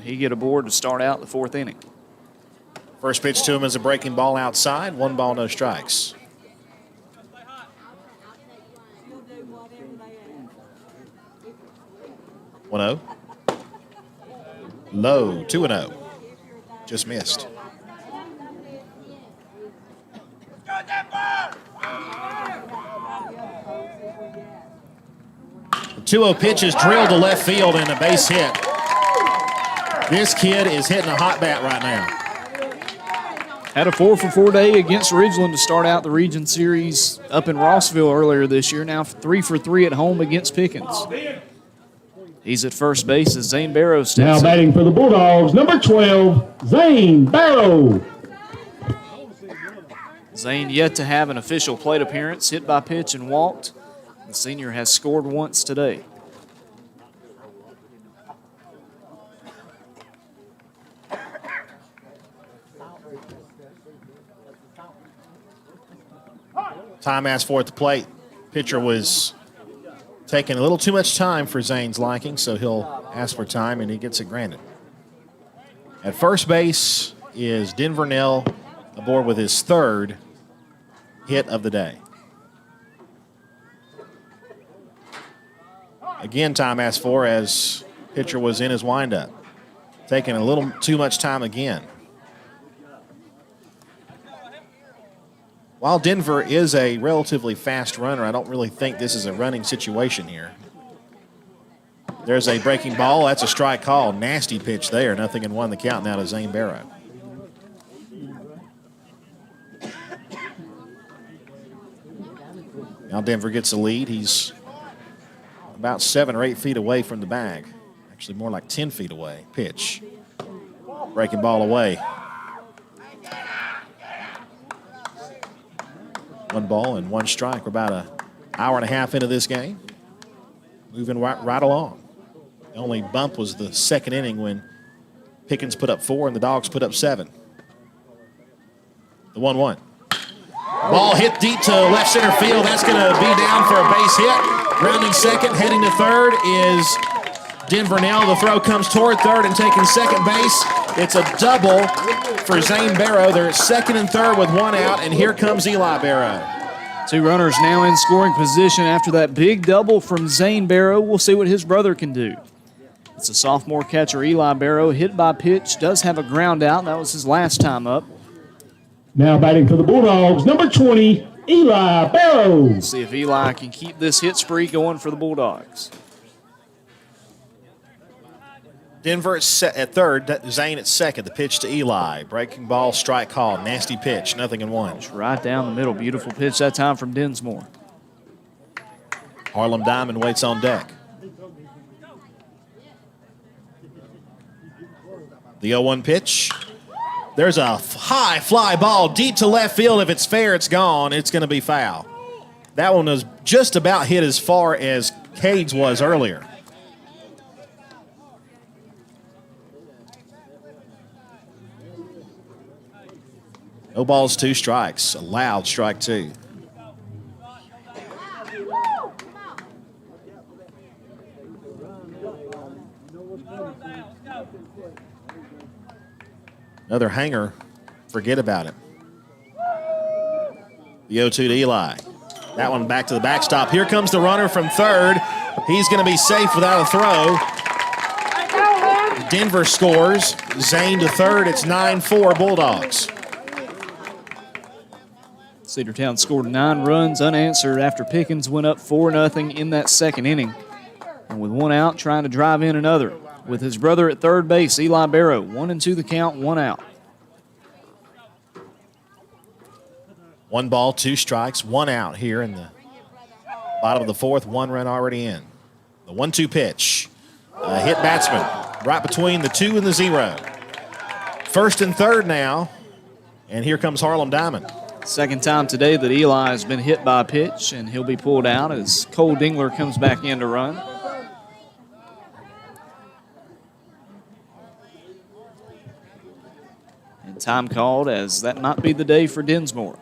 [SPEAKER 4] he get aboard to start out the 4th inning.
[SPEAKER 3] First pitch to him is a breaking ball outside. 1 ball, no strikes. One 0. Low, 2-0. Just missed. The 2-0 pitch is drilled to left field and a base hit. This kid is hitting a hot bat right now.
[SPEAKER 4] Had a 4-for-4 day against Ridgeland to start out the region series up in Rossville earlier this year. Now 3-for-3 at home against Pickens. He's at first base as Zane Barrow steps
[SPEAKER 8] Now
[SPEAKER 4] in.
[SPEAKER 8] batting for the Bulldogs, number 12, Zane Barrow.
[SPEAKER 4] Zane yet to have an official plate appearance, hit by pitch and walked. The senior has scored once today.
[SPEAKER 3] Time asked for at the plate. Pitcher was taking a little too much time for Zane's liking, so he'll ask for time, and he gets it granted. At first base is Denver Nell aboard with his 3rd hit of the day. Again, time asked for as pitcher was in his windup. Taking a little too much time again. While Denver is a relatively fast runner, I don't really think this is a running situation here. There's a breaking ball. That's a strike call. Nasty pitch there. 0-1 the count now to Zane Barrow. Now Denver gets the lead. He's about 7 or 8 feet away from the bag. Actually more like 10 feet away. Pitch. Breaking ball away. 1 ball and 1 strike. We're about an hour and a half into this game. Moving right along. The only bump was the 2nd inning when Pickens put up 4 and the Dogs put up 7. The 1-1. Ball hit deep to left center field. That's going to be down for a base hit. Rounding second, heading to third is Denver Nell. The throw comes toward third and taking second base. It's a double for Zane Barrow. They're at second and third with 1 out, and here comes Eli Barrow.
[SPEAKER 4] 2 runners now in scoring position after that big double from Zane Barrow. We'll see what his brother can do. It's a sophomore catcher, Eli Barrow, hit by pitch, does have a ground out. That was his last time up.
[SPEAKER 8] Now batting for the Bulldogs, number 20, Eli Barrow.
[SPEAKER 4] We'll see if Eli can keep this hit spree going for the Bulldogs.
[SPEAKER 3] Denver at third, Zane at second. The pitch to Eli. Breaking ball, strike call. Nasty pitch, 0-1.
[SPEAKER 4] Just right down the middle. Beautiful pitch that time from Dinsmore.
[SPEAKER 3] Harlem Diamond waits on deck. The 0-1 pitch. There's a high fly ball deep to left field. If it's fair, it's gone. It's going to be foul. That one was just about hit as far as Cade's was earlier. No balls, 2 strikes. A loud strike 2. Another hanger. Forget about it. The 0-2 to Eli. That one back to the backstop. Here comes the runner from third. He's going to be safe without a throw. Denver scores. Zane to third. It's 9-4 Bulldogs.
[SPEAKER 4] Cedartown scored 9 runs unanswered after Pickens went up 4-0 in that 2nd inning. And with 1 out, trying to drive in another. With his brother at third base, Eli Barrow, 1-2 the count, 1 out.
[SPEAKER 3] 1 ball, 2 strikes, 1 out here in the bottom of the 4th. 1 run already in. The 1-2 pitch. Hit batsman right between the 2 and the 0. First and third now. And here comes Harlem Diamond.
[SPEAKER 4] Second time today that Eli has been hit by a pitch, and he'll be pulled out as Cole Dingler comes back in to run. And time called as that might be the day for Dinsmore.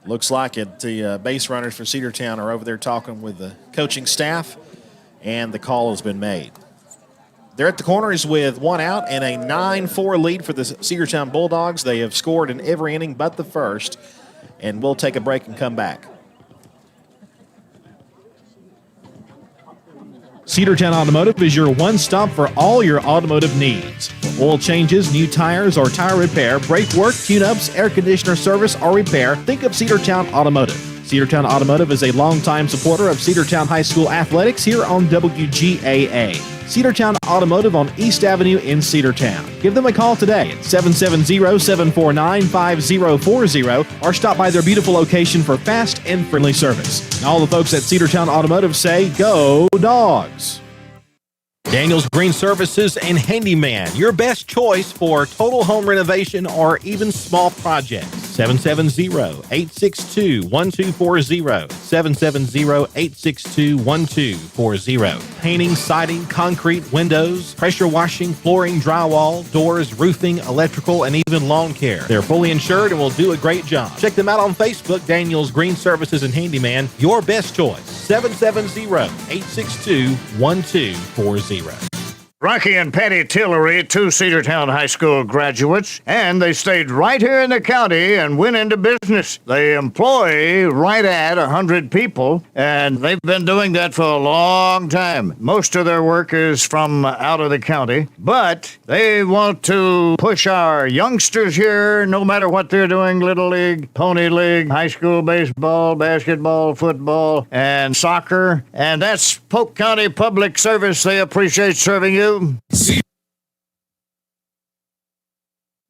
[SPEAKER 3] Looks like it. The base runners for Cedartown are over there talking with the coaching staff, and the call has been made. They're at the corners with one out and a 9-4 lead for the Cedartown Bulldogs. They have scored in every inning but the first, and we'll take a break and come back.
[SPEAKER 6] Cedartown Automotive is your one-stop for all your automotive needs. Oil changes, new tires, or tire repair, brake work, tune-ups, air conditioner service, or repair, think of Cedartown Automotive. Cedartown Automotive is a longtime supporter of Cedartown High School athletics here on WGAA. Cedartown Automotive on East Avenue in Cedartown. Give them a call today at 770-749-5040 or stop by their beautiful location for fast and friendly service. And all the folks at Cedartown Automotive say, go Dogs! Daniels Green Services and Handyman, your best choice for total home renovation or even small projects. 770-862-1240. 770-862-1240. Painting, siding, concrete, windows, pressure washing, flooring, drywall, doors, roofing, electrical, and even lawn care. They're fully insured and will do a great job. Check them out on Facebook, Daniels Green Services and Handyman, your best choice. 770-862-1240.
[SPEAKER 7] Rocky and Patty Tillery, two Cedartown High School graduates, and they stayed right here in the county and went into business. They employ right at 100 people, and they've been doing that for a long time. Most of their work is from out of the county, but they want to push our youngsters here, no matter what they're doing, Little League, Pony League, high school baseball, basketball, football, and soccer. And that's Polk County Public Service. They appreciate serving you.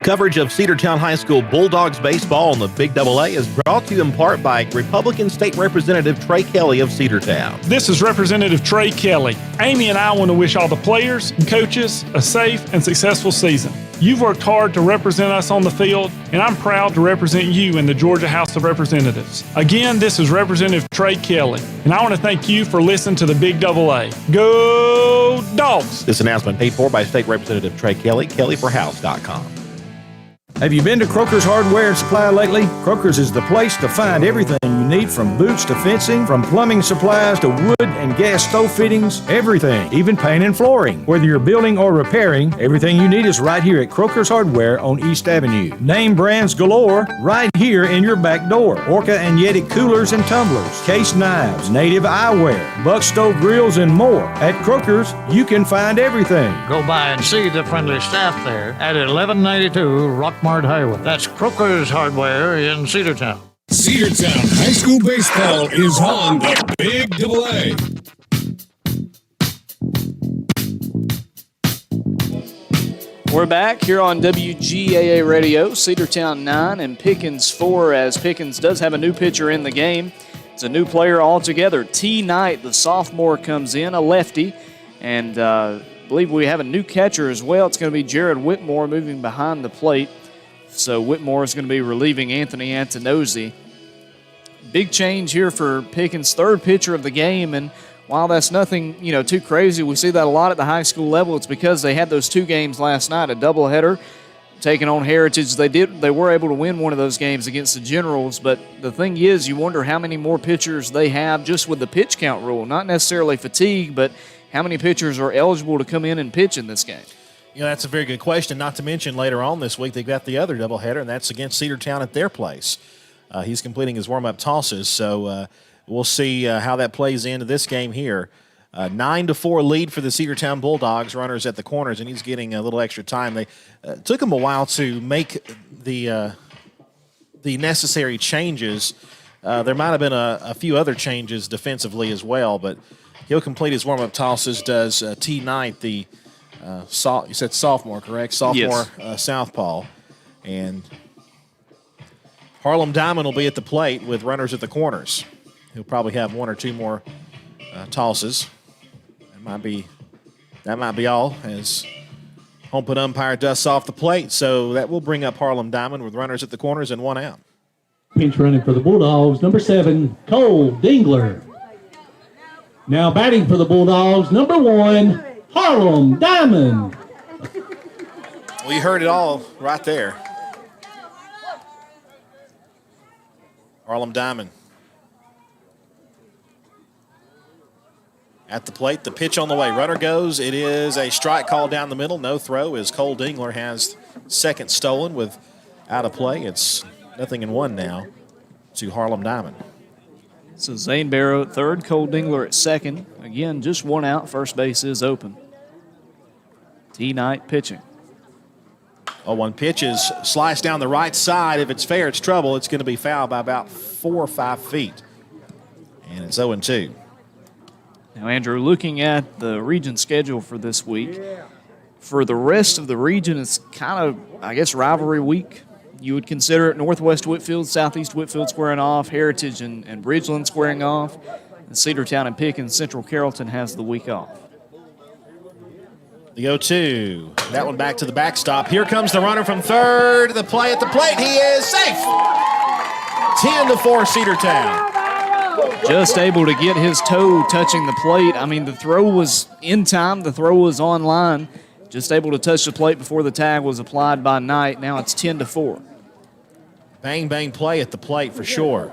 [SPEAKER 12] Coverage of Cedartown High School Bulldogs baseball on the Big AA is brought to you in part by Republican State Representative Trey Kelly of Cedartown.
[SPEAKER 9] This is Representative Trey Kelly. Amy and I want to wish all the players and coaches a safe and successful season. You've worked hard to represent us on the field, and I'm proud to represent you in the Georgia House of Representatives. Again, this is Representative Trey Kelly, and I want to thank you for listening to the Big AA. Go Dogs!
[SPEAKER 12] This announcement paid for by State Representative Trey Kelly, kellyforhouse.com.
[SPEAKER 10] Have you been to Croker's Hardware and Supply lately? Croker's is the place to find everything you need, from boots to fencing, from plumbing supplies to wood and gas stove fittings, everything, even paint and flooring. Whether you're building or repairing, everything you need is right here at Croker's Hardware on East Avenue. Name brands galore right here in your back door. Orca and Yeti coolers and tumblers, case knives, native eyewear, buck stove grills, and more. At Croker's, you can find everything.
[SPEAKER 7] Go by and see the friendly staff there at 1192 Rockmart Highway. That's Croker's Hardware in Cedartown.
[SPEAKER 1] Cedartown High School Baseball is on the Big AA.
[SPEAKER 4] We're back here on WGAA Radio, Cedartown 9 and Pickens 4, as Pickens does have a new pitcher in the game. It's a new player altogether. T. Knight, the sophomore, comes in, a lefty, and I believe we have a new catcher as well. It's going to be Jared Whitmore moving behind the plate. So Whitmore is going to be relieving Anthony Antonozzi. Big change here for Pickens, third pitcher of the game, and while that's nothing, too crazy, we see that a lot at the high school level. It's because they had those two games last night, a doubleheader taking on Heritage. They were able to win one of those games against the Generals, but the thing is, you wonder how many more pitchers they have just with the pitch count rule. Not necessarily fatigue, but how many pitchers are eligible to come in and pitch in this game?
[SPEAKER 3] That's a very good question, not to mention later on this week they've got the other doubleheader, and that's against Cedartown at their place. He's completing his warm-up tosses, so we'll see how that plays into this game here. 9-4 lead for the Cedartown Bulldogs, runners at the corners, and he's getting a little extra time. They took him a while to make the necessary changes. There might have been a few other changes defensively as well, but he'll complete his warm-up tosses, does T. Knight, the you said sophomore, correct? Sophomore, yes. Southpaw. And Harlem Diamond will be at the plate with runners at the corners. He'll probably have one or two more tosses. That might be all as home plate umpire dusts off the plate. So that will bring up Harlem Diamond with runners at the corners and one out.
[SPEAKER 5] Pinch running for the Bulldogs, number 7, Cole Dingler. Now batting for the Bulldogs, number 1, Harlem Diamond.
[SPEAKER 3] Well, you heard it all right there. Harlem Diamond at the plate. The pitch on the way. Runner goes. It is a strike call down the middle. No throw as Cole Dingler has second stolen with out of play. It's 0-1 now to Harlem Diamond.
[SPEAKER 4] So Zane Barrow at third, Cole Dingler at second. Again, just one out. First base is open. T. Knight pitching.
[SPEAKER 3] 0-1 pitch is sliced down the right side. If it's fair, it's trouble. It's going to be foul by about 4 or 5 feet. And it's 0-2.
[SPEAKER 4] Now, Andrew, looking at the region schedule for this week, for the rest of the region, it's kind of, I guess, rivalry week. You would consider it Northwest Whitfield, Southeast Whitfield squaring off, Heritage and Bridgeland squaring off, and Cedartown and Pickens. Central Carrollton has the week off.
[SPEAKER 3] The 0-2. That one back to the backstop. Here comes the runner from third. The play at the plate. He is safe. 10-4 Cedartown.
[SPEAKER 4] Just able to get his toe touching the plate. I mean, the throw was in time. The throw was on line. Just able to touch the plate before the tag was applied by Knight. Now it's 10-4.
[SPEAKER 3] Bang, bang play at the plate for sure.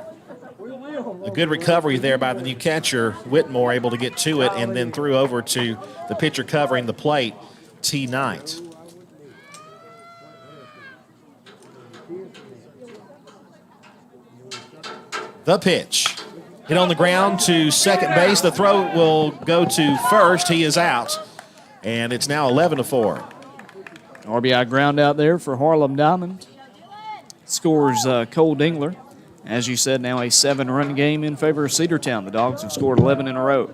[SPEAKER 3] A good recovery there by the new catcher, Whitmore, able to get to it and then threw over to the pitcher covering the plate, T. Knight. The pitch. Hit on the ground to second base. The throw will go to first. He is out. And it's now 11-4.
[SPEAKER 4] RBI ground out there for Harlem Diamond. Scores Cole Dingler. As you said, now a 7-run game in favor of Cedartown. The Dogs have scored 11 in a row.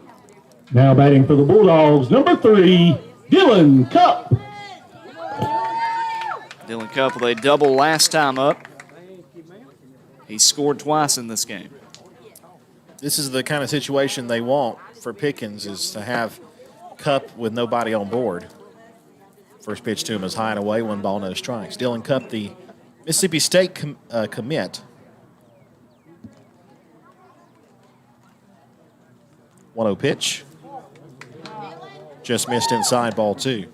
[SPEAKER 8] Now batting for the Bulldogs, number 3, Dylan Cup.
[SPEAKER 4] Dylan Cup with a double last time up. He scored twice in this game.
[SPEAKER 3] This is the kind of situation they want for Pickens, is to have Cup with nobody on board. First pitch to him is high and away, 1 ball, no strikes. Dylan Cup, the Mississippi State commit. 1-0 pitch. Just missed inside, ball 2.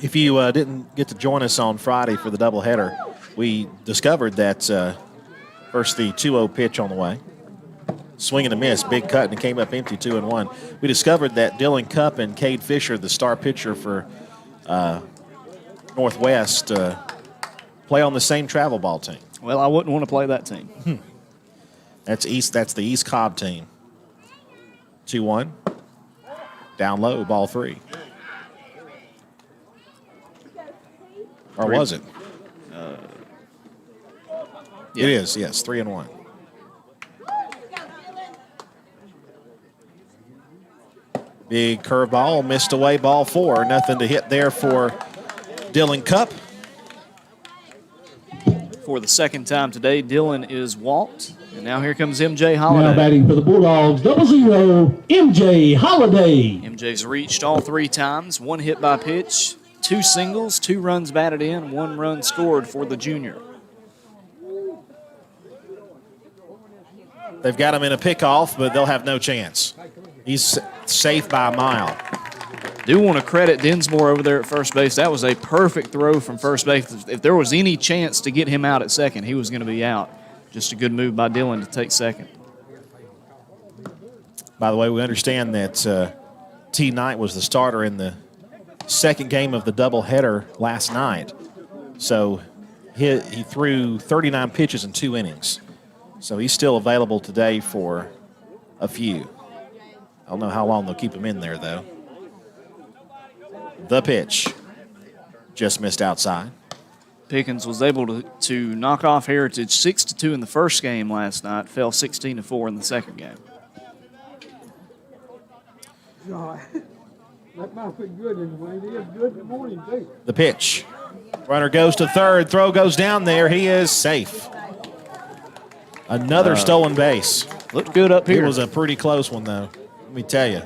[SPEAKER 3] If you didn't get to join us on Friday for the doubleheader, we discovered that first the 2-0 pitch on the way. Swing and a miss, big cut, and it came up empty, 2-1. We discovered that Dylan Cup and Cade Fisher, the star pitcher for Northwest, play on the same travel ball team.
[SPEAKER 4] Well, I wouldn't want to play that team.
[SPEAKER 3] That's the East Cobb team. 2-1. Down low, ball 3. Or was it?
[SPEAKER 4] Yeah.
[SPEAKER 3] It is, yes, 3-1. Big curveball, missed away, ball 4. Nothing to hit there for Dylan Cup.
[SPEAKER 4] For the second time today, Dylan is walked. And now here comes MJ Holiday.
[SPEAKER 8] Now batting for the Bulldogs, 0-0, MJ Holiday.
[SPEAKER 4] MJ's reached all 3 times. 1 hit by pitch, 2 singles, 2 runs batted in, 1 run scored for the junior.
[SPEAKER 3] They've got him in a pickoff, but they'll have no chance. He's safe by a mile.
[SPEAKER 4] Do want to credit Dinsmore over there at first base. That was a perfect throw from first base. If there was any chance to get him out at second, he was going to be out. Just a good move by Dylan to take second.
[SPEAKER 3] By the way, we understand that T. Knight was the starter in the second game of the doubleheader last night. So he threw 39 pitches in 2 innings. So he's still available today for a few. I don't know how long they'll keep him in there, though. The pitch. Just missed outside.
[SPEAKER 4] Pickens was able to knock off Heritage 6-2 in the first game last night, fell 16-4 in the second game.
[SPEAKER 13] That might be good anyway. It is good in the morning, too.
[SPEAKER 3] The pitch. Runner goes to third. Throw goes down there. He is safe. Another stolen base.
[SPEAKER 4] Looked good up here.
[SPEAKER 3] It was a pretty close one, though. Let me tell you. It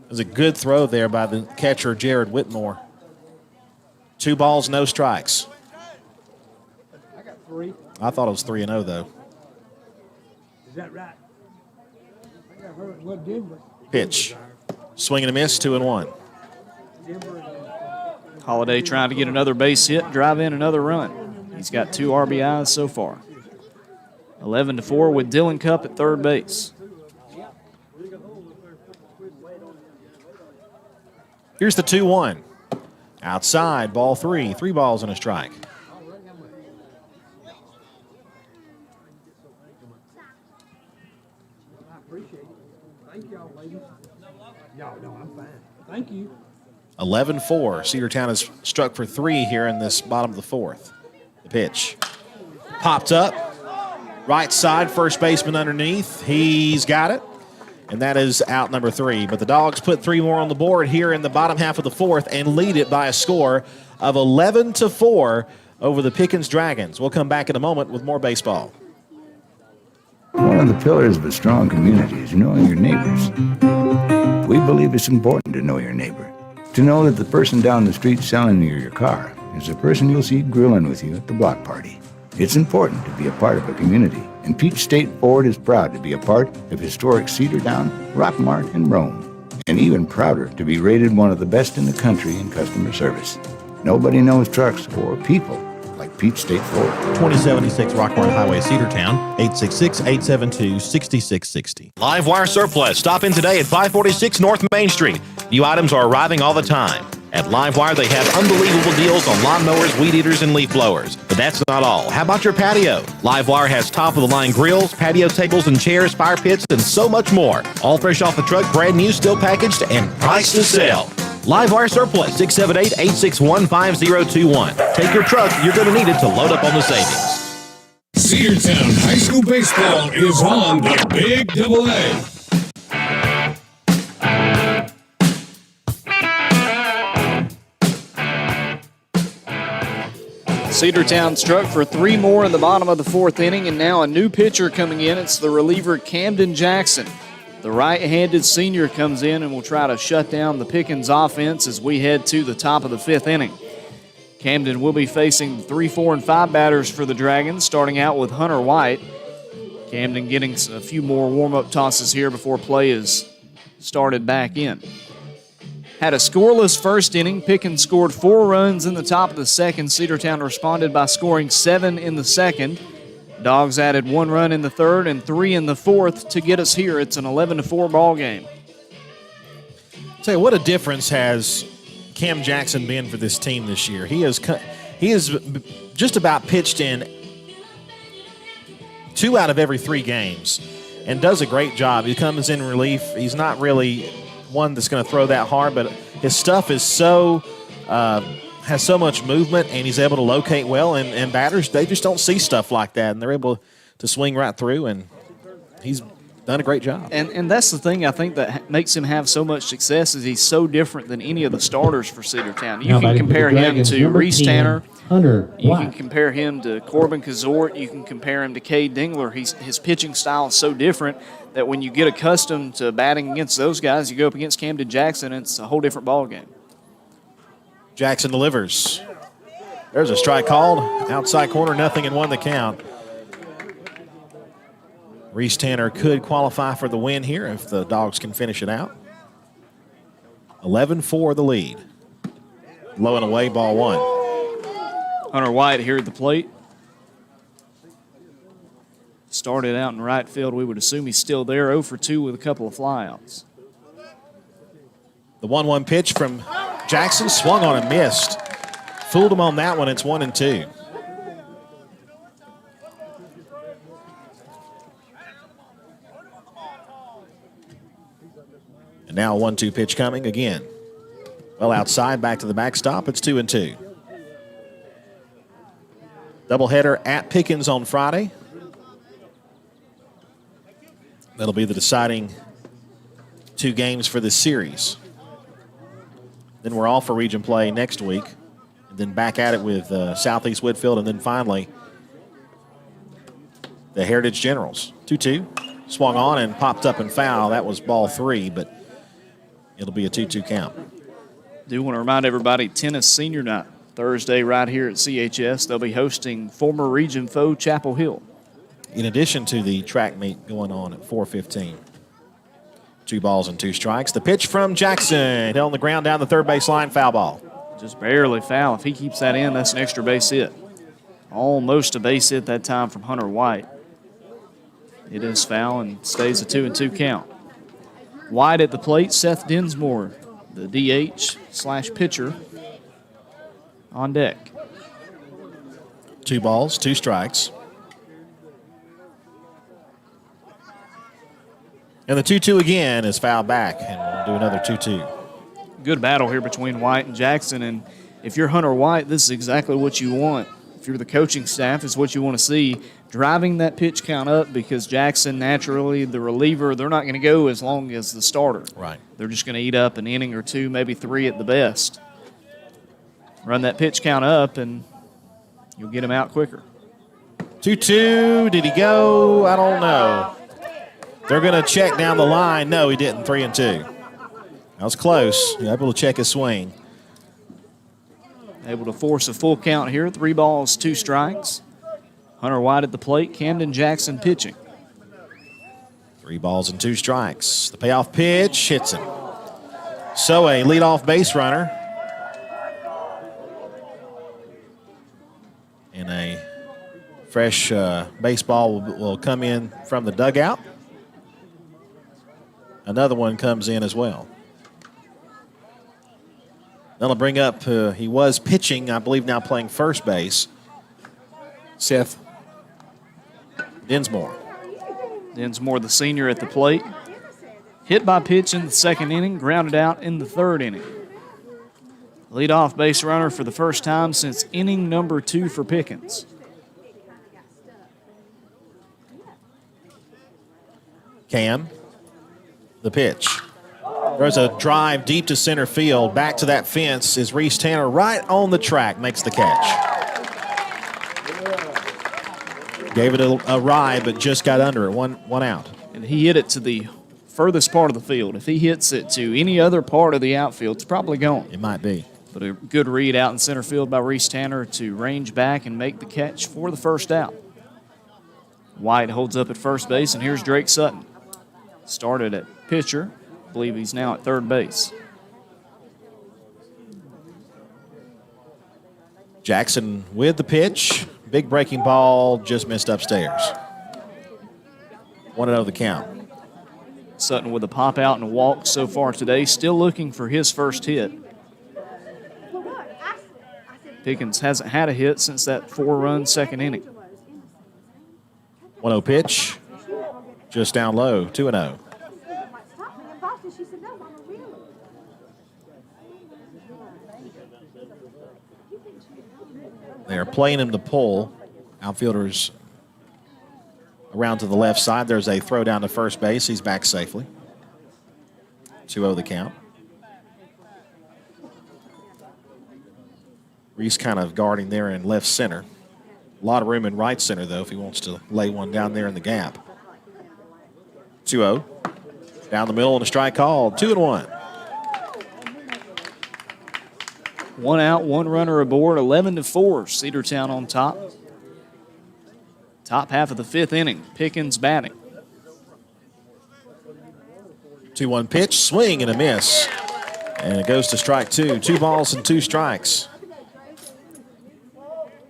[SPEAKER 3] was a good throw there by the catcher, Jared Whitmore. 2 balls, no strikes.
[SPEAKER 13] I got 3.
[SPEAKER 3] I thought it was 3-0, though.
[SPEAKER 13] Is that right? I got hurt. Well, Denver.
[SPEAKER 3] Pitch. Swing and a miss, 2-1.
[SPEAKER 4] Holiday trying to get another base hit, drive in another run. He's got 2 RBIs so far. 11-4 with Dylan Cupp at third base.
[SPEAKER 3] Here's the 2-1. Outside, ball 3. 3 balls and a strike.
[SPEAKER 13] I appreciate it. Thank y'all, ladies. Y'all know I'm fine. Thank you.
[SPEAKER 3] 11-4. Cedartown has struck for 3 here in this bottom of the 4th. The pitch. Popped up. Right side, first baseman underneath. He's got it. And that is out number 3. But the Dogs put 3 more on the board here in the bottom half of the 4th and lead it by a score of 11-4 over the Pickens Dragons. We'll come back in a moment with more baseball.
[SPEAKER 11] One of the pillars of a strong community is knowing your neighbors. We believe it's important to know your neighbor. To know that the person down the street selling you your car is the person you'll see grilling with you at the block party. It's important to be a part of a community, and Peach State Ford is proud to be a part of historic Cedartown, Rockmart, and Rome, and even prouder to be rated one of the best in the country in customer service. Nobody knows trucks or people like Peach State Ford.
[SPEAKER 12] 2076 Rockmart Highway, Cedartown, 866-872-6660. Live Wire Surplus. Stop in today at 546 North Main Street. New items are arriving all the time. At Livewire, they have unbelievable deals on lawnmowers, weed eaters, and leaf blowers. But that's not all. How about your patio? Livewire has top-of-the-line grills, patio tables and chairs, fire pits, and so much more. All fresh off the truck, brand new, still packaged, and priced to sell. Livewire Surplus, 678-861-5021. Take your truck. You're going to need it to load up on the savings.
[SPEAKER 1] Cedartown High School Baseball is on the Big Double A.
[SPEAKER 4] Cedartown struck for 3 more in the bottom of the 4th inning, and now a new pitcher coming in. It's the reliever Camden Jackson. The right-handed senior comes in and will try to shut down the Pickens offense as we head to the top of the 5th inning. Camden will be facing 3, 4, and 5 batters for the Dragons, starting out with Hunter White. Camden getting a few more warm-up tosses here before play is started back in. Had a scoreless first inning. Pickens scored 4 runs in the top of the 2nd. Cedartown responded by scoring 7 in the 2nd. Dogs added 1 run in the 3rd and 3 in the 4th to get us here. It's an 11-4 ball game.
[SPEAKER 3] Tell you what a difference has Cam Jackson been for this team this year. He has just about pitched in 2 out of every 3 games and does a great job. He comes in relief. He's not really one that's going to throw that hard, but his stuff is so has so much movement, and he's able to locate well, and batters, they just don't see stuff like that, and they're able to swing right through, and he's done a great job.
[SPEAKER 4] And that's the thing I think that makes him have so much success is he's so different than any of the starters for Cedartown. You can compare him to Reese Tanner. You can compare him to Corbin Kazort. You can compare him to Cade Dingler. His pitching style is so different that when you get accustomed to batting against those guys, you go up against Camden Jackson, and it's a whole different ballgame.
[SPEAKER 3] Jackson delivers. There's a strike called. Outside corner, 0-1 the count. Reese Tanner could qualify for the win here if the Dogs can finish it out. 11-4 the lead. Low and away, ball 1.
[SPEAKER 4] Hunter White here at the plate. Started out in right field. We would assume he's still there, 0 for 2 with a couple of flyouts.
[SPEAKER 3] The 1-1 pitch from Jackson, swung on and missed. Fooled him on that one. It's 1-2. And now a 1-2 pitch coming again. Well outside, back to the backstop. It's 2-2. Doubleheader at Pickens on Friday. That'll be the deciding 2 games for this series. Then we're off for region play next week. And then back at it with Southeast Whitfield. And then finally, the Heritage Generals. 2-2. Swung on and popped up and foul. That was ball 3, but it'll be a 2-2 count.
[SPEAKER 4] Do want to remind everybody, tennis senior night Thursday right here at CHS. They'll be hosting former region foe Chapel Hill.
[SPEAKER 3] In addition to the track meet going on at 4:15. 2 balls and 2 strikes. The pitch from Jackson. Hit on the ground down the third base line. Foul ball.
[SPEAKER 4] Just barely foul. If he keeps that in, that's an extra base hit. Almost a base hit that time from Hunter White. It is foul and stays a 2-2 count. Wide at the plate, Seth Dinsmore, the DH/pitcher, on deck.
[SPEAKER 3] 2 balls, 2 strikes. And the 2-2 again is fouled back, and we'll do another 2-2.
[SPEAKER 4] Good battle here between White and Jackson, and if you're Hunter White, this is exactly what you want. If you're the coaching staff, it's what you want to see, driving that pitch count up, because Jackson, naturally, the reliever, they're not going to go as long as the starter.
[SPEAKER 3] Right.
[SPEAKER 4] They're just going to eat up an inning or 2, maybe 3 at the best. Run that pitch count up, and you'll get him out quicker.
[SPEAKER 3] 2-2. Did he go? I don't know. They're going to check down the line. No, he didn't. 3-2. That was close. Able to check his swing.
[SPEAKER 4] Able to force a full count here. 3 balls, 2 strikes. Hunter White at the plate. Camden Jackson pitching.
[SPEAKER 3] 3 balls and 2 strikes. The payoff pitch hits him. So a leadoff base runner. And a fresh baseball will come in from the dugout. Another one comes in as well. That'll bring up, he was pitching, I believe now playing first base, Seth Dinsmore.
[SPEAKER 4] Dinsmore, the senior, at the plate. Hit by pitch in the 2nd inning, grounded out in the 3rd inning. Leadoff base runner for the first time since inning number 2 for Pickens.
[SPEAKER 3] Cam, the pitch. There's a drive deep to center field. Back to that fence is Reese Tanner, right on the track, makes the catch. Gave it a ride, but just got under it. One out.
[SPEAKER 4] And he hit it to the furthest part of the field. If he hits it to any other part of the outfield, it's probably gone.
[SPEAKER 3] It might be.
[SPEAKER 4] But a good read out in center field by Reese Tanner to range back and make the catch for the first out. White holds up at first base, and here's Drake Sutton. Started at pitcher. I believe he's now at 3rd base.
[SPEAKER 3] Jackson with the pitch. Big breaking ball, just missed upstairs. 1-0 the count.
[SPEAKER 4] Sutton with a pop out and a walk so far today, still looking for his first hit. Pickens hasn't had a hit since that 4-run 2nd inning.
[SPEAKER 3] 1-0 pitch, just down low, 2-0. They are playing him to pull. Outfielders around to the left side. There's a throw down to first base. He's back safely. 2-0 the count. Reese kind of guarding there in left center. A lot of room in right center, though, if he wants to lay one down there in the gap. 2-0. Down the middle and a strike called. 2-1.
[SPEAKER 4] 1 out, 1 runner aboard, 11-4. Cedartown on top. Top half of the 5th inning. Pickens batting.
[SPEAKER 3] 2-1 pitch, swing and a miss. And it goes to strike 2. 2 balls and 2 strikes.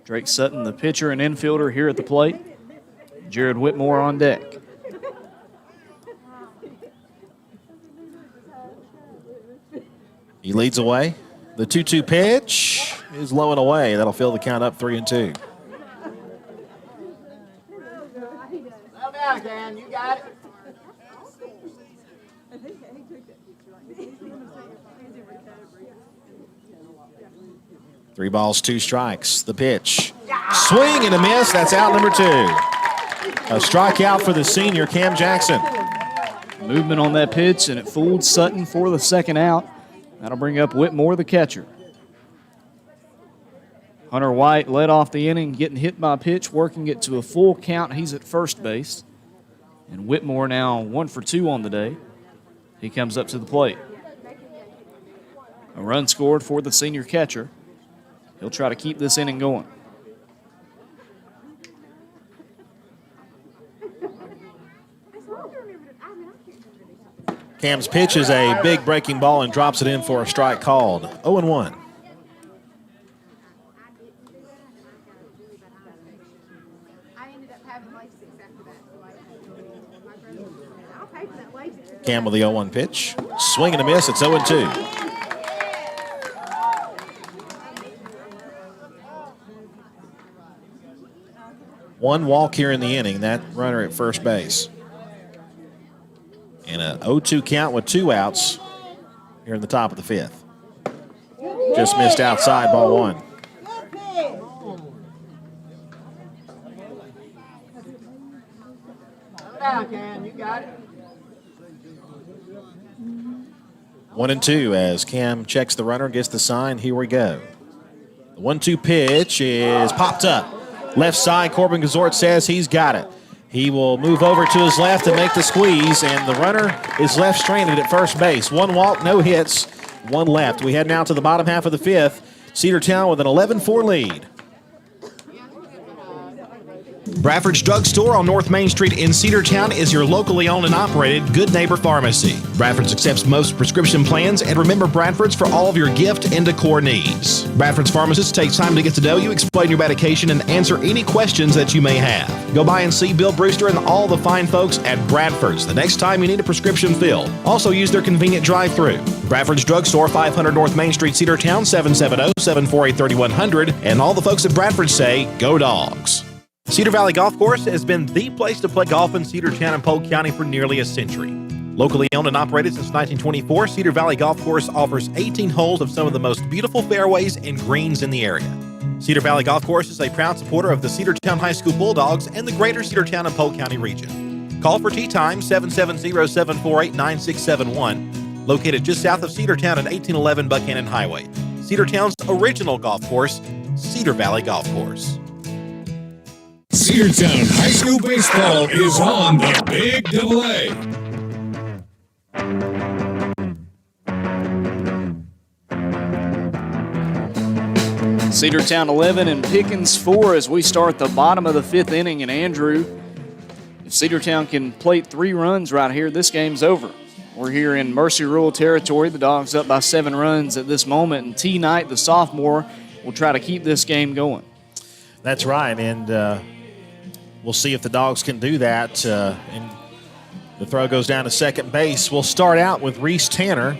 [SPEAKER 4] Drake Sutton, the pitcher and infielder, here at the plate. Jared Whitmore on deck.
[SPEAKER 3] He leads away. The 2-2 pitch is low and away. That'll fill the count up 3-2.
[SPEAKER 2] Slow down again. You got it.
[SPEAKER 3] 3 balls, 2 strikes. The pitch. Swing and a miss. That's out number 2. A strikeout for the senior, Cam Jackson.
[SPEAKER 4] Movement on that pitch, and it fooled Sutton for the 2nd out. That'll bring up Whitmore, the catcher. Hunter White led off the inning, getting hit by a pitch, working it to a full count. He's at first base. And Whitmore now 1 for 2 on the day. He comes up to the plate. A run scored for the senior catcher. He'll try to keep this inning going.
[SPEAKER 3] Cam's pitch is a big breaking ball and drops it in for a strike called. 0-1. Cam with the 0-1 pitch. Swing and a miss. It's 0-2. One walk here in the inning. That runner at first base. And a 0-2 count with 2 outs here in the top of the 5th. Just missed outside, ball 1.
[SPEAKER 2] Down, Cam. You got it.
[SPEAKER 3] 1-2 as Cam checks the runner, gets the sign. Here we go. The 1-2 pitch is popped up. Left side, Corbin Gazort says he's got it. He will move over to his left and make the squeeze, and the runner is left stranded at first base. 1 walk, no hits, 1 left. We head now to the bottom half of the 5th. Cedartown with an 11-4 lead.
[SPEAKER 12] Bradford's Drugstore on North Main Street in Cedartown is your locally owned and operated Good Neighbor Pharmacy. Bradford's accepts most prescription plans, and remember Bradford's for all of your gift and decor needs. Bradford's pharmacist takes time to get to know you, explain your medication, and answer any questions that you may have. Go by and see Bill Brewster and all the fine folks at Bradford's the next time you need a prescription filled. Also use their convenient drive-thru. Bradford's Drugstore, 500 North Main Street, Cedartown, 770-748-3100. And all the folks at Bradford say, go Dogs.
[SPEAKER 6] Cedar Valley Golf Course has been the place to play golf in Cedartown and Polk County for nearly a century. Locally owned and operated since 1924, Cedar Valley Golf Course offers 18 holes of some of the most beautiful fairways and greens in the area. Cedar Valley Golf Course is a proud supporter of the Cedartown High School Bulldogs and the greater Cedartown and Polk County region. Call for tee time 770-748-9671, located just south of Cedartown at 1811 Buchanan Highway. Cedartown's original golf course, Cedar Valley Golf Course.
[SPEAKER 1] Cedartown High School Baseball is on the Big Double A.
[SPEAKER 4] Cedartown 11 and Pickens 4 as we start the bottom of the 5th inning. And Andrew, if Cedartown can plate 3 runs right here, this game's over. We're here in Mercy Rural territory. The Dogs up by 7 runs at this moment. And T. Knight, the sophomore, will try to keep this game going.
[SPEAKER 3] That's right, and we'll see if the Dogs can do that. And the throw goes down to second base. We'll start out with Reese Tanner.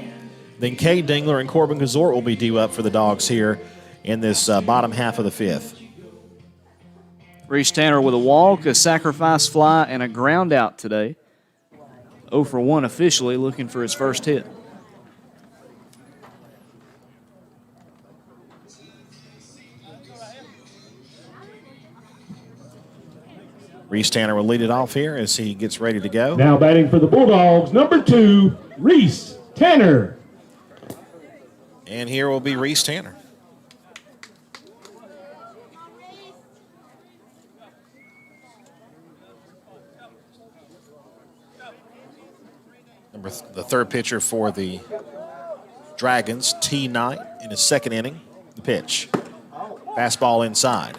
[SPEAKER 3] Then Cade Dingler and Corbin Gazort will be due up for the Dogs here in this bottom half of the 5th.
[SPEAKER 4] Reese Tanner with a walk, a sacrifice fly, and a ground out today. 0 for 1 officially, looking for his first hit.
[SPEAKER 3] Reese Tanner will lead it off here as he gets ready to go.
[SPEAKER 8] Now batting for the Bulldogs, number 2, Reese Tanner.
[SPEAKER 3] And here will be Reese Tanner. The third pitcher for the Dragons, T. Knight, in his second inning. The pitch. Fastball inside.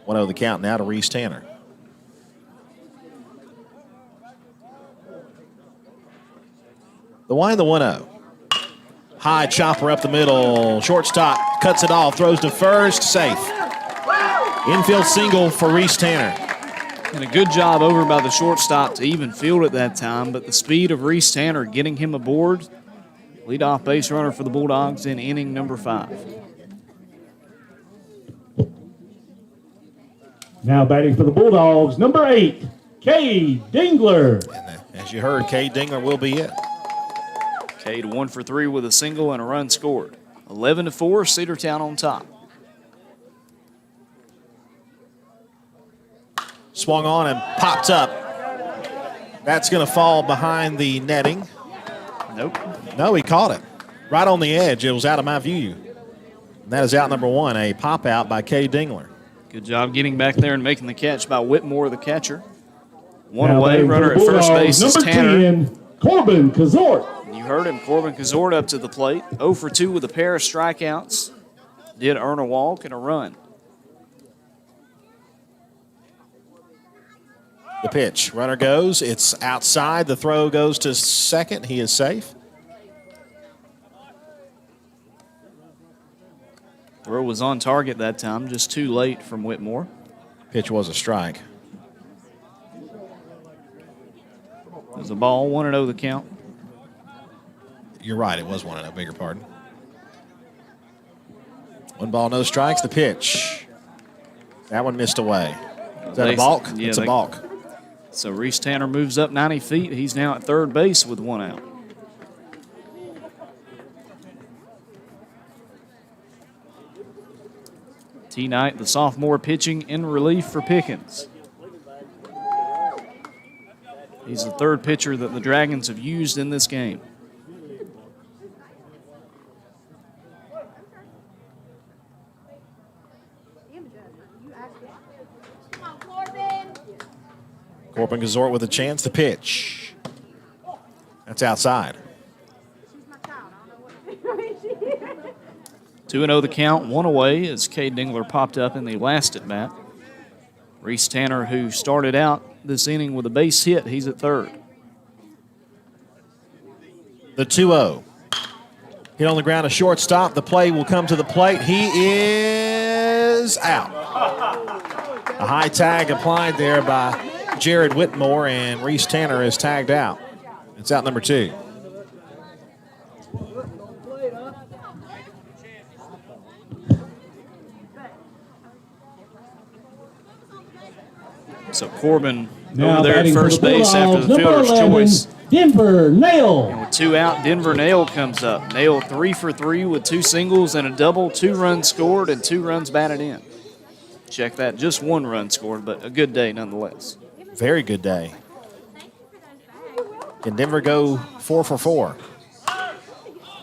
[SPEAKER 3] 1-0 the count now to Reese Tanner. The wind, the 1-0. High chopper up the middle. Shortstop cuts it off, throws to first, safe. Infield single for Reese Tanner.
[SPEAKER 4] And a good job over by the shortstop to even field at that time, but the speed of Reese Tanner getting him aboard. Leadoff base runner for the Bulldogs in inning number 5.
[SPEAKER 8] Now batting for the Bulldogs, number 8, Cade Dingler.
[SPEAKER 3] And as you heard, Cade Dingler will be it.
[SPEAKER 4] Cade 1 for 3 with a single and a run scored. 11-4, Cedartown on top.
[SPEAKER 3] Swung on and popped up. That's going to fall behind the netting.
[SPEAKER 4] Nope.
[SPEAKER 3] No, he caught it. Right on the edge. It was out of my view. And that is out number 1, a pop out by Cade Dingler.
[SPEAKER 4] Good job getting back there and making the catch by Whitmore, the catcher. One away, runner at first base is Tanner.
[SPEAKER 8] 10, Corbin Gazort.
[SPEAKER 4] You heard him, Corbin Gazort up to the plate. 0 for 2 with a pair of strikeouts. Did earn a walk and a run.
[SPEAKER 3] The pitch. Runner goes. It's outside. The throw goes to second. He is safe.
[SPEAKER 4] Throw was on target that time, just too late from Whitmore.
[SPEAKER 3] Pitch was a strike.
[SPEAKER 4] was a ball, 1-0 the count.
[SPEAKER 3] You're right, it was 1-0, beg your pardon. 1 ball, no strikes, the pitch. That one missed away. Is that a balk?
[SPEAKER 4] Yeah,
[SPEAKER 3] it's a balk.
[SPEAKER 4] So Reese Tanner moves up 90 feet. He's now at third base with 1 out. T. Knight, the sophomore, pitching in relief for Pickens. He's the third pitcher that the Dragons have used in this game.
[SPEAKER 3] Corbin Gazort with a chance to pitch. That's outside.
[SPEAKER 4] 2-0 the count, 1 away as Cade Dingler popped up in the last at bat. Reese Tanner, who started out this inning with a base hit, he's at third.
[SPEAKER 3] The 2-0. Hit on the ground, a shortstop. The play will come to the plate. He is out. A high tag applied there by Jared Whitmore, and Reese Tanner is tagged out. It's out number 2.
[SPEAKER 4] So Corbin
[SPEAKER 5] Now
[SPEAKER 4] over there at
[SPEAKER 5] batting for
[SPEAKER 4] first
[SPEAKER 5] the
[SPEAKER 4] base after
[SPEAKER 5] Bulldogs,
[SPEAKER 4] the
[SPEAKER 5] number
[SPEAKER 4] fielder's
[SPEAKER 5] 11,
[SPEAKER 4] choice.
[SPEAKER 5] Denver Nail.
[SPEAKER 4] And with 2 out, Denver Nail comes up. Nail 3 for 3 with 2 singles and a double, 2 runs scored and 2 runs batted in. Check that, just 1 run scored, but a good day nonetheless.
[SPEAKER 3] Very good day. Can Denver go 4 for 4?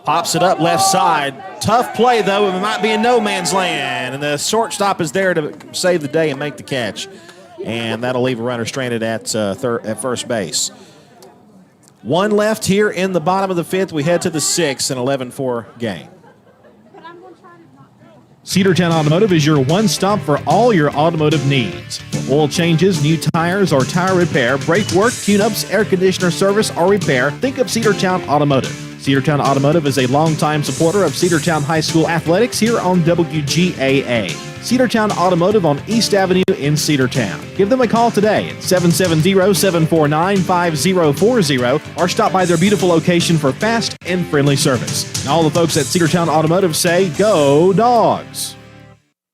[SPEAKER 3] Pops it up left side. Tough play, though. It might be in no man's land. And the shortstop is there to save the day and make the catch. And that'll leave a runner stranded at first base. 1 left here in the bottom of the 5th. We head to the 6th, an 11-4 game.
[SPEAKER 6] Cedartown Automotive is your one-stop for all your automotive needs. For oil changes, new tires, or tire repair, brake work, tune-ups, air conditioner service, or repair, think of Cedartown Automotive. Cedartown Automotive is a longtime supporter of Cedartown High School athletics here on WGAA. Cedartown Automotive on East Avenue in Cedartown. Give them a call today at 770-749-5040 or stop by their beautiful location for fast and friendly service. And all the folks at Cedartown Automotive say, go Dogs!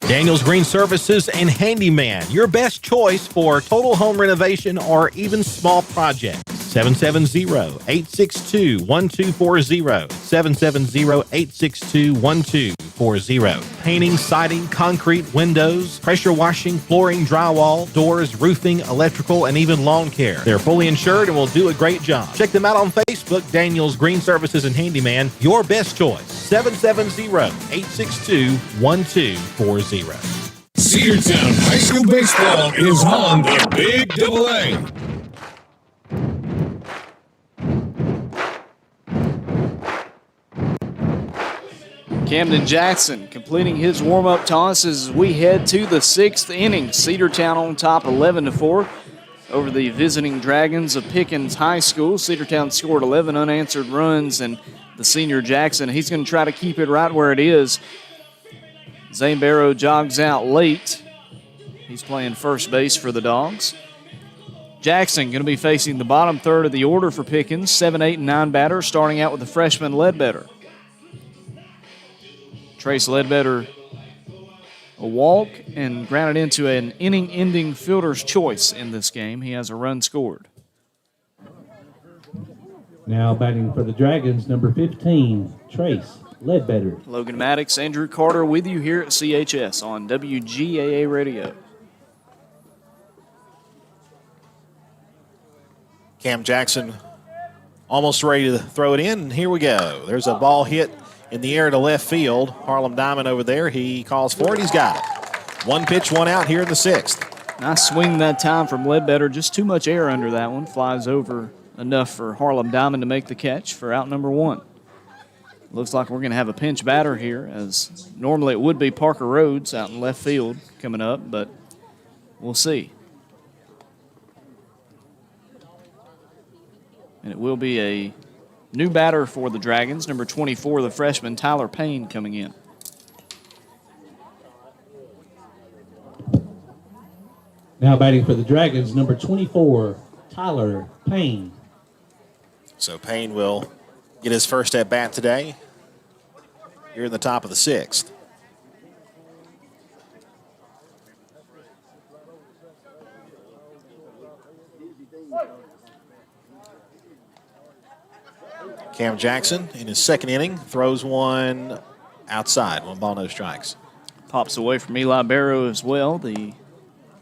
[SPEAKER 6] Daniels Green Services and Handyman, your best choice for total home renovation or even small projects. 770-862-1240. 770-862-1240. Painting, siding, concrete, windows, pressure washing, flooring, drywall, doors, roofing, electrical, and even lawn care. They're fully insured and will do a great job. Check them out on Facebook, Daniels Green Services and Handyman, your best choice. 770-862-1240.
[SPEAKER 1] Cedartown High School Baseball is on the Big AA.
[SPEAKER 4] Camden Jackson completing his warm-up toss as we head to the 6th inning. Cedartown on top 11-4 over the visiting Dragons of Pickens High School. Cedartown scored 11 unanswered runs, and the senior Jackson, he's going to try to keep it right where it is. Zane Barrow jogs out late. He's playing first base for the Dogs. Jackson going to be facing the bottom third of the order for Pickens. 7, 8, and 9 batters, starting out with the freshman Ledbetter. Trace Ledbetter a walk and grounded into an inning-ending fielder's choice in this game. He has a run scored.
[SPEAKER 5] Now batting for the Dragons, number 15, Trace Ledbetter.
[SPEAKER 4] Logan Maddox, Andrew Carter with you here at CHS on WGAA Radio.
[SPEAKER 3] Cam Jackson almost ready to throw it in, and here we go. There's a ball hit in the air to left field. Harlem Diamond over there, he calls for it. He's got it. 1 pitch, 1 out here in the 6th.
[SPEAKER 4] Nice swing that time from Ledbetter. Just too much air under that one. Flies over enough for Harlem Diamond to make the catch for out number 1. Looks like we're going to have a pinch batter here, as normally it would be Parker Rhodes out in left field coming up, but we'll see. And it will be a new batter for the Dragons, number 24, the freshman Tyler Payne coming in.
[SPEAKER 5] Now batting for the Dragons, number 24, Tyler Payne.
[SPEAKER 3] So Payne will get his first at bat today here in the top of the 6th. Cam Jackson in his second inning throws one outside, 1 ball, no strikes.
[SPEAKER 4] Pops away from Eli Barrow as well. The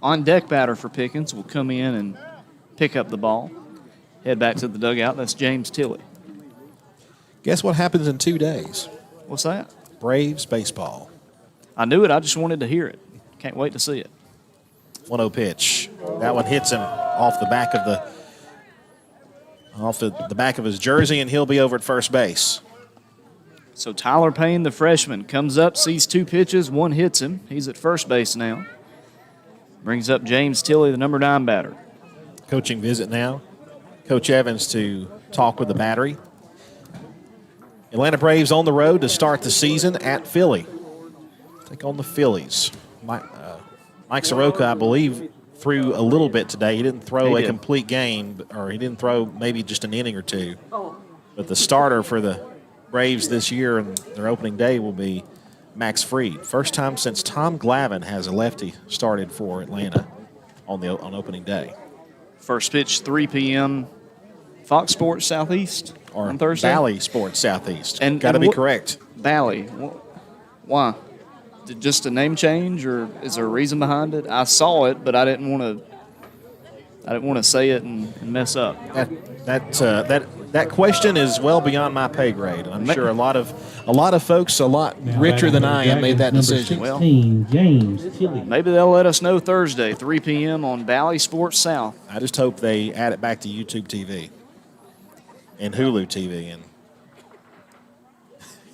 [SPEAKER 4] on-deck batter for Pickens will come in and pick up the ball. Head back to the dugout. That's James Tilley.
[SPEAKER 3] Guess what happens in 2 days?
[SPEAKER 4] What's that?
[SPEAKER 3] Braves baseball.
[SPEAKER 4] I knew it. I just wanted to hear it. Can't wait to see it.
[SPEAKER 3] 1-0 pitch. That one hits him off the back of the back of his jersey, and he'll be over at first base.
[SPEAKER 4] So Tyler Payne, the freshman, comes up, sees 2 pitches, 1 hits him. He's at first base now. Brings up James Tilley, the number 9 batter.
[SPEAKER 3] Coaching visit now. Coach Evans to talk with the battery. Atlanta Braves on the road to start the season at Philly. Take on the Phillies. Mike Soroka, I believe, threw a little bit today. He didn't throw a complete game, or he didn't throw maybe just an inning or 2. But the starter for the Braves this year and their opening day will be Max Fried. First time since Tom Glavine has a lefty started for Atlanta on opening day.
[SPEAKER 4] First pitch, 3 p.m. Fox Sports Southeast on Thursday.
[SPEAKER 3] Valley Sports Southeast.
[SPEAKER 4] And
[SPEAKER 3] got to be correct.
[SPEAKER 4] Valley. Why? Just a name change, or is there a reason behind it? I saw it, but I didn't want to say it and mess up.
[SPEAKER 3] That question is well beyond my pay grade. I'm sure a lot of folks a lot richer than I am made that decision.
[SPEAKER 4] Well,
[SPEAKER 5] James Tilley.
[SPEAKER 4] Maybe they'll let us know Thursday, 3 p.m. on Valley Sports South.
[SPEAKER 3] I just hope they add it back to YouTube TV and Hulu TV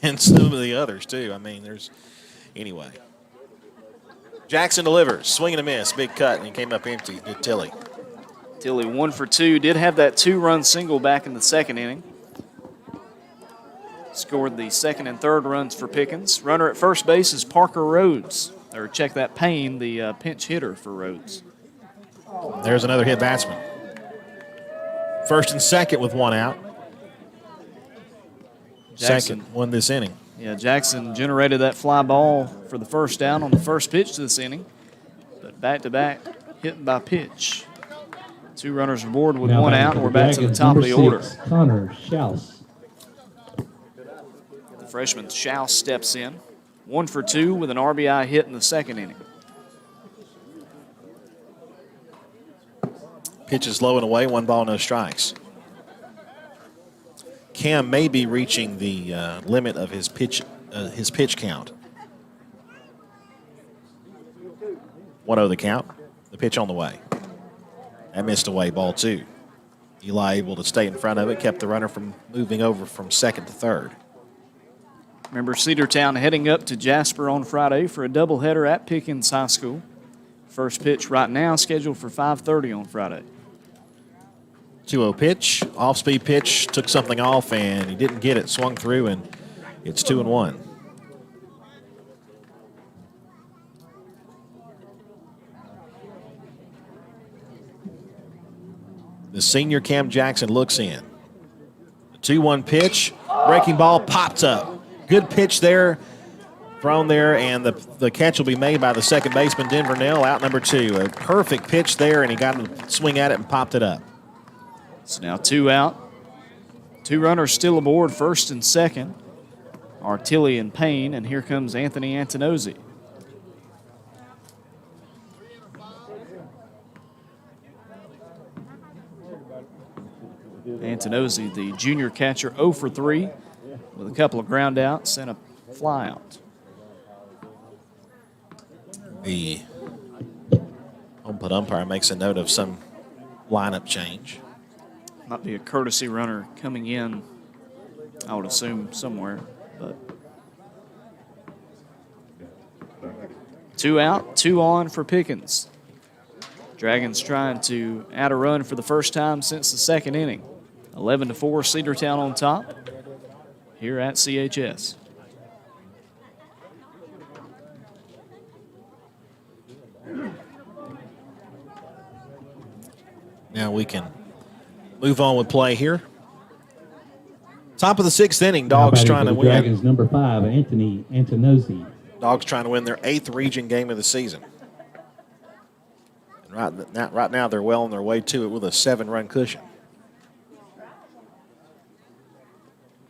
[SPEAKER 3] and some of the others too. I mean, anyway. Jackson delivers, swing and a miss, big cut, and he came up empty to Tilley.
[SPEAKER 4] Tilley 1 for 2, did have that 2-run single back in the second inning. Scored the second and third runs for Pickens. Runner at first base is Parker Rhodes. Or check that, Payne, the pinch hitter for Rhodes.
[SPEAKER 3] There's another hit batsman. First and second with 1 out.
[SPEAKER 4] Jackson
[SPEAKER 3] Second one this inning.
[SPEAKER 4] Yeah, Jackson generated that fly ball for the first down on the first pitch to this inning. But back-to-back hit by pitch. 2 runners aboard with 1 out, and we're back to the top of the order.
[SPEAKER 5] Connor Schaus.
[SPEAKER 4] The freshman Schaus steps in. 1 for 2 with an RBI hit in the second inning.
[SPEAKER 3] Pitch is low and away, 1 ball, no strikes. Cam may be reaching the limit of his pitch count. 1-0 the count. The pitch on the way. That missed away, ball 2. Eli able to stay in front of it, kept the runner from moving over from second to third.
[SPEAKER 4] Remember, Cedartown heading up to Jasper on Friday for a doubleheader at Pickens High School. First pitch right now scheduled for 5:30 on Friday.
[SPEAKER 3] 2-0 pitch, off-speed pitch, took something off, and he didn't get it, swung through, and it's 2-1. The senior Cam Jackson looks in. The 2-1 pitch, breaking ball, popped up. Good pitch there, thrown there, and the catch will be made by the second baseman, Denver Nell, out number 2. A perfect pitch there, and he got to swing at it and popped it up.
[SPEAKER 4] So now 2 out. 2 runners still aboard, first and second are Tilley and Payne, and here comes Anthony Antonozzi. Antonozzi, the junior catcher, 0 for 3 with a couple of ground outs and a fly out.
[SPEAKER 3] The home plate umpire makes a note of some lineup change.
[SPEAKER 4] Might be a courtesy runner coming in, I would assume, somewhere. But 2 out, 2 on for Pickens. Dragons trying to add a run for the first time since the second inning. 11-4, Cedartown on top here at CHS.
[SPEAKER 3] Now we can move on with play here. Top of the 6th inning,
[SPEAKER 5] Now
[SPEAKER 3] Dogs
[SPEAKER 5] batting
[SPEAKER 3] trying
[SPEAKER 5] for
[SPEAKER 3] to
[SPEAKER 5] the
[SPEAKER 3] win.
[SPEAKER 5] Dragons, number 5, Anthony Antonozzi.
[SPEAKER 3] Dogs trying to win their 8th region game of the season. And right now, they're well on their way to it with a 7-run cushion.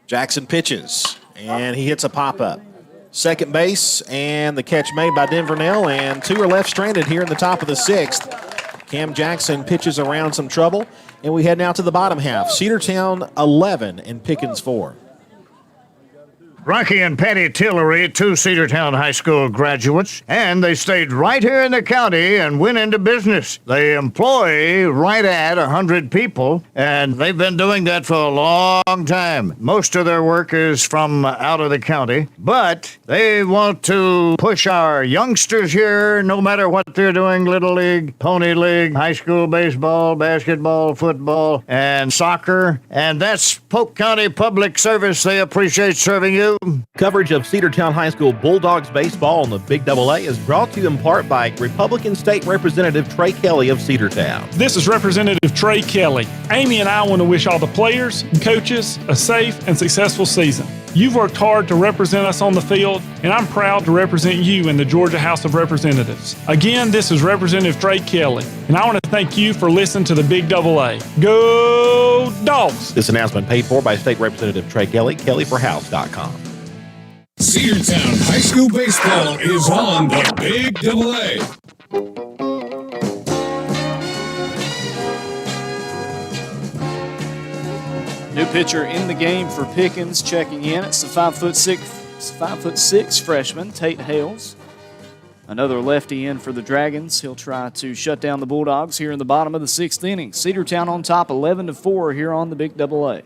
[SPEAKER 3] Jackson pitches, and he hits a pop-up. Second base, and the catch made by Denvernell, and 2 are left stranded here in the top of the 6th. Cam Jackson pitches around some trouble, and we head now to the bottom half. Cedartown 11 and Pickens 4.
[SPEAKER 7] Rocky and Patty Tillery, 2 Cedartown High School graduates, and they stayed right here in the county and went into business. They employ right at 100 people, and they've been doing that for a long time. Most of their work is from out of the county, but they want to push our youngsters here, no matter what they're doing, Little League, Pony League, high school baseball, basketball, football, and soccer, and that's Polk County Public Service. They appreciate serving you.
[SPEAKER 6] Coverage of Cedartown High School Bulldogs baseball on the Big AA is brought to you in part by Republican State Representative Trey Kelly of Cedartown.
[SPEAKER 9] This is Representative Trey Kelly. Amy and I want to wish all the players and coaches a safe and successful season. You've worked hard to represent us on the field, and I'm proud to represent you in the Georgia House of Representatives. Again, this is Representative Trey Kelly, and I want to thank you for listening to the Big AA. Go Dogs!
[SPEAKER 6] This announcement paid for by State Representative Trey Kelly, kellyforhouse.com.
[SPEAKER 1] Cedartown High School baseball is on the Big AA.
[SPEAKER 4] New pitcher in the game for Pickens checking in. It's the 5'6" freshman, Tate Hales. Another lefty in for the Dragons. He'll try to shut down the Bulldogs here in the bottom of the 6th inning. Cedartown on top 11-4 here on the Big AA.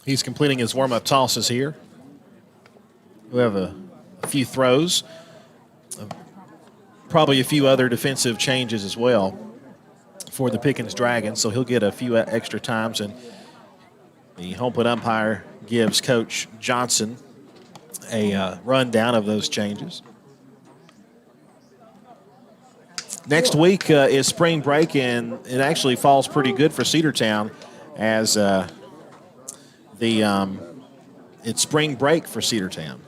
[SPEAKER 3] He's completing his warm-up tosses here. We have a few throws. Probably a few other defensive changes as well for the Pickens Dragons, so he'll get a few extra times, and the home plate umpire gives Coach Johnson a rundown of those changes. Next week is spring break, and it actually falls pretty good for Cedartown as it's spring break for Cedartown.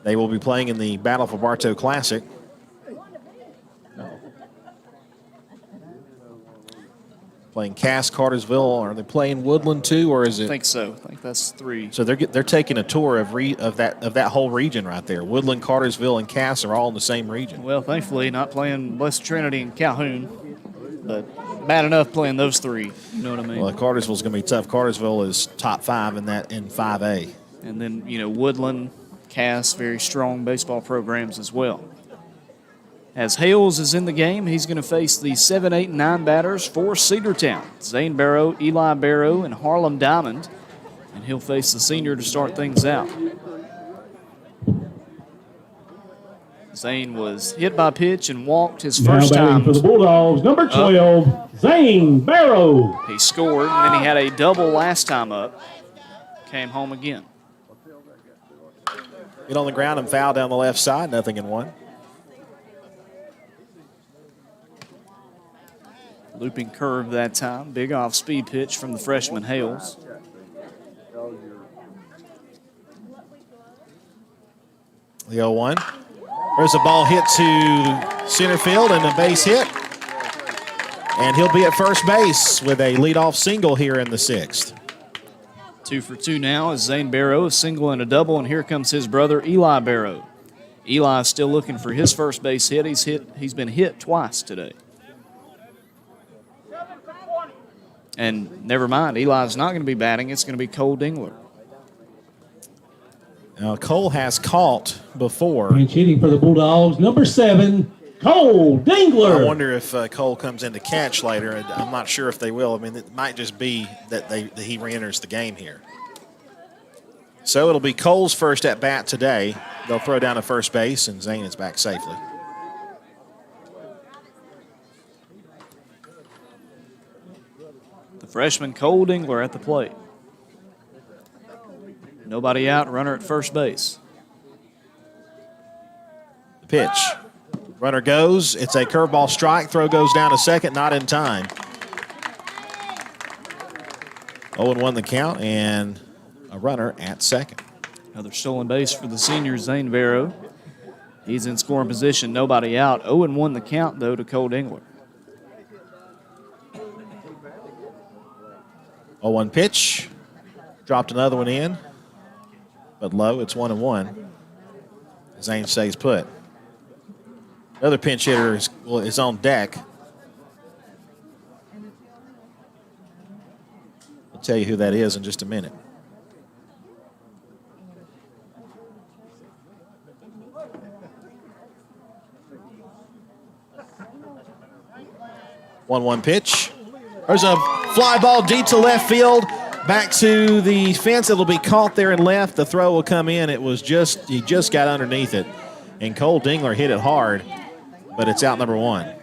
[SPEAKER 3] They will be playing in the Battle for Bartow Classic. Playing Cass, Cartersville. Are they playing Woodland too, or is it?
[SPEAKER 4] I think so. I think that's 3.
[SPEAKER 3] So they're taking a tour of that whole region right there. Woodland, Cartersville, and Cass are all in the same region.
[SPEAKER 4] Well, thankfully, not playing Blessed Trinity and Calhoun, but bad enough playing those 3. You know what I mean?
[SPEAKER 3] Well, Cartersville's going to be tough. Cartersville is top 5 in 5A.
[SPEAKER 4] And then, Woodland, Cass, very strong baseball programs as well. As Hales is in the game, he's going to face the 7, 8, and 9 batters for Cedartown. Zane Barrow, Eli Barrow, and Harlem Diamond. And he'll face the senior to start things out. Zane was hit by pitch and walked his first
[SPEAKER 5] now batting
[SPEAKER 4] time.
[SPEAKER 5] for the Bulldogs, number 12, Zane Barrow.
[SPEAKER 4] He scored, and then he had a double last time up. Came home again.
[SPEAKER 3] Hit on the ground and foul down the left side, nothing in 1.
[SPEAKER 4] Looping curve that time. Big off-speed pitch from the freshman Hales.
[SPEAKER 3] The 0-1. There's a ball hit to center field and a base hit. And he'll be at first base with a leadoff single here in the 6th.
[SPEAKER 4] 2 for 2 now as Zane Barrow, a single and a double, and here comes his brother Eli Barrow. Eli is still looking for his first base hit. He's been hit twice today. And never mind, Eli's not going to be batting. It's going to be Cole Dingler.
[SPEAKER 3] Now, Cole has caught before.
[SPEAKER 5] Pinch hitting for the Bulldogs, number 7, Cole Dingler.
[SPEAKER 3] I wonder if Cole comes in to catch later. I'm not sure if they will. I mean, it might just be that he re-enters the game here. So it'll be Cole's first at bat today. They'll throw down to first base, and Zane is back safely.
[SPEAKER 4] The freshman Cole Dingler at the plate. Nobody out, runner at first base.
[SPEAKER 3] The pitch. Runner goes. It's a curveball strike. Throw goes down to second, not in time. 0-1 the count, and a runner at second.
[SPEAKER 4] Another stolen base for the senior, Zane Barrow. He's in scoring position, nobody out. 0-1 the count, though, to Cole Dingler.
[SPEAKER 3] 0-1 pitch. Dropped another one in, but low. It's 1-1. Zane stays put. Another pinch hitter is on deck. I'll tell you who that is in just a minute. One pitch. There's a fly ball deep to left field. Back to the fence. It'll be caught there and left. The throw will come in. He just got underneath it. And Cole Dingler hit it hard, but it's out number one.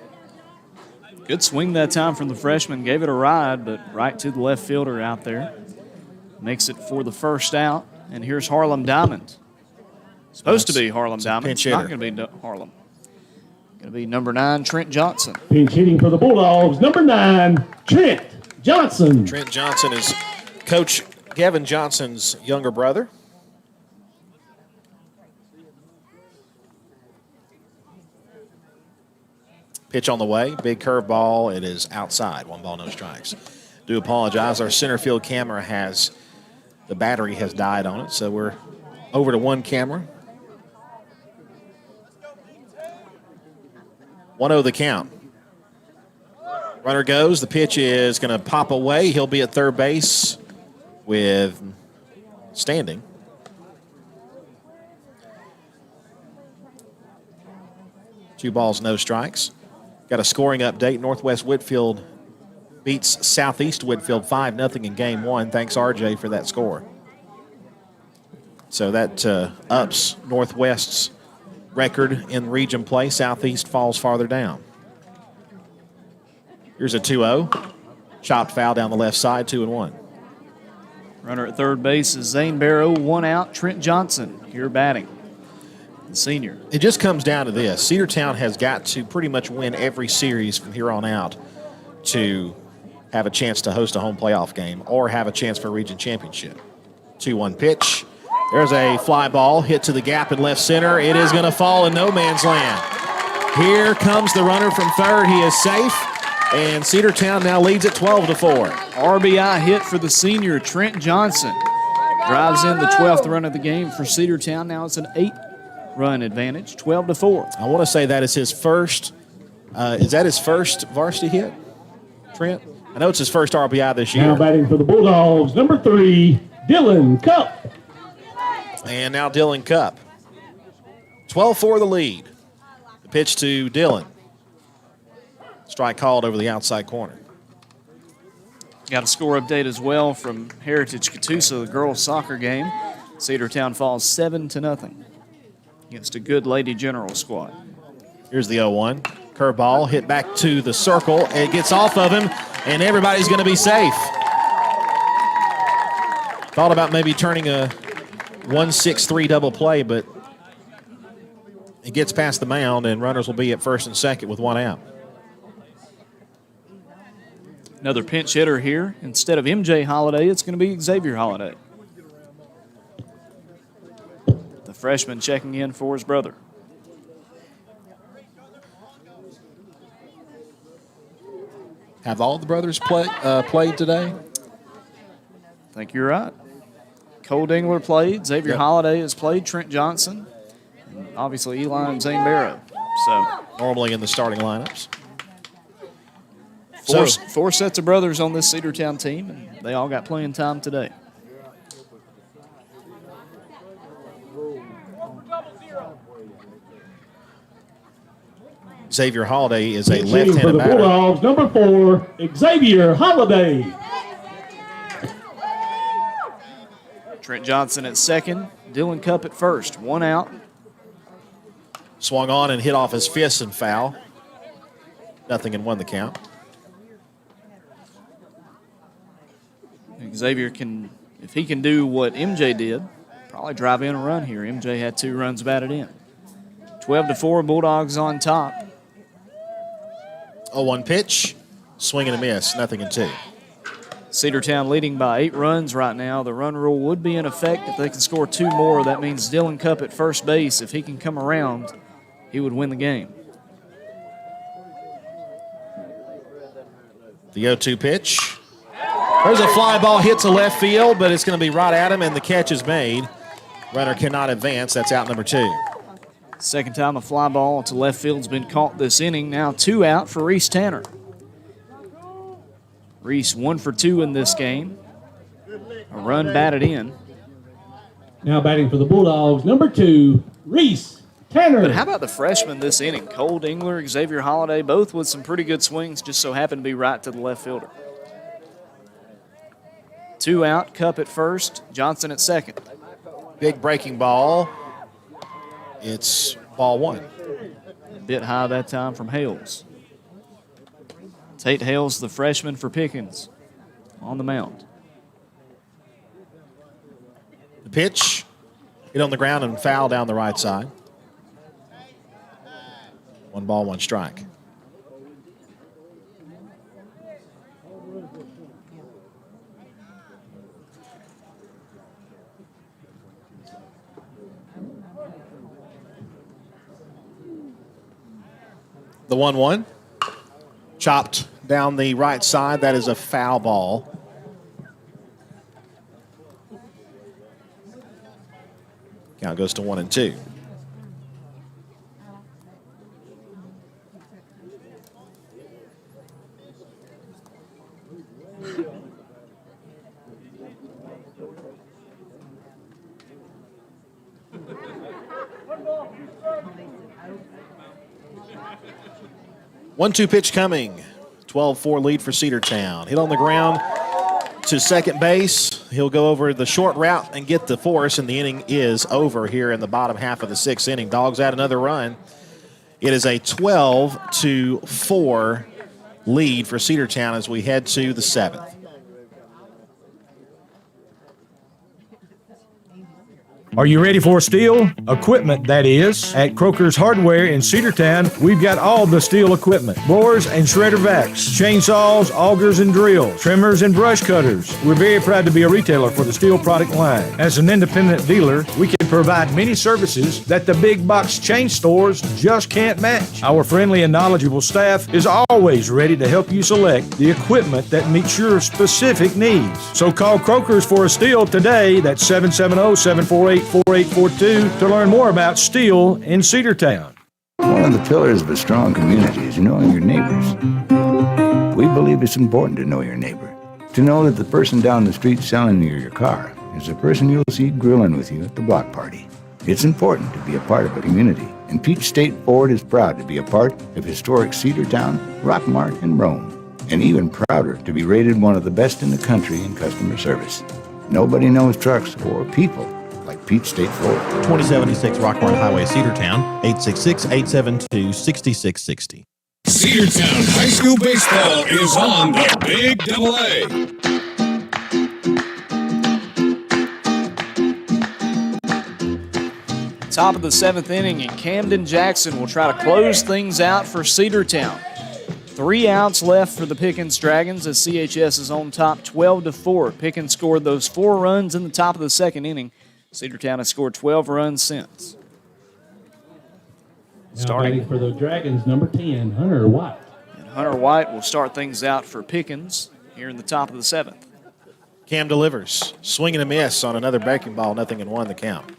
[SPEAKER 4] Good swing that time from the freshman. Gave it a ride, but right to the left fielder out there. Makes it for the first out. And here's Harlem Diamond. Supposed to be Harlem Diamond. It's not going to be Harlem. Going to be number 9, Trent Johnson.
[SPEAKER 8] Pinch hitting for the Bulldogs, number 9, Trent Johnson.
[SPEAKER 3] Trent Johnson is Coach Gavin Johnson's younger brother. Pitch on the way, big curveball. It is outside. 1 ball, no strikes. Do apologize. Our center field camera the battery has died on it, so we're over to one camera. 1-0 the count. Runner goes. The pitch is going to pop away. He'll be at third base with standing. Two balls, no strikes. Got a scoring update. Northwest Whitfield beats Southeast Whitfield 5-0 in game 1. Thanks, RJ, for that score. So that ups Northwest's record in region play. Southeast falls farther down. Here's a 2-0. Chopped foul down the left side, 2-1.
[SPEAKER 4] Runner at third base is Zane Barrow. 1 out, Trent Johnson here batting. The senior.
[SPEAKER 3] It just comes down to this. Cedartown has got to pretty much win every series from here on out to have a chance to host a home playoff game or have a chance for a region championship. 2-1 pitch. There's a fly ball hit to the gap in left center. It is going to fall in no man's land. Here comes the runner from third. He is safe, and Cedartown now leads at 12-4.
[SPEAKER 4] RBI hit for the senior, Trent Johnson. Drives in the 12th run of the game for Cedartown. Now it's an 8-run advantage, 12-4.
[SPEAKER 3] I want to say that is his first. Is that his first varsity hit, Trent? I know it's his first RBI this year.
[SPEAKER 8] Now batting for the Bulldogs, number 3, Dylan Cup.
[SPEAKER 3] And now Dylan Cup. 12-4 the lead. The pitch to Dylan. Strike called over the outside corner.
[SPEAKER 4] Got a score update as well from Heritage Catoosa, the girls' soccer game. Cedartown falls 7-0 against a good Lady General squad.
[SPEAKER 3] Here's the 0-1. Curveball hit back to the circle. It gets off of him, and everybody's going to be safe. Thought about maybe turning a 1-6-3 double play, but it gets past the mound, and runners will be at first and second with 1 out.
[SPEAKER 4] Another pinch hitter here. Instead of MJ Holiday, it's going to be Xavier Holiday. The freshman checking in for his brother.
[SPEAKER 3] Have all the brothers played today?
[SPEAKER 4] I think you're right. Cole Dingler played. Xavier Holiday has played. Trent Johnson. And obviously Eli and Zane Barrow. So
[SPEAKER 3] normally in the starting lineups.
[SPEAKER 4] Four sets of brothers on this Cedartown team, and they all got playing time today.
[SPEAKER 3] Xavier Holiday is a
[SPEAKER 8] Hitting
[SPEAKER 3] left-handed
[SPEAKER 8] for the
[SPEAKER 3] batter.
[SPEAKER 8] Bulldogs, number 4, Xavier Holiday.
[SPEAKER 4] Trent Johnson at second. Dylan Cup at first. 1 out.
[SPEAKER 3] Swung on and hit off his fist and foul. 0-1 the count.
[SPEAKER 4] Xavier can, if he can do what MJ did, probably drive in a run here. MJ had 2 runs batted in. 12-4, Bulldogs on top.
[SPEAKER 3] 0-1 pitch, swing and a miss, 0-2.
[SPEAKER 4] Cedartown leading by 8 runs right now. The run rule would be in effect if they can score 2 more. That means Dylan Cupp at first base. If he can come around, he would win the game.
[SPEAKER 3] The 0-2 pitch. There's a fly ball, hits a left field, but it's going to be right at him, and the catch is made. Runner cannot advance. That's out number 2.
[SPEAKER 4] Second time a fly ball to left field's been caught this inning. Now 2 out for Reese Tanner. Reese 1 for 2 in this game. A run batted in.
[SPEAKER 5] Now batting for the Bulldogs, number 2, Reese Tanner.
[SPEAKER 4] But how about the freshmen this inning? Cole Dingler, Xavier Holiday, both with some pretty good swings, just so happened to be right to the left fielder. 2 out, Cup at first, Johnson at second.
[SPEAKER 3] Big breaking ball. It's ball 1.
[SPEAKER 4] A bit high that time from Hales. Tate Hales, the freshman for Pickens, on the mound.
[SPEAKER 3] The pitch, hit on the ground and foul down the right side. 1 ball, 1 strike. The 1-1. Chopped down the right side. That is a foul ball. Count goes to 1-2. One-two pitch coming. 12-4 lead for Cedartown. Hit on the ground to second base. He'll go over the short route and get the force, and the inning is over here in the bottom half of the 6th inning. Dogs add another run. It is a 12-4 lead for Cedartown as we head to the 7th.
[SPEAKER 10] Are you ready for steel equipment, that is? At Croker's Hardware in Cedartown, we've got all the steel equipment. Blowers and shredder vacs, chainsaws, augers and drills, trimmers and brush cutters. We're very proud to be a retailer for the steel product line. As an independent dealer, we can provide many services that the big box chain stores just can't match. Our friendly and knowledgeable staff is always ready to help you select the equipment that meets your specific needs. So call Croker's for a steel today. That's 770-748-4842 to learn more about steel in Cedartown.
[SPEAKER 11] One of the pillars of a strong community is knowing your neighbors. We believe it's important to know your neighbor. To know that the person down the street selling you your car is the person you'll see grilling with you at the block party. It's important to be a part of a community, and Peach State Ford is proud to be a part of historic Cedartown, Rockmart, and Rome, and even prouder to be rated one of the best in the country in customer service. Nobody knows trucks or people like Peach State Ford.
[SPEAKER 12] 2076 Rockmart Highway, Cedartown, 866-872-6660.
[SPEAKER 1] Cedartown High School Baseball is on the Big Double A.
[SPEAKER 4] Top of the 7th inning, and Camden Jackson will try to close things out for Cedartown. 3 outs left for the Pickens Dragons as CHS is on top 12-4. Pickens scored those 4 runs in the top of the 2nd inning. Cedartown has scored 12 runs since.
[SPEAKER 5] Starting for the Dragons, number 10, Hunter White.
[SPEAKER 4] And Hunter White will start things out for Pickens here in the top of the 7th.
[SPEAKER 3] Cam delivers. Swing and a miss on another breaking ball. 0-1 the count.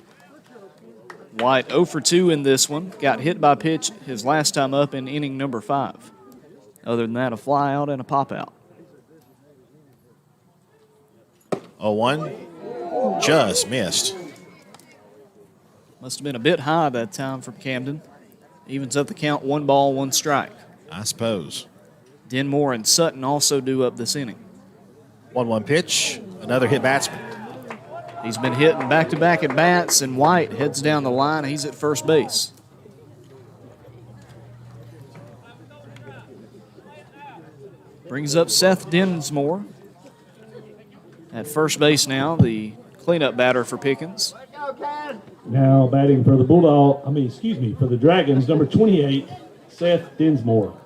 [SPEAKER 4] White 0 for 2 in this one. Got hit by pitch his last time up in inning number 5. Other than that, a fly out and a pop out.
[SPEAKER 3] 0-1. Just missed.
[SPEAKER 4] Must have been a bit high that time from Camden. Evens up the count, 1 ball, 1 strike.
[SPEAKER 3] I suppose.
[SPEAKER 4] Denmore and Sutton also due up this inning.
[SPEAKER 3] 1-1 pitch. Another hit batsman.
[SPEAKER 4] He's been hitting back-to-back at bats, and White heads down the line. He's at first base. Brings up Seth Densmore. At first base now, the cleanup batter for Pickens.
[SPEAKER 5] Now batting for the for the Dragons, number 28, Seth Dinsmore.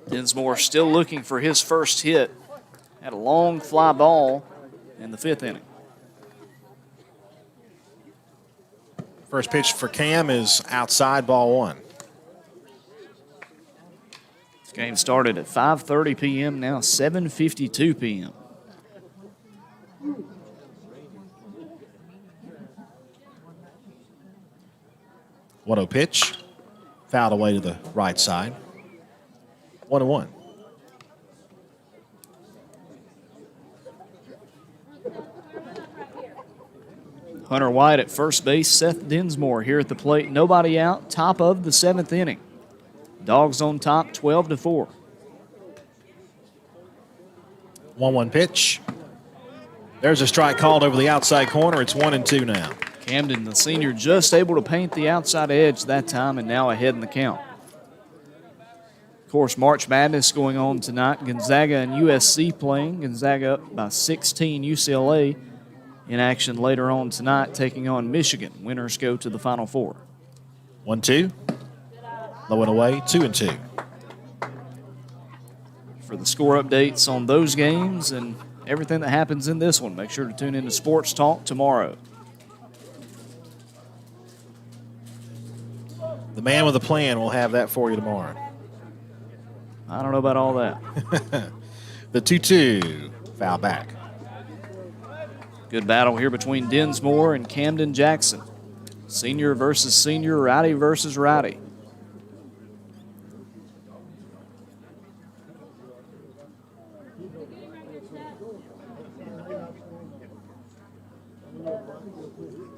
[SPEAKER 4] Dinsmore still looking for his first hit had a long fly ball in the 5th inning.
[SPEAKER 3] First pitch for Cam is outside, ball 1.
[SPEAKER 4] This game started at 5:30 p.m., now 7:52 p.m.
[SPEAKER 3] What a pitch. Fouled away to the right side. 1-1.
[SPEAKER 4] Hunter White at first base, Seth Dinsmore here at the plate. Nobody out, top of the 7th inning. Dogs on top, 12-4.
[SPEAKER 3] 1-1 pitch. There's a strike called over the outside corner. It's 1-2 now.
[SPEAKER 4] Camden, the senior, just able to paint the outside edge that time and now ahead in the count. Of course, March Madness going on tonight. Gonzaga and USC playing. Gonzaga up by 16. UCLA in action later on tonight, taking on Michigan. Winners go to the Final Four.
[SPEAKER 3] 1-2. Low and away, 2-2.
[SPEAKER 4] For the score updates on those games and everything that happens in this one, make sure to tune in to Sports Talk tomorrow.
[SPEAKER 3] The man with a plan will have that for you tomorrow.
[SPEAKER 4] I don't know about all that.
[SPEAKER 3] The 2-2. Foul back.
[SPEAKER 4] Good battle here between Dinsmore and Camden Jackson. Senior versus senior, righty versus righty.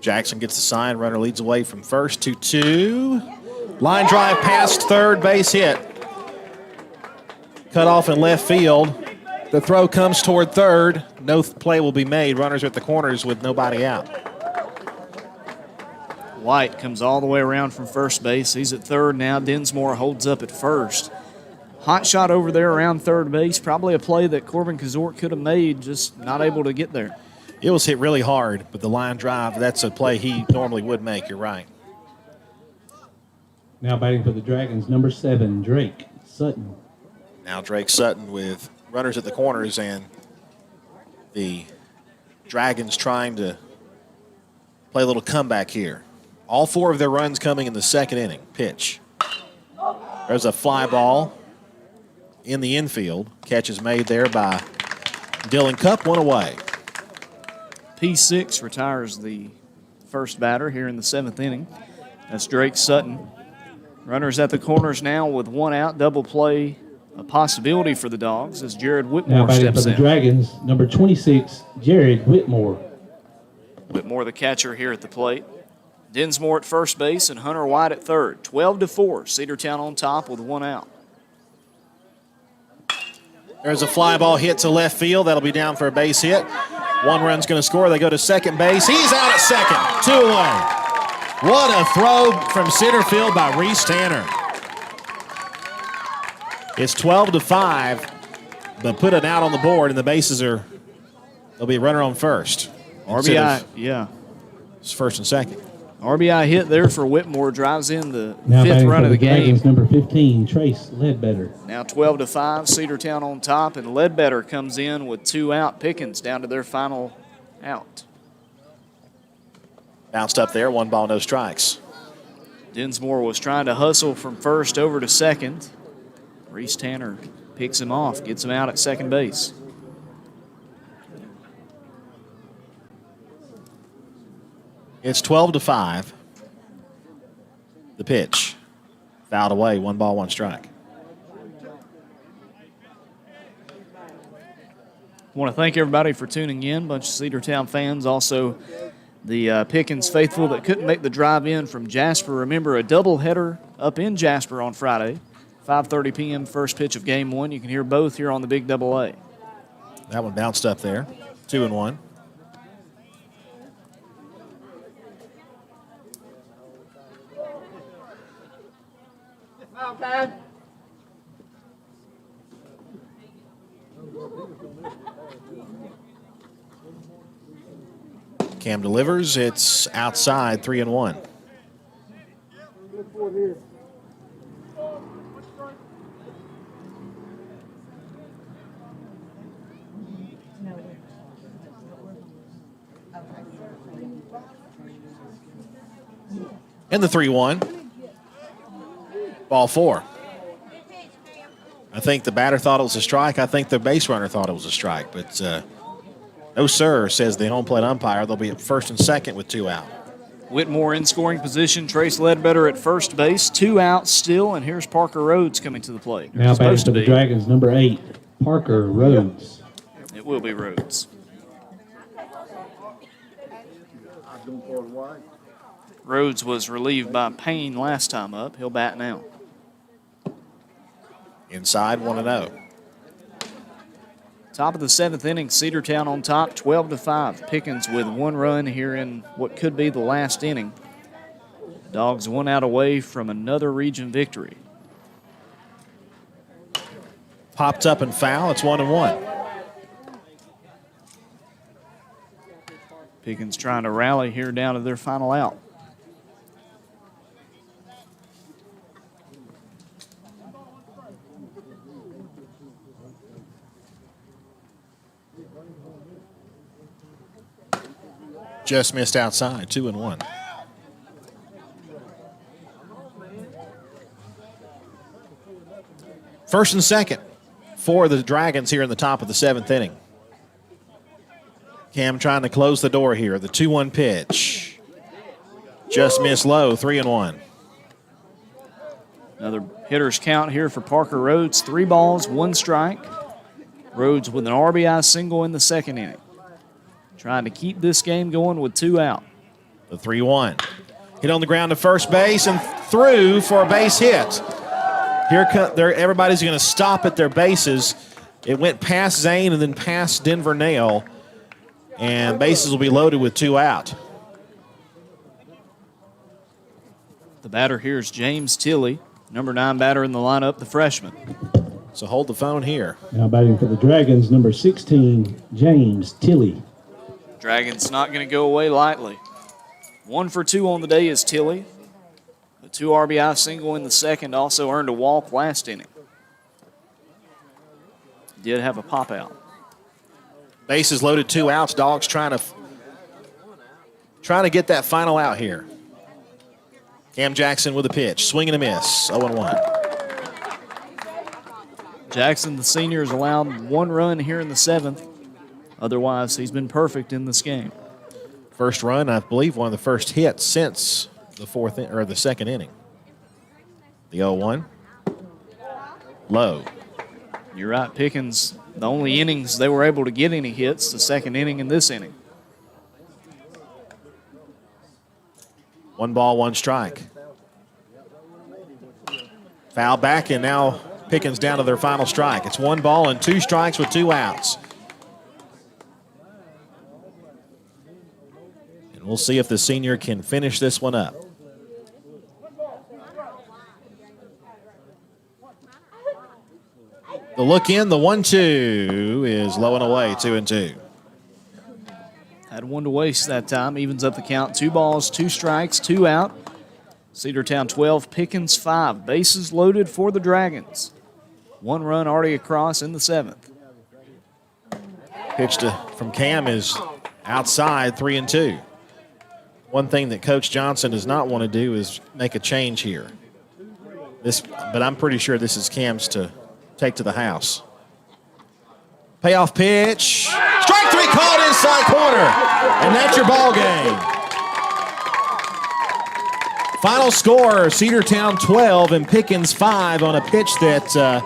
[SPEAKER 3] Jackson gets the sign. Runner leads away from first. 2-2. Line drive past third, base hit. Cut off in left field. The throw comes toward third. No play will be made. Runners are at the corners with nobody out.
[SPEAKER 4] White comes all the way around from first base. He's at third now. Dinsmore holds up at first. Hot shot over there around third base. Probably a play that Corbin Kazort could have made, just not able to get there.
[SPEAKER 3] It was hit really hard, but the line drive, that's a play he normally would make. You're right.
[SPEAKER 5] Now batting for the Dragons, number 7, Drake Sutton.
[SPEAKER 3] Now Drake Sutton with runners at the corners and the Dragons trying to play a little comeback here. All 4 of their runs coming in the 2nd inning. Pitch. There's a fly ball in the infield. Catch is made there by Dylan Cupp, 1 away.
[SPEAKER 4] P6 retires the first batter here in the 7th inning. That's Drake Sutton. Runners at the corners now with 1 out. Double play, a possibility for the Dogs as Jared Whitmore
[SPEAKER 5] Now batting for
[SPEAKER 4] steps
[SPEAKER 5] the
[SPEAKER 4] in.
[SPEAKER 5] Dragons, number 26, Jared Whitmore.
[SPEAKER 4] Whitmore, the catcher, here at the plate. Dinsmore at first base and Hunter White at third. 12-4. Cedartown on top with 1 out.
[SPEAKER 3] There's a fly ball hit to left field. That'll be down for a base hit. 1 run's going to score. They go to second base. He's out at second. 2 away. What a throw from center field by Reese Tanner. It's 12-5, but put an out on the board, and the bases are, there'll be a runner on first.
[SPEAKER 4] RBI, yeah.
[SPEAKER 3] It's first and second.
[SPEAKER 4] RBI hit there for Whitmore, drives in the
[SPEAKER 5] Now
[SPEAKER 4] 5th
[SPEAKER 5] batting
[SPEAKER 4] run
[SPEAKER 5] for
[SPEAKER 4] of the game.
[SPEAKER 5] Dragons, number 15, Trace Ledbetter.
[SPEAKER 4] Now 12-5, Cedartown on top, and Ledbetter comes in with 2 out. Pickens down to their final out.
[SPEAKER 3] Bounced up there, 1 ball, no strikes.
[SPEAKER 4] Dinsmore was trying to hustle from first over to second. Reese Tanner picks him off, gets him out at second base.
[SPEAKER 3] It's 12-5. The pitch. Fouled away, 1 ball, 1 strike.
[SPEAKER 4] I want to thank everybody for tuning in. Bunch of Cedartown fans. Also, the Pickens faithful that couldn't make the drive in from Jasper. Remember, a doubleheader up in Jasper on Friday. 5:30 p.m. first pitch of game 1. You can hear both here on the Big Double A.
[SPEAKER 3] That one bounced up there. 2-1. Cam delivers. It's outside, 3-1. And the 3-1. Ball 4. I think the batter thought it was a strike. I think the base runner thought it was a strike. But no, sir, says the home plate umpire. They'll be at first and second with 2 out.
[SPEAKER 4] Whitmore in scoring position. Trace Ledbetter at first base. 2 out still, and here's Parker Rhodes coming to the plate.
[SPEAKER 5] Now batting for the Dragons, number 8, Parker Rhodes.
[SPEAKER 4] It will be Rhodes. Rhodes was relieved by Payne last time up. He'll bat now.
[SPEAKER 3] Inside, 1-0.
[SPEAKER 4] Top of the 7th inning, Cedartown on top, 12-5. Pickens with 1 run here in what could be the last inning. Dogs 1 out away from another region victory.
[SPEAKER 3] Popped up and foul. It's 1-1.
[SPEAKER 4] Pickens trying to rally here down to their final out.
[SPEAKER 3] Just missed outside, 2-1. First and second for the Dragons here in the top of the 7th inning. Cam trying to close the door here. The 2-1 pitch. Just missed low, 3-1.
[SPEAKER 4] Another hitter's count here for Parker Rhodes. 3 balls, 1 strike. Rhodes with an RBI single in the 2nd inning. Trying to keep this game going with 2 out.
[SPEAKER 3] The 3-1. Hit on the ground to first base and through for a base hit. Everybody's going to stop at their bases. It went past Zane and then past Denver Nail. And bases will be loaded with 2 out.
[SPEAKER 4] The batter here is James Tilley, number 9 batter in the lineup, the freshman.
[SPEAKER 3] So hold the phone here.
[SPEAKER 5] Now batting for the Dragons, number 16, James Tilley.
[SPEAKER 4] Dragons not going to go away lightly. 1 for 2 on the day is Tilley. A 2 RBI single in the 2nd, also earned a walk last inning. Did have a pop out.
[SPEAKER 3] Bases loaded, 2 outs. Dogs trying to get that final out here. Cam Jackson with a pitch. Swing and a miss. 0-1.
[SPEAKER 4] Jackson, the senior, has allowed 1 run here in the 7th. Otherwise, he's been perfect in this game.
[SPEAKER 3] First run, I believe, one of the first hits since the 2nd inning. The 0-1. Low.
[SPEAKER 4] You're right, Pickens. The only innings they were able to get any hits, the 2nd inning and this inning.
[SPEAKER 3] 1 ball, 1 strike. Foul back, and now Pickens down to their final strike. It's 1 ball and 2 strikes with 2 outs. And we'll see if the senior can finish this one up. The look in, the 1-2 is low and away, 2-2.
[SPEAKER 4] Had 1 to waste that time, evens up the count. 2 balls, 2 strikes, 2 out. Cedartown 12, Pickens 5. Bases loaded for the Dragons. 1 run already across in the 7th.
[SPEAKER 3] Pitch from Cam is outside, 3-2. One thing that Coach Johnson does not want to do is make a change here. But I'm pretty sure this is Cam's to take to the house. Payoff pitch. Strike 3 called inside corner. And that's your ball game. Final score, Cedartown 12 and Pickens 5 on a pitch that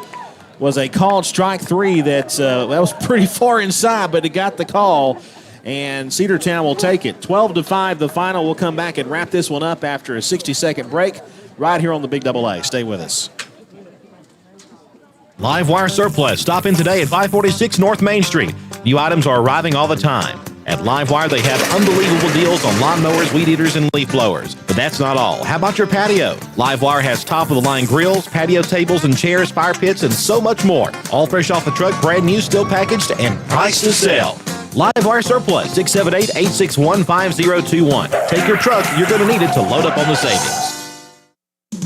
[SPEAKER 3] was a called strike 3 that was pretty far inside, but it got the call. And Cedartown will take it. 12-5 the final. We'll come back and wrap this one up after a 60-second break right here on the Big Double A. Stay with us.
[SPEAKER 12] Live Wire Surplus. Stop in today at 546 North Main Street. New items are arriving all the time. At Live Wire, they have unbelievable deals on lawnmowers, weed eaters, and leaf blowers. But that's not all. How about your patio? Live Wire has top-of-the-line grills, patio tables and chairs, fire pits, and so much more. All fresh off the truck, brand new, still packaged, and priced to sell. Live Wire Surplus, 678-861-5021. Take your truck. You're going to need it to load up on the savings.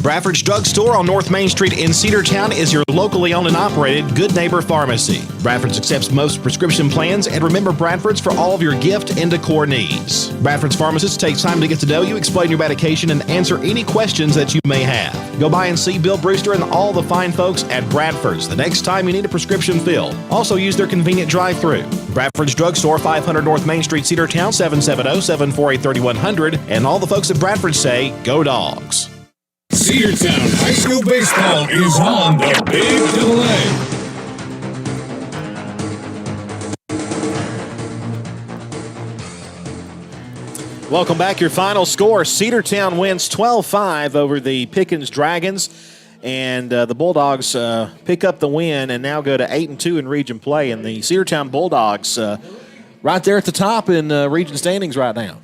[SPEAKER 12] Bradford's Drugstore on North Main Street in Cedartown is your locally owned and operated Good Neighbor Pharmacy. Bradford's accepts most prescription plans, and remember Bradford's for all of your gift and decor needs. Bradford's pharmacist takes time to get to know you, explain your medication, and answer any questions that you may have. Go by and see Bill Brewster and all the fine folks at Bradford's the next time you need a prescription filled. Also use their convenient drive-thru. Bradford's Drugstore, 500 North Main Street, Cedartown, 770-748-3100. And all the folks at Bradford say, go Dogs.
[SPEAKER 1] Cedartown High School Baseball is on the Big Double A.
[SPEAKER 3] Welcome back. Your final score, Cedartown wins 12-5 over the Pickens Dragons. And the Bulldogs pick up the win and now go to 8-2 in region play. And the Cedartown Bulldogs right there at the top in region standings right now.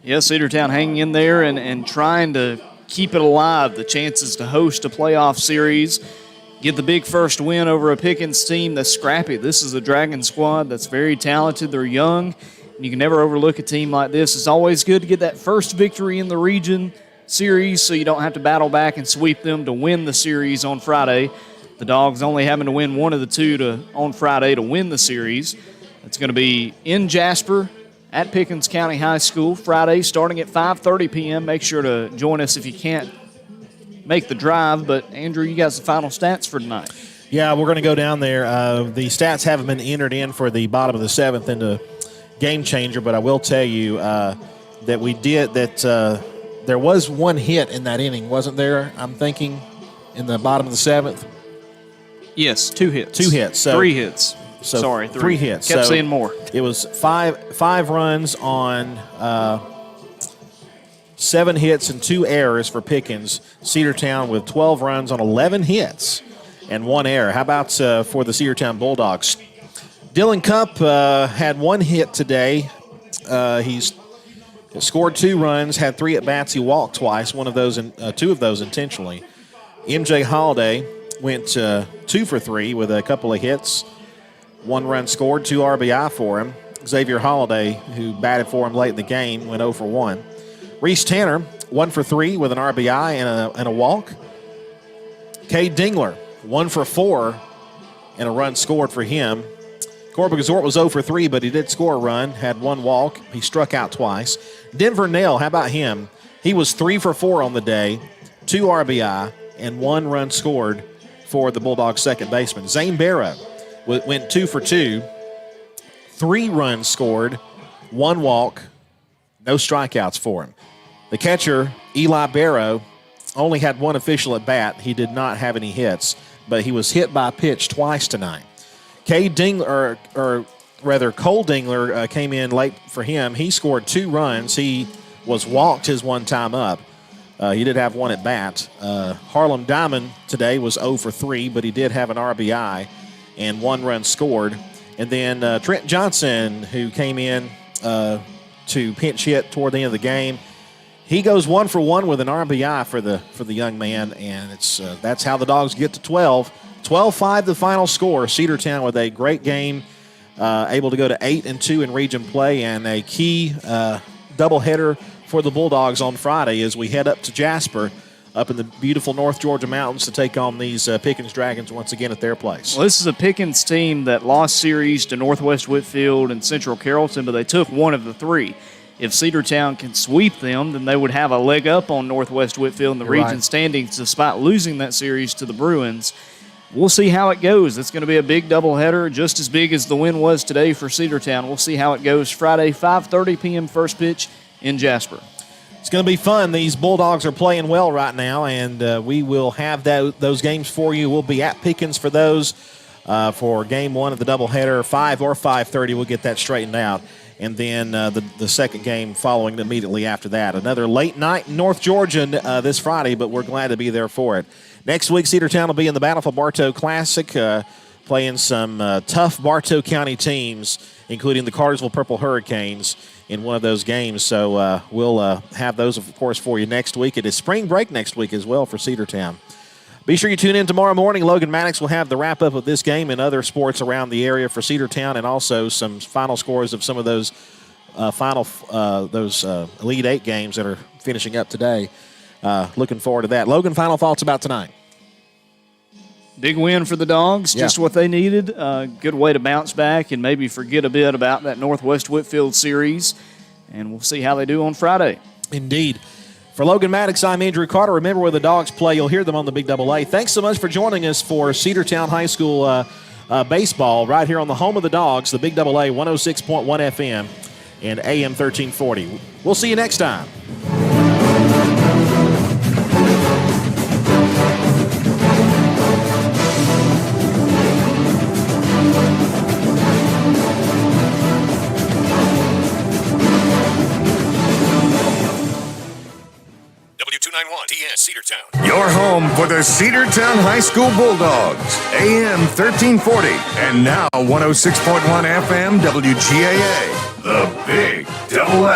[SPEAKER 4] Yeah, Cedartown hanging in there and trying to keep it alive, the chances to host a playoff series, get the big first win over a Pickens team that's scrappy. This is a Dragon squad that's very talented. They're young, and you can never overlook a team like this. It's always good to get that first victory in the region series so you don't have to battle back and sweep them to win the series on Friday. The Dogs only having to win one of the two on Friday to win the series. It's going to be in Jasper at Pickens County High School Friday starting at 5:30 p.m. Make sure to join us if you can't make the drive. But, Andrew, you got the final stats for tonight.
[SPEAKER 3] Yeah, we're going to go down there. The stats haven't been entered in for the bottom of the seventh into Game Changer, but I will tell you that we did that there was one hit in that inning, wasn't there? I'm thinking in the bottom of the seventh.
[SPEAKER 4] Yes, 2 hits.
[SPEAKER 3] 2 hits. So,
[SPEAKER 4] 3 hits.
[SPEAKER 3] So
[SPEAKER 4] Sorry,
[SPEAKER 3] 3 hits.
[SPEAKER 4] Kept
[SPEAKER 3] so
[SPEAKER 4] seeing more.
[SPEAKER 3] It was five runs on 7 hits and 2 errors for Pickens. Cedartown with 12 runs on 11 hits and 1 error. How about for the Cedartown Bulldogs? Dylan Cupp had 1 hit today. He's scored 2 runs, had 3 at-bats. He walked twice, 2 of those intentionally. MJ Holiday went 2 for 3 with a couple of hits. 1 run scored, 2 RBI for him. Xavier Holiday, who batted for him late in the game, went 0 for 1. Reese Tanner, 1 for 3 with an RBI and a walk. Cade Dingler, 1 for 4 and a run scored for him. Corbin Gazort was 0 for 3, but he did score a run, had 1 walk. He struck out twice. Denver Nell, how about him? He was 3 for 4 on the day, 2 RBI, and 1 run scored for the Bulldogs' second baseman. Zane Barrow went 2 for 2, 3 runs scored, 1 walk, no strikeouts for him. The catcher, Eli Barrow, only had 1 official at bat. He did not have any hits, but he was hit by a pitch twice tonight. Cole Dingler came in late for him. He scored 2 runs. He was walked his 1 time up. He did have 1 at bat. Harlem Diamond today was 0 for 3, but he did have an RBI and 1 run scored. And then Trent Johnson, who came in to pinch hit toward the end of the game, he goes 1 for 1 with an RBI for the young man, and that's how the Dogs get to 12. 12-5 the final score. Cedartown with a great game, able to go to 8-2 in region play, and a key doubleheader for the Bulldogs on Friday as we head up to Jasper, up in the beautiful North Georgia mountains to take on these Pickens Dragons once again at their place.
[SPEAKER 4] Well, this is a Pickens team that lost series to Northwest Whitfield and Central Carrollton, but they took 1 of the 3. If Cedartown can sweep them, then they would have a leg up on Northwest Whitfield in the region standings despite losing that series to the Bruins. We'll see how it goes. It's going to be a big doubleheader, just as big as the win was today for Cedartown. We'll see how it goes Friday, 5:30 p.m. first pitch in Jasper.
[SPEAKER 3] It's going to be fun. These Bulldogs are playing well right now, and we will have those games for you. We'll be at Pickens for those for Game 1 of the doubleheader, 5 or 5:30. We'll get that straightened out. And then the second game following immediately after that. Another late night in North Georgia this Friday, but we're glad to be there for it. Next week, Cedartown will be in the Battle for Bartow Classic, playing some tough Bartow County teams, including the Cartersville Purple Hurricanes in one of those games. So we'll have those, of course, for you next week. It is spring break next week as well for Cedartown. Be sure you tune in tomorrow morning. Logan Maddox will have the wrap-up of this game and other sports around the area for Cedartown, and also some final scores of some of those Elite Eight games that are finishing up today. looking forward to that. Logan, final thoughts about tonight?
[SPEAKER 4] Big win for the Dogs, just what they needed. Good way to bounce back and maybe forget a bit about that Northwest Whitfield series. And we'll see how they do on Friday.
[SPEAKER 3] Indeed. For Logan Maddox, I'm Andrew Carter. Remember, where the Dogs play, you'll hear them on the Big Double A. Thanks so much for joining us for Cedartown High School baseball right here on the home of the Dogs, the Big Double A, 106.1 FM and AM 1340. We'll see you next time.
[SPEAKER 1] Cedartown. Your home for the Cedartown High School Bulldogs. AM 1340 and now 106.1 FM WGAA. The Big Double A.